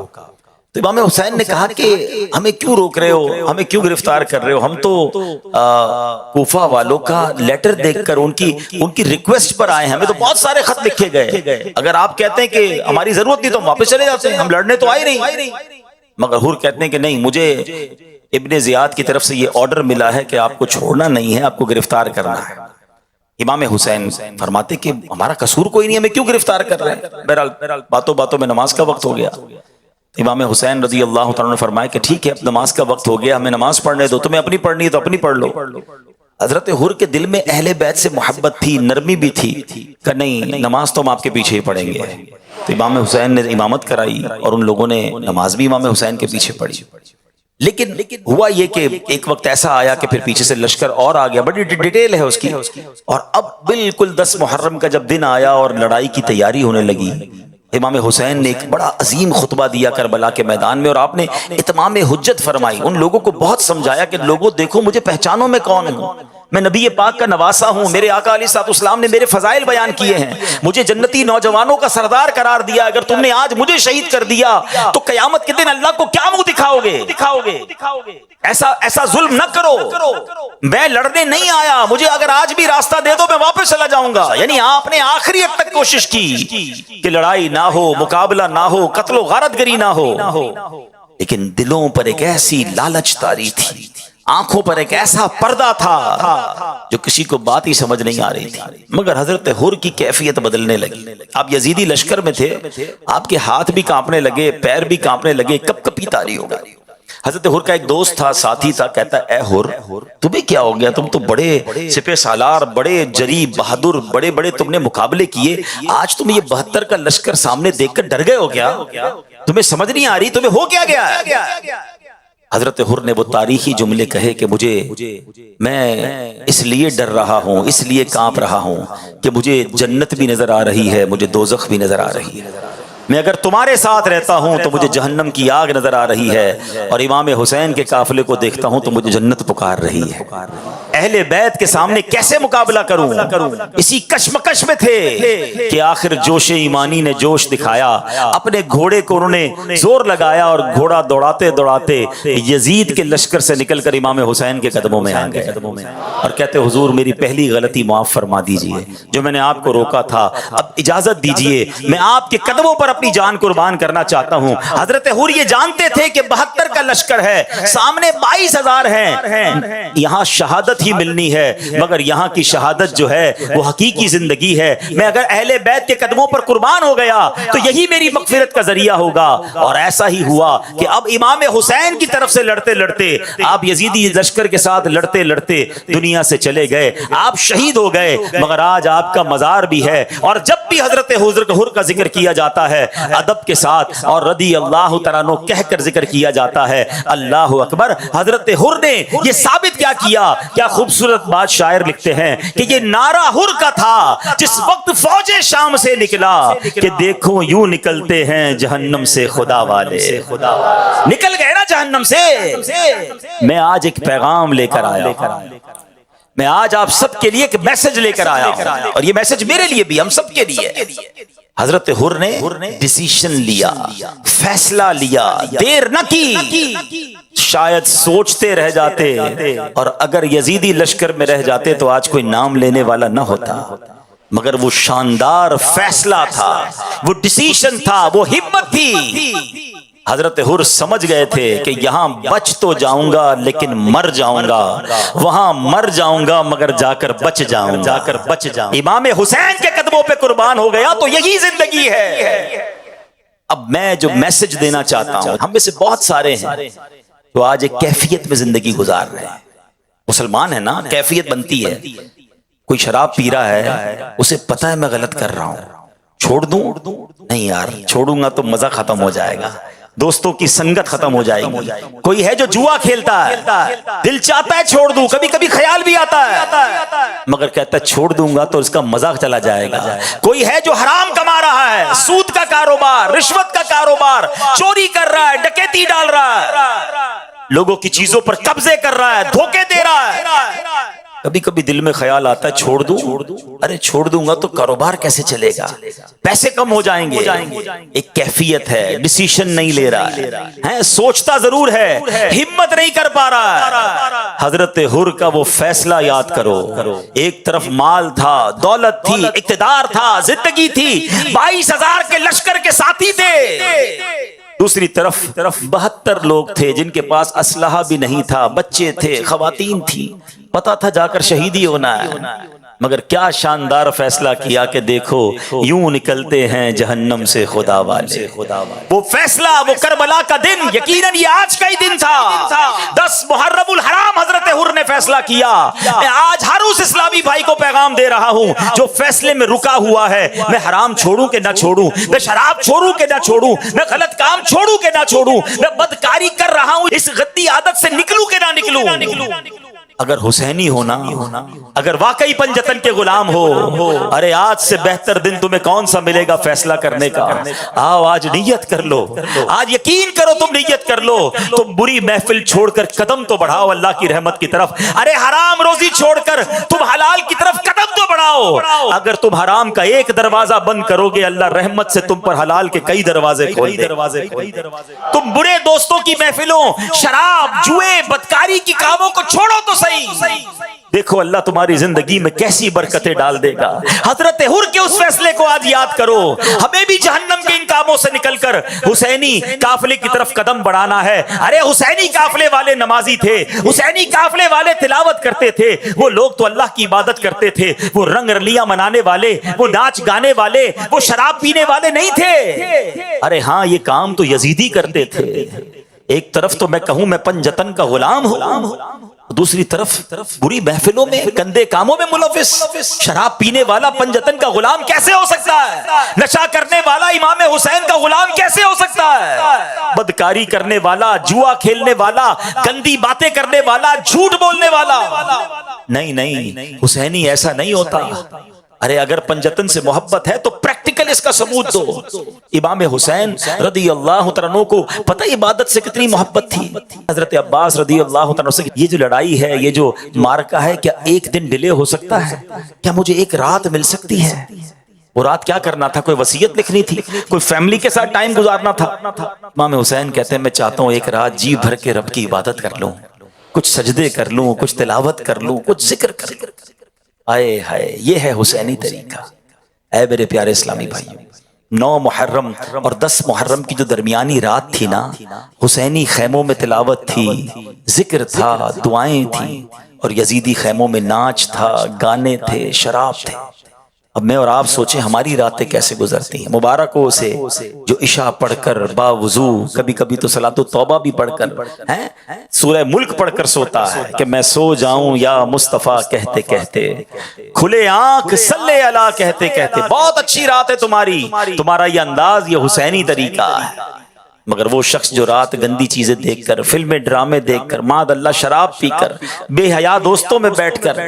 تو امام حسین نے کہا کہ ہمیں کیوں روک رہے ہو، ہمیں کیوں گرفتار کر رہے ہو؟ ہم تو کوفہ والوں کا لیٹر دیکھ کر ان کی ریکویسٹ پر آئے ہیں، ہمیں تو بہت سارے خط لکھے گئے، اگر آپ کہتے ہیں کہ ہماری ضرورت نہیں تو ہم واپس چلے جاتے ہیں، ہم لڑنے تو آئے نہیں۔ مگر حر کہتے ہیں کہ نہیں، مجھے ابن زیاد کی طرف سے یہ آرڈر ملا ہے کہ آپ کو چھوڑنا نہیں ہے، آپ کو گرفتار کرنا ہے۔ امام حسین فرماتے کہ ہمارا قصور کوئی نہیں، ہمیں کیوں گرفتار کر رہے ہیں؟ بہرحال باتوں باتوں میں نماز کا وقت ہو گیا۔ امام حسین رضی اللہ تعالیٰ نے فرمایا کہ ٹھیک ہے، اب نماز کا وقت ہو گیا، ہمیں نماز پڑھنے دو، تمہیں اپنی پڑھنی ہے تو اپنی پڑھ لو۔ حضرت حر کے دل میں اہل بیت سے محبت تھی، نرمی بھی تھی، کہ نہیں نماز تو ہم آپ کے پیچھے ہی پڑھیں گے۔ تو امام حسین نے امامت کرائی اور ان لوگوں نے نماز بھی امام حسین کے پیچھے پڑھی۔ لیکن ہوا یہ کہ ایک وقت ایسا آیا کہ پھر پیچھے سے لشکر اور آ گیا، بڑی ڈیٹیل ہے اس کی، اور اب بالکل 10 محرم کا جب دن آیا اور لڑائی کی تیاری ہونے لگی، امام حسین نے ایک بڑا عظیم خطبہ دیا کربلا کے میدان میں، اور آپ نے اتمام حجت فرمائی، ان لوگوں کو بہت سمجھایا کہ لوگوں دیکھو مجھے پہچانو میں کون ہوں، میں نبی پاک کا نواسا ہوں، میرے آقا علیہ الصلوۃ والسلام نے میرے فضائل بیان کیے ہیں، مجھے جنتی نوجوانوں کا سردار قرار دیا، اگر تم نے آج مجھے شہید کر دیا تو قیامت کے دن اللہ کو کیا منہ دکھاؤ گے؟ ایسا ظلم نہ کرو، میں لڑنے نہیں آیا، مجھے اگر آج بھی راستہ دے دو میں واپس چلا جاؤں گا۔ یعنی آپ نے آخری حد تک کوشش کی کہ لڑائی نہ ہو، مقابلہ نہ ہو، قتل و غارت گری نہ ہو، لیکن دلوں پر ایک ایسی لالچ طاری تھی، آنکھوں پر ایک ایسا پردہ تھا جو کسی کو بات ہی سمجھ نہیں آ رہی تھی۔ مگر حضرت حر کی کیفیت بدلنے لگی، آپ یزیدی لشکر میں تھے، آپ کے ہاتھ بھی کانپنے لگے، پیر بھی کانپنے لگے، کپ کپی طاری ہو گئی۔ حضرت حر کا ایک دوست تھا، ساتھی تھا، کہتا اے حر تمہیں کیا ہو گیا؟ تم تو بڑے سپہ سالار، بڑے جری بہادر، بڑے بڑے تم نے مقابلے کیے، آج تم یہ 72 کا لشکر سامنے دیکھ کر ڈر گئے ہو کیا؟ تمہیں سمجھ نہیں آ رہی تمہیں ہو کیا گیا ہے؟ حضرت حر نے وہ تاریخی جملے کہے کہ میں اس لیے ڈر رہا ہوں، اس لیے کانپ رہا ہوں کہ مجھے جنت بھی نظر آ رہی ہے، مجھے دوزخ بھی نظر آ رہی ہے، میں اگر تمہارے ساتھ رہتا ہوں تو مجھے جہنم کی آگ نظر آ رہی ہے، اور امام حسین کے قافلے کو دیکھتا ہوں تو مجھے جنت پکار رہی ہے۔ اہل بیت کے سامنے کیسے مقابلہ کروں؟ اسی کشمکش میں تھے کہ آخر جوش ایمانی نے جوش دکھایا، اپنے گھوڑے کو انہوں نے زور لگایا اور گھوڑا دوڑاتے دوڑاتے یزید کے لشکر سے نکل کر امام حسین کے قدموں میں آ گئے اور کہتے حضور میری پہلی غلطی معاف فرما دیجئے، جو میں نے آپ کو روکا تھا، اب اجازت دیجئے میں آپ کے قدموں پر اپنی جان قربان کرنا چاہتا ہوں۔ حضرت حر یہ جانتے تھے کہ 72 کا لشکر ہے، سامنے 22,000 ہیں، یہاں شہادت ہی ملنی ہے، مگر یہاں کی شہادت جو ہے وہ حقیقی زندگی ہے، میں اگر اہل بیت کے قدموں پر قربان ہو گیا تو یہی میری مغفرت کا ذریعہ ہوگا۔ اور ایسا ہی ہوا کہ اب امام حسین کی طرف سے لڑتے لڑتے آپ یزیدی لشکر کے ساتھ لڑتے لڑتے دنیا سے چلے گئے، آپ شہید ہو گئے، مگر آج آپ کا مزار بھی ہے۔ اور جب بھی حضرت حر کا ذکر کیا جاتا ہے ادب کے ساتھ اور رضی اللہ تعالیٰ عنہ کہہ کر ذکر کیا جاتا ہے، اللہ اکبر۔ حضرت حر نے یہ ثابت کیا خوبصورت بات شاعر لکھتے ہیں کہ یہ نعرہ حر کا تھا جس وقت فوج شام سے نکلا کہ دیکھو یوں نکلتے ہیں جہنم سے خدا والے، نکل گئے نا جہنم سے۔ میں آج ایک پیغام لے کر آیا ہوں، میں آج آپ سب کے لیے ایک میسج لے کر آیا ہوں، اور یہ میسج میرے لیے بھی، ہم سب کے لیے۔ حضرت حر نے ڈیسیشن لیا، فیصلہ لیا، دیر نہ کی، شاید سوچتے رہ جاتے، اور اگر یزیدی لشکر میں رہ جاتے تو آج کوئی نام لینے والا نہ ہوتا، مگر وہ شاندار فیصلہ تھا، وہ ڈیسیشن تھا، وہ ہمت تھی۔ حضرت حر سمجھ گئے تھے کہ یہاں بچ تو جاؤں گا لیکن مر جاؤں گا، وہاں مر جاؤں گا مگر جا کر بچ جاؤں گا۔ امام حسین کے قدموں پہ قربان ہو گیا تو یہی زندگی ہے۔ اب میں جو میسج دینا چاہتا ہوں، ہم میں سے بہت سارے ہیں تو آج ایک کیفیت میں زندگی گزار رہے ہیں، مسلمان ہے نا، کیفیت بنتی ہے۔ کوئی شراب پی رہا ہے، اسے پتہ ہے میں غلط کر رہا ہوں، چھوڑ دوں؟ نہیں یار، چھوڑوں گا تو مزہ ختم ہو جائے گا، دوستوں کی سنگت ختم ہو جائے گی۔ کوئی ہے جو جوا کھیلتا ہے، دل چاہتا ہے چھوڑ دوں، کبھی کبھی خیال بھی آتا ہے، مگر کہتا ہے چھوڑ دوں گا تو اس کا مزہ چلا جائے گا۔ کوئی ہے جو حرام کما رہا ہے، سود کا کاروبار، رشوت کا کاروبار، چوری کر رہا ہے، ڈکیتی ڈال رہا ہے، لوگوں کی چیزوں پر قبضے کر رہا ہے، دھوکے دے رہا ہے۔ کبھی کبھی دل میں خیال آتا ہے چھوڑ دوں، ارے چھوڑ دوں گا تو کاروبار کیسے چلے گا، پیسے کم ہو جائیں گے۔ ایک کیفیت ہے، ڈیسیشن نہیں لے رہا ہے، سوچتا ضرور ہے، ہمت نہیں کر پا رہا ہے۔ حضرت حر کا وہ فیصلہ یاد کرو، ایک طرف مال تھا، دولت تھی، اقتدار تھا، زندگی تھی، 22,000 کے لشکر کے ساتھی تھے، دوسری طرف 72 لوگ تھے جن کے پاس اسلحہ بھی نہیں تھا، بچے تھے، خواتین تھی، پتا تھا جا کر شہیدی ہونا ہے، مگر کیا شاندار فیصلہ کیا کہ دیکھو یوں نکلتے ہیں جہنم سے خدا والے۔ وہ فیصلہ، وہ کربلا کا دن یقیناً یہ آج کا ہی دن تھا، 10 محرم الحرام حضرت حر نے فیصلہ کیا۔ میں آج ہر اس اسلامی بھائی کو پیغام دے رہا ہوں جو فیصلے میں رکا ہوا ہے، میں حرام چھوڑوں کہ نہ چھوڑوں، میں شراب چھوڑوں کہ نہ چھوڑوں، میں غلط کام چھوڑوں کہ نہ چھوڑوں، میں بدکاری کر رہا ہوں اس غدی عادت سے نکلوں کہ نہ نکلوں۔ اگر حسینی ہونا، اگر واقعی پنجتن کے غلام ہو، ارے آج سے بہتر دن تمہیں کون سا ملے گا فیصلہ کرنے کا۔ آؤ آج نیت کر لو، آج یقین کرو، تم نیت کر لو، تم بری محفل چھوڑ کر قدم تو بڑھاؤ اللہ کی رحمت کی طرف، ارے حرام روزی چھوڑ کر تم حلال کی طرف قدم تو بڑھاؤ۔ اگر تم حرام کا ایک دروازہ بند کرو گے اللہ رحمت سے تم پر حلال کے کئی دروازے کھول دے۔ تم برے دوستوں کی محفلوں، شراب، جوئے، بدکاری کی کاموں کو چھوڑو تو صحیح، دیکھو اللہ تمہاری زندگی میں کیسی برکتیں ڈال دے گا۔ حضرت حر کے اس فیصلے کو آج یاد کرو، ہمیں بھی جہنم کے ان کاموں سے نکل کر حسینی قافلے کی طرف قدم بڑھانا ہے۔ ارے حسینی قافلے والے نمازی تھے، حسینی قافلے والے تلاوت کرتے تھے، وہ لوگ تو اللہ کی عبادت کرتے تھے، وہ رنگ رلیاں منانے والے، وہ ناچ گانے والے، وہ شراب پینے والے نہیں تھے۔ ارے ہاں یہ کام تو یزیدی کرتے تھے۔ ایک طرف تو میں کہوں میں پنجتن کا غلام ہوں، دوسری طرف بری محفلوں میں گندے کاموں میں ملوث شراب پینے والا پنجتن کا غلام کیسے ہو سکتا ہے؟ نشہ کرنے والا امام حسین کا غلام کیسے ہو سکتا ہے؟ بدکاری کرنے والا، جوا کھیلنے والا، گندی باتیں کرنے والا، جھوٹ بولنے والا، نہیں حسینی ایسا نہیں ہوتا۔ ارے اگر پنجتن سے محبت ہے تو پریکٹیکل اس کا ثبوت دو۔ امام حسین رضی اللہ تعالیٰ عنہ کو پتہ عبادت سے کتنی محبت تھی۔ حضرت عباس رضی اللہ تعالیٰ عنہ سے یہ جو لڑائی ہے، یہ جو مارکہ ہے، کیا ایک دن ڈیلے ہو سکتا ہے؟ کیا مجھے ایک رات مل سکتی ہے؟ وہ رات کیا کرنا تھا؟ کوئی وصیت لکھنی تھی، کوئی فیملی کے ساتھ ٹائم گزارنا تھا۔ امام حسین کہتے ہیں میں چاہتا ہوں ایک رات جی بھر کے رب کی عبادت کر لوں، کچھ سجدے کر لوں، کچھ تلاوت کر لوں، کچھ ذکر کر لوں۔ آئے ہائے، یہ ہے حسینی طریقہ۔ اے میرے پیارے اسلامی بھائیوں، 9 محرم اور 10 محرم کی جو درمیانی رات تھی نا، حسینی خیموں میں تلاوت تھی، ذکر تھا، دعائیں تھیں، اور یزیدی خیموں میں ناچ تھا، گانے تھے، شراب تھے۔ اب میں اور آپ سوچیں ہماری راتیں کیسے گزرتی ہیں۔ مبارک ہو اسے جو عشاء پڑھ کر باوضو، کبھی کبھی تو صلاۃ التوبہ بھی پڑھ کر، سورہ ملک پڑھ کر سوتا ہے کہ میں سو جاؤں یا مصطفیٰ کہتے کہتے، کھلے آنکھ صلی اللہ کہتے کہتے۔ بہت اچھی رات ہے تمہاری، تمہارا یہ انداز، یہ حسینی طریقہ ہے۔ مگر وہ شخص جو رات گندی چیزیں دیکھ کر، فلمیں ڈرامے دیکھ کر، معاذ اللہ شراب پی کر، بے حیا دوستوں میں بیٹھ کر،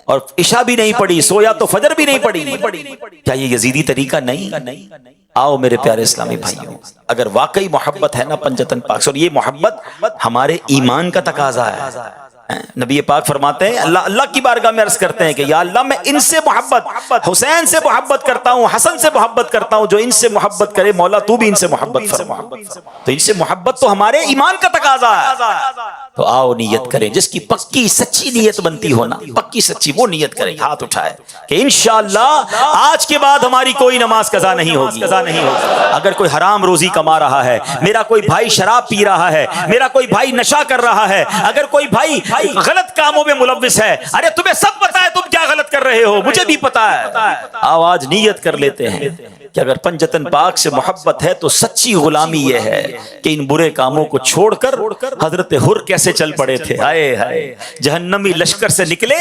اور عشاء بھی نہیں پڑھی، سویا تو فجر بھی نہیں پڑھی، کیا یہ یزیدی طریقہ نہیں؟ آؤ میرے پیارے اسلامی بھائیوں، اگر واقعی محبت ہے نا پنجتن پاک سے، اور یہ محبت ہمارے ایمان کا تقاضا ہے، نبی پاک فرماتے ہیں اللہ کی بارگاہ میں عرض کرتے ہیں کہ یا اللہ میں ان سے محبت، حسین سے محبت کرتا ہوں، حسن سے محبت کرتا ہوں، جو ان سے محبت کرے مولا تو بھی ان سے محبت فرما۔ تو ان سے محبت تو ہمارے ایمان کا تقاضا ہے۔ تو آؤ نیت کریں، جس کی پکی سچی نیت بنتی ہو نا، پکی سچی، وہ نیت کریں، ہاتھ اٹھائے کہ انشاءاللہ آج کے بعد ہماری کوئی نماز قضا نہیں ہوگی۔ اگر کوئی حرام روزی کما رہا ہے، میرا کوئی بھائی شراب پی رہا ہے، میرا کوئی بھائی نشہ کر رہا ہے، اگر کوئی بھائی غلط کاموں میں ملوث ہے، ارے تمہیں سب پتا ہے تم کیا غلط کر رہے ہو، مجھے بھی پتا ہے۔ آواز نیت کر لیتے ہیں کہ اگر پنجتن پاک سے محبت ہے تو سچی غلامی یہ ہے کہ ان برے کاموں کو چھوڑ کر حضرت حر کیسے چل پڑے تھے، ہائے ہائے، جہنمی لشکر سے نکلے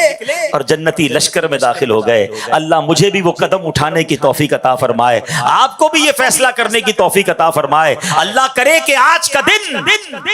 اور جنتی لشکر میں داخل ہو گئے۔ اللہ مجھے بھی وہ قدم اٹھانے کی توفیق عطا فرمائے، آپ کو بھی یہ فیصلہ کرنے کی توفیق عطا فرمائے۔ اللہ کرے کہ آج کا دن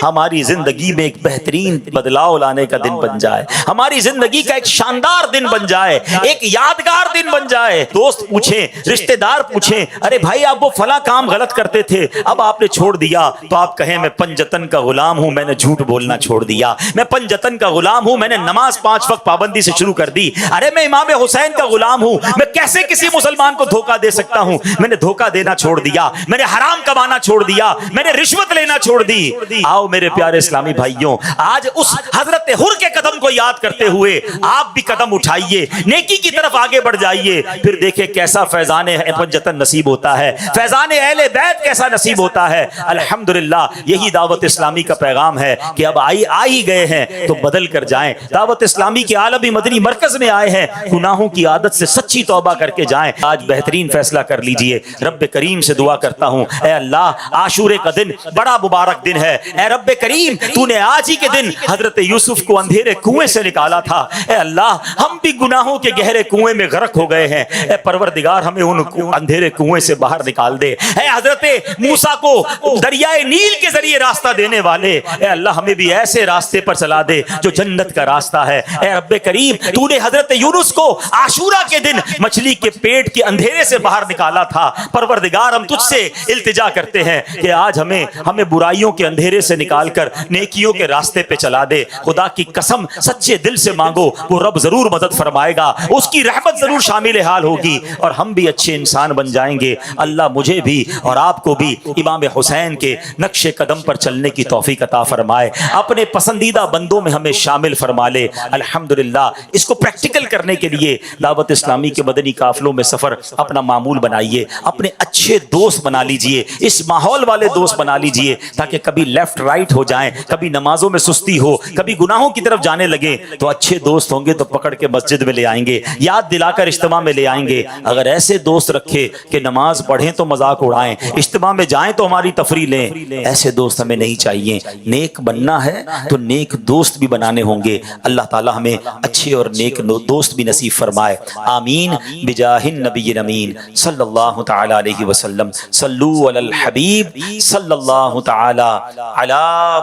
ہماری زندگی میں ایک بہترین بدلاؤ لانے کا دن بن جائے، ہماری زندگی کا ایک شاندار دن بن جائے، ایک یادگار دن بن جائے۔ دوست پوچھیں، رشتہ دار پوچھیں، ارے بھائی آپ وہ فلاں کام غلط کرتے تھے، اب آپ نے چھوڑ دیا، تو آپ کہیں میں پنجتن کا غلام ہوں، میں نے جھوٹ بولنا چھوڑ دیا، میں پنجتن کا غلام ہوں، میں نے نماز 5 وقت پابندی سے شروع کر دی، ارے میں امام حسین کا غلام ہوں، میں کیسے کسی مسلمان کو دھوکہ دے سکتا ہوں، میں نے دھوکہ دینا چھوڑ دیا، میں نے حرام کمانا چھوڑ دیا، میں نے رشوت لینا چھوڑ دی۔ آؤ میرے پیارے اسلامی بھائیوں، آج اس حضرت حر کے قدم کو یاد کرتے ہوئے آپ بھی قدم اٹھائیے، نیکی کی طرف آگے بڑھ جائیے، پھر دیکھیں کیسا فیضان پنجتن نصیب ہوتا ہے، فیضان اہل بیت کیسا نصیب ہوتا ہے۔ الحمدللہ یہی دعوت اسلامی کا پیغام ہے کہ اب آ ہی گئے ہیں تو بدل کر جائیں، دعوت اسلامی کے عالمی مدنی مرکز میں آئے ہیں، گناہوں کی عادت سے سچی توبہ کر کے جائیں۔ آج بہترین فیصلہ کر لیجئے، رب کریم سے دعا کرتا ہوں، اے اللہ عاشورے کا دن بڑا مبارک دن ہے، اے رب کریم تو نے آج ہی کے دن حضرت یوسف کو اندھیرے کنویں سے نکالا تھا، اے اللہ ہم بھی گناہوں کے گہرے کنویں میں غرق ہو گئے ہیں، اے پروردگار ہمیں ان اندھیرے کنویں سے باہر نکال دے، اے حضرت موسیٰ کو دریائے نیل کے ذریعے راستہ دینے والے، اے اللہ ہمیں بھی ایسے راستے پر چلا دے جو جنت کا راستہ ہے۔ اے رب کریم تو نے حضرت یونس کو عاشورہ کے دن مچھلی کے پیٹ کے اندھیرے سے باہر نکالا تھا، پروردگار ہم تجھ سے التجا کرتے ہیں کہ آج ہمیں برائیوں کے اندھیرے سے نکال کر نیکیوں کے راستے پہ چلا دے۔ خدا کی قسم سچے دل سے مانگو، وہ رب ضرور مدد فرمائے گا، اس کی رحمت ضرور شامل حال ہوگی اور ہم بھی اچھے انسان بن جائیں گے۔ اللہ مجھے بھی اور آپ کو بھی امام حسین کے نقش قدم پر چلنے کی توفیق عطا فرمائے، اپنے پسندیدہ بندوں میں ہمیں شامل فرما لے۔ الحمدللہ اس کو پریکٹیکل کرنے کے لیے دعوت اسلامی کے مدنی قافلوں میں سفر اپنا معمول بنائیے، اپنے اچھے دوست بنا لیجئے، اس ماحول والے دوست بنا لیجئے تاکہ کبھی لیفٹ رائٹ ہو جائیں، کبھی نمازوں میں سستی ہو، کبھی گناہوں کی طرف جانے لگے تو اچھے دوست ہوں گے تو پکڑ کے مسجد میں لے آئیں گے، یاد دلا کر اجتماع میں لے آئیں گے۔ اگر ایسے دوست رکھے کہ نماز پڑھیں تو مذاق اڑائیں، اجتماع میں جائیں تو ہماری تفریح لیں، ایسے دوست ہمیں نہیں چاہیے۔ نیک بننا ہے تو نیک دوست بھی بنانے ہوں گے۔ اللہ تعالی ہمیں اچھے اور نیک دوست بھی نصیب فرمائے، آمین بجاہ النبی الامین صلی اللہ تعالی علیہ وسلم۔ صلو علی الحبیب صلی اللہ تعالی علی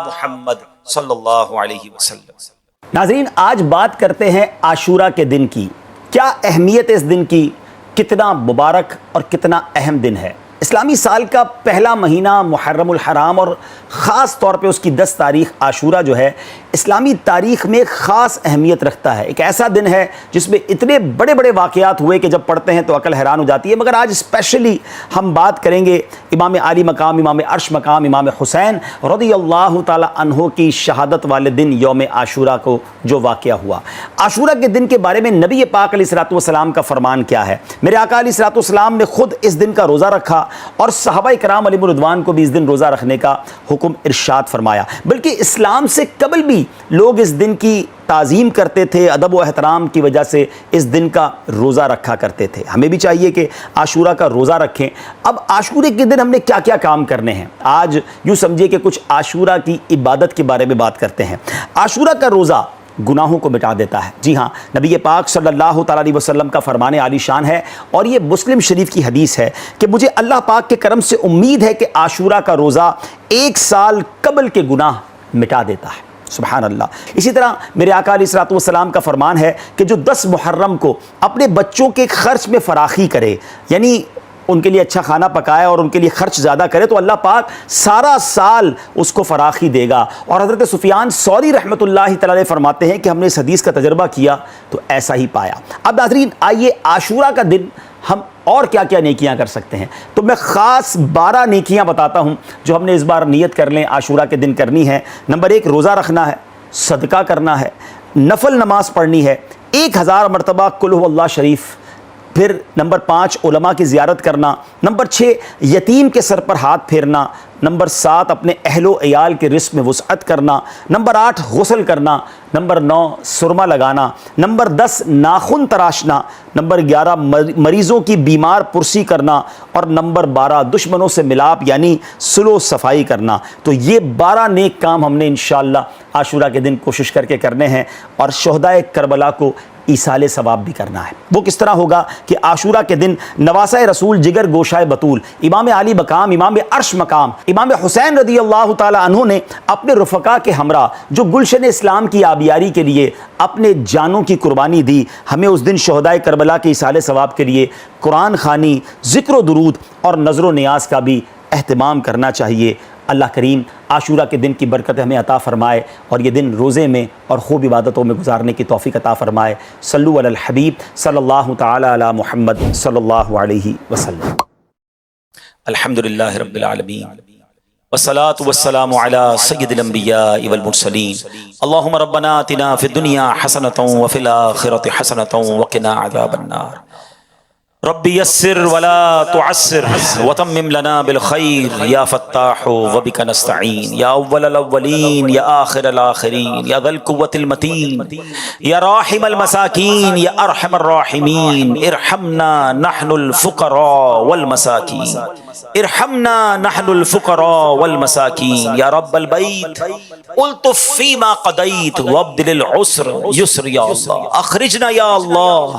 محمد صلی اللہ علیہ وسلم۔ ناظرین، آج بات کرتے ہیں عاشورہ کے دن کی۔ کیا اہمیت ہے اس دن کی، کتنا مبارک اور کتنا اہم دن ہے۔ اسلامی سال کا پہلا مہینہ محرم الحرام اور خاص طور پہ اس کی 10 تاریخ عاشورہ جو ہے اسلامی تاریخ میں خاص اہمیت رکھتا ہے۔ ایک ایسا دن ہے جس میں اتنے بڑے بڑے واقعات ہوئے کہ جب پڑھتے ہیں تو عقل حیران ہو جاتی ہے، مگر آج اسپیشلی ہم بات کریں گے امام عالی مقام، امام عرش مقام، امام حسین رضی اللہ تعالی عنہ کی شہادت والے دن یوم عاشورہ کو جو واقعہ ہوا۔ عاشورہ کے دن کے بارے میں نبی پاک علیہ الصلوۃ والسلام کا فرمان کیا ہے؟ میرے آقا علیہ الصلوۃ والسلام نے خود اس دن کا روزہ رکھا اور صحابہ کرام علیہم رضوان کو بھی اس دن روزہ رکھنے کا حکم ارشاد فرمایا۔ بلکہ اسلام سے قبل بھی لوگ اس دن کی تعظیم کرتے تھے، ادب و احترام کی وجہ سے اس دن کا روزہ رکھا کرتے تھے۔ ہمیں بھی چاہیے کہ عاشورہ کا روزہ رکھیں۔ اب عاشورے کے دن ہم نے کیا کیا کام کرنے ہیں، آج یوں سمجھیے کہ کچھ عاشورہ کی عبادت کے بارے میں بات کرتے ہیں۔ عاشورہ کا روزہ گناہوں کو مٹا دیتا ہے۔ جی ہاں، نبی پاک صلی اللہ تعالیٰ علیہ وسلم کا فرمان عالی شان ہے، اور یہ مسلم شریف کی حدیث ہے کہ مجھے اللہ پاک کے کرم سے امید ہے کہ عاشورہ کا روزہ 1 سال قبل کے گناہ مٹا دیتا ہے۔ سبحان اللہ۔ اسی طرح میرے آقا علیہ الصلوۃ والسلام کا فرمان ہے کہ جو 10 محرم کو اپنے بچوں کے خرچ میں فراخی کرے، یعنی ان کے لیے اچھا کھانا پکائے اور ان کے لیے خرچ زیادہ کرے، تو اللہ پاک سارا سال اس کو فراخی دے گا۔ اور حضرت سفیان ثوری رحمۃ اللہ تعالی علیہ فرماتے ہیں کہ ہم نے اس حدیث کا تجربہ کیا تو ایسا ہی پایا۔ اب ناظرین، آئیے عاشورہ کا دن ہم اور کیا کیا نیکیاں کر سکتے ہیں، تو میں خاص 12 نیکیاں بتاتا ہوں جو ہم نے اس بار نیت کر لیں عاشورہ کے دن کرنی ہے۔ نمبر 1، روزہ رکھنا ہے، صدقہ کرنا ہے، نفل نماز پڑھنی ہے، 1000 مرتبہ قل هو اللہ شریف، پھر نمبر 5 علماء کی زیارت کرنا، نمبر 6 یتیم کے سر پر ہاتھ پھیرنا، نمبر 7 اپنے اہل و عیال کے رزق میں وسعت کرنا، نمبر 8 غسل کرنا، نمبر 9 سرما لگانا، نمبر 10 ناخن تراشنا، نمبر 11 مریضوں کی بیمار پرسی کرنا، اور نمبر 12 دشمنوں سے ملاپ یعنی صلح و صفائی کرنا۔ تو یہ 12 نیک کام ہم نے انشاءاللہ عاشورہ کے دن کوشش کر کے کرنے ہیں، اور شہدائے کربلا کو ایصال ثواب بھی کرنا ہے۔ وہ کس طرح ہوگا کہ عاشورہ کے دن نواسہ رسول جگر گوشائے بطول امام علی مقام، امام عرش مقام، امام حسین رضی اللہ تعالی عنہ نے اپنے رفقا کے ہمراہ جو گلشن اسلام کی آبیاری کے لیے اپنے جانوں کی قربانی دی، ہمیں اس دن شہدائے کربلا کے ایصال ثواب کے لیے قرآن خوانی، ذکر و درود اور نظر و نیاز کا بھی اہتمام کرنا چاہیے۔ اللہ کریم عاشورہ کے دن کی برکت ہمیں عطا فرمائے، اور یہ دن روزے میں اور خوب عبادتوں میں گزارنے کی توفیق عطا فرمائے۔ صلو علی الحبیب صلی اللہ تعالی علی محمد صلی اللہ علیہ وسلم۔ الحمدللہ رب العالمین، والصلاة والسلام علی سید الانبیاء والمرسلین۔ اللہم ربنا آتنا فی الدنیا حسنۃ وفی الآخرۃ حسنۃ وقنا عذاب النار۔ رب یسر ولا تعسر وتمم لنا بالخیر یا فتاح وبک نستعین، یا اول الاولین یا آخر الاخرین، یا ذا القوة المتین، یا راحم المساکین، یا ارحم الراحمین، ارحمنا نحن الفقراء والمساکین، ارحمنا نحن الفقراء والمساکین، یا رب البیت الطف فیما قضیت وابدل العسر یسر، یا اللہ اخرجنا یا اللہ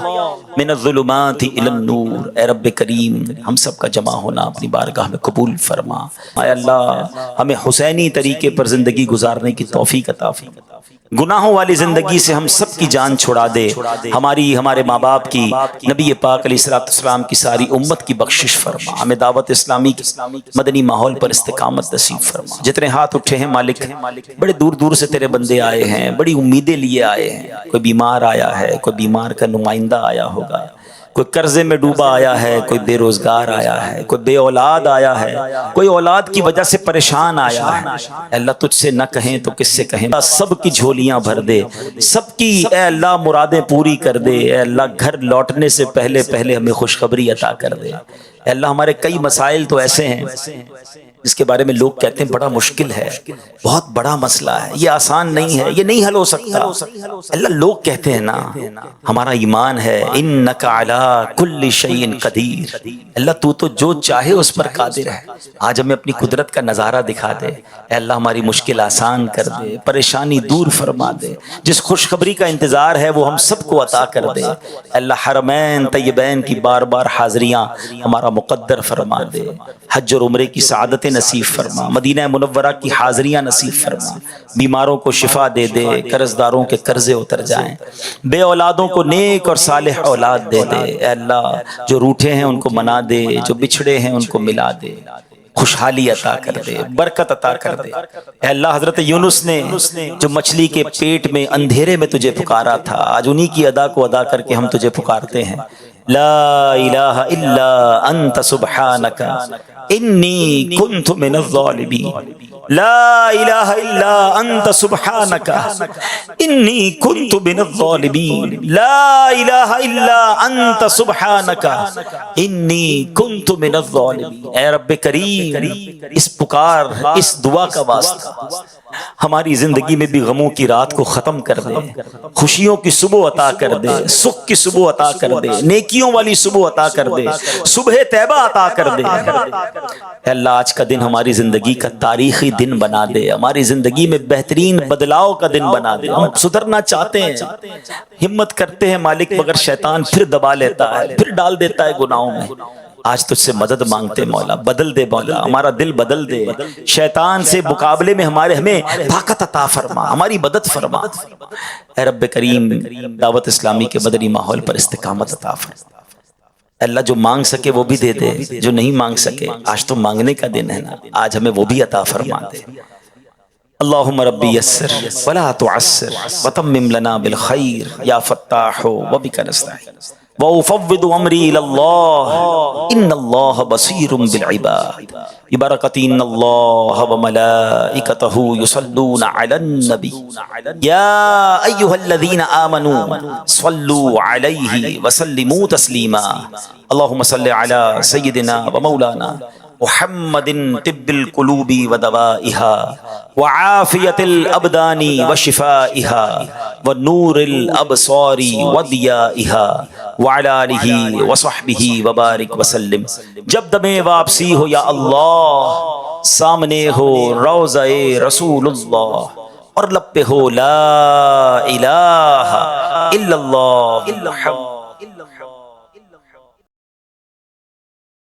من الظلمات الی النور۔ اے رب کریم، ہم سب کا جمع ہونا اپنی بارگاہ میں قبول فرما۔ اے اللہ، ہمیں حسینی طریقے پر زندگی گزارنے کی توفیق عطا فرما۔ گناہوں والی زندگی سے ہم سب کی جان چھڑا دے، ہماری، ہمارے ماں باپ کی، نبی پاک علیہ الصلوۃ والسلام کی ساری امت کی بخشش فرما۔ ہمیں دعوت اسلامی کی مدنی ماحول پر استقامت نصیب فرما۔ جتنے ہاتھ اٹھے ہیں مالک، بڑے دور دور سے تیرے بندے آئے ہیں، بڑی امیدیں لیے آئے ہیں، کوئی بیمار آیا ہے، کوئی بیمار کا نمائندہ آیا ہوگا، کوئی قرضے میں ڈوبا آیا ہے، کوئی بے روزگار آیا ہے، کوئی بے اولاد آیا ہے، کوئی اولاد کی وجہ سے پریشان آیا ہے۔ اے اللہ، تجھ سے نہ کہیں تو کس سے کہیں؟ سب کی جھولیاں بھر دے، سب کی اے اللہ مرادیں پوری کر دے۔ اے اللہ، گھر لوٹنے سے پہلے ہمیں خوشخبری عطا کر دے۔ اے اللہ، ہمارے کئی مسائل تو ایسے ہیں جس کے بارے میں لوگ کہتے ہیں بڑا مشکل ہے، بہت بڑا مسئلہ ہے، یہ آسان نہیں ہے، یہ نہیں حل ہو سکتا۔ اللہ لوگ کہتے ہیں نا، ہمارا ایمان ہے انک علی کل شیء قدیر، اللہ تو جو چاہے اس پر قادر ہے۔ آج ہمیں اپنی قدرت کا نظارہ دکھا دے، اے اللہ ہماری مشکل آسان کر دے، پریشانی دور فرما دے، جس خوشخبری کا انتظار ہے وہ ہم سب کو عطا کر دے۔ اے اللہ حرمین طیبین کی بار بار حاضریاں ہمارا مقدر فرما دے، حج اور عمرے کی سعادت نصیب فرما، مدینہ منورہ کی حاضریاں نصیب فرما، بیماروں کو شفا دے دے، قرض داروں کے قرضے اتر جائیں، بے اولادوں کو نیک اور صالح اولاد دے دے۔ اے اللہ جو روٹھے ہیں ان کو منا دے، جو بچھڑے ہیں ان کو ملا دے، خوشحالی عطا کر دے، برکت عطا کر دے۔ اے اللہ حضرت یونس نے جو مچھلی کے پیٹ میں اندھیرے میں تجھے پکارا تھا، آج انہی کی ادا کو ادا کر کے ہم تجھے پکارتے ہیں۔ لا الہ الا انت سبحانک انی کنت من الظالمین، لا الہ الا انت سبحانک انی کنت من الظالمین، لا الہ الا انت سبحانک انی کنت من الظالمین۔ اے رب کریم، اس پکار اس دعا کا واسطہ ہماری زندگی میں بھی غموں کی رات کو ختم کر دے، خوشیوں کی صبح عطا کر دے، سکھ کی صبح عطا کر دے، نیکیوں والی صبح عطا کر دے، صبح طیبہ عطا کر دے۔ اے اللہ آج کا دن ہماری زندگی کا تاریخی دن بنا دے، ہماری زندگی میں بہترین بدلاؤ کا دن بنا دے۔ ہم سدھرنا چاہتے ہیں، ہمت کرتے ہیں مالک، مگر شیطان پھر دبا لیتا ہے، پھر ڈال دیتا ہے گناہوں میں۔ آج تجھ سے مدد مانگتے مولا، بدل دے مولا، ہمارا دل بدل دے، شیطان سے مقابلے میں ہمیں طاقت عطا فرما، ہماری مدد فرما۔ اے رب کریم دعوت اسلامی کے مدنی ماحول پر استقامت عطا فرما۔ اللہ جو مانگ سکے وہ بھی دے دے، جو نہیں مانگ سکے آج تو مانگنے کا دن ہے نا، آج ہمیں وہ بھی عطا فرما دے۔ اللہم ربی یسر ولا تعسر وتمم لنا بالخیر یا فتاح وبک نستعین وَأُفَوِّضُ أَمْرِي إِلَى اللَّهِ إِنَّ اللَّهَ بَصِيرٌ بِالْعِبَادِ بِبَرَكَةِ إِنَّ اللَّهَ وَمَلَائِكَتَهُ يُصَلُّونَ عَلَى النَّبِيِّ يَا أَيُّهَا الَّذِينَ آمَنُوا صَلُّوا عَلَيْهِ وَسَلِّمُوا تَسْلِيمًا اللهم صل على سيدنا ومولانا محمد طب القلوب ودوائها وعافية الأبدان وشفائها ونور الأبصار وضيائها وعلى آلہ وصحبہ وبارک وسلم۔ جب دم واپسی ہو یا اللہ، سامنے ہو روضہ رسول اللہ، اور لب پہ ہو لا الہ الا اللہ۔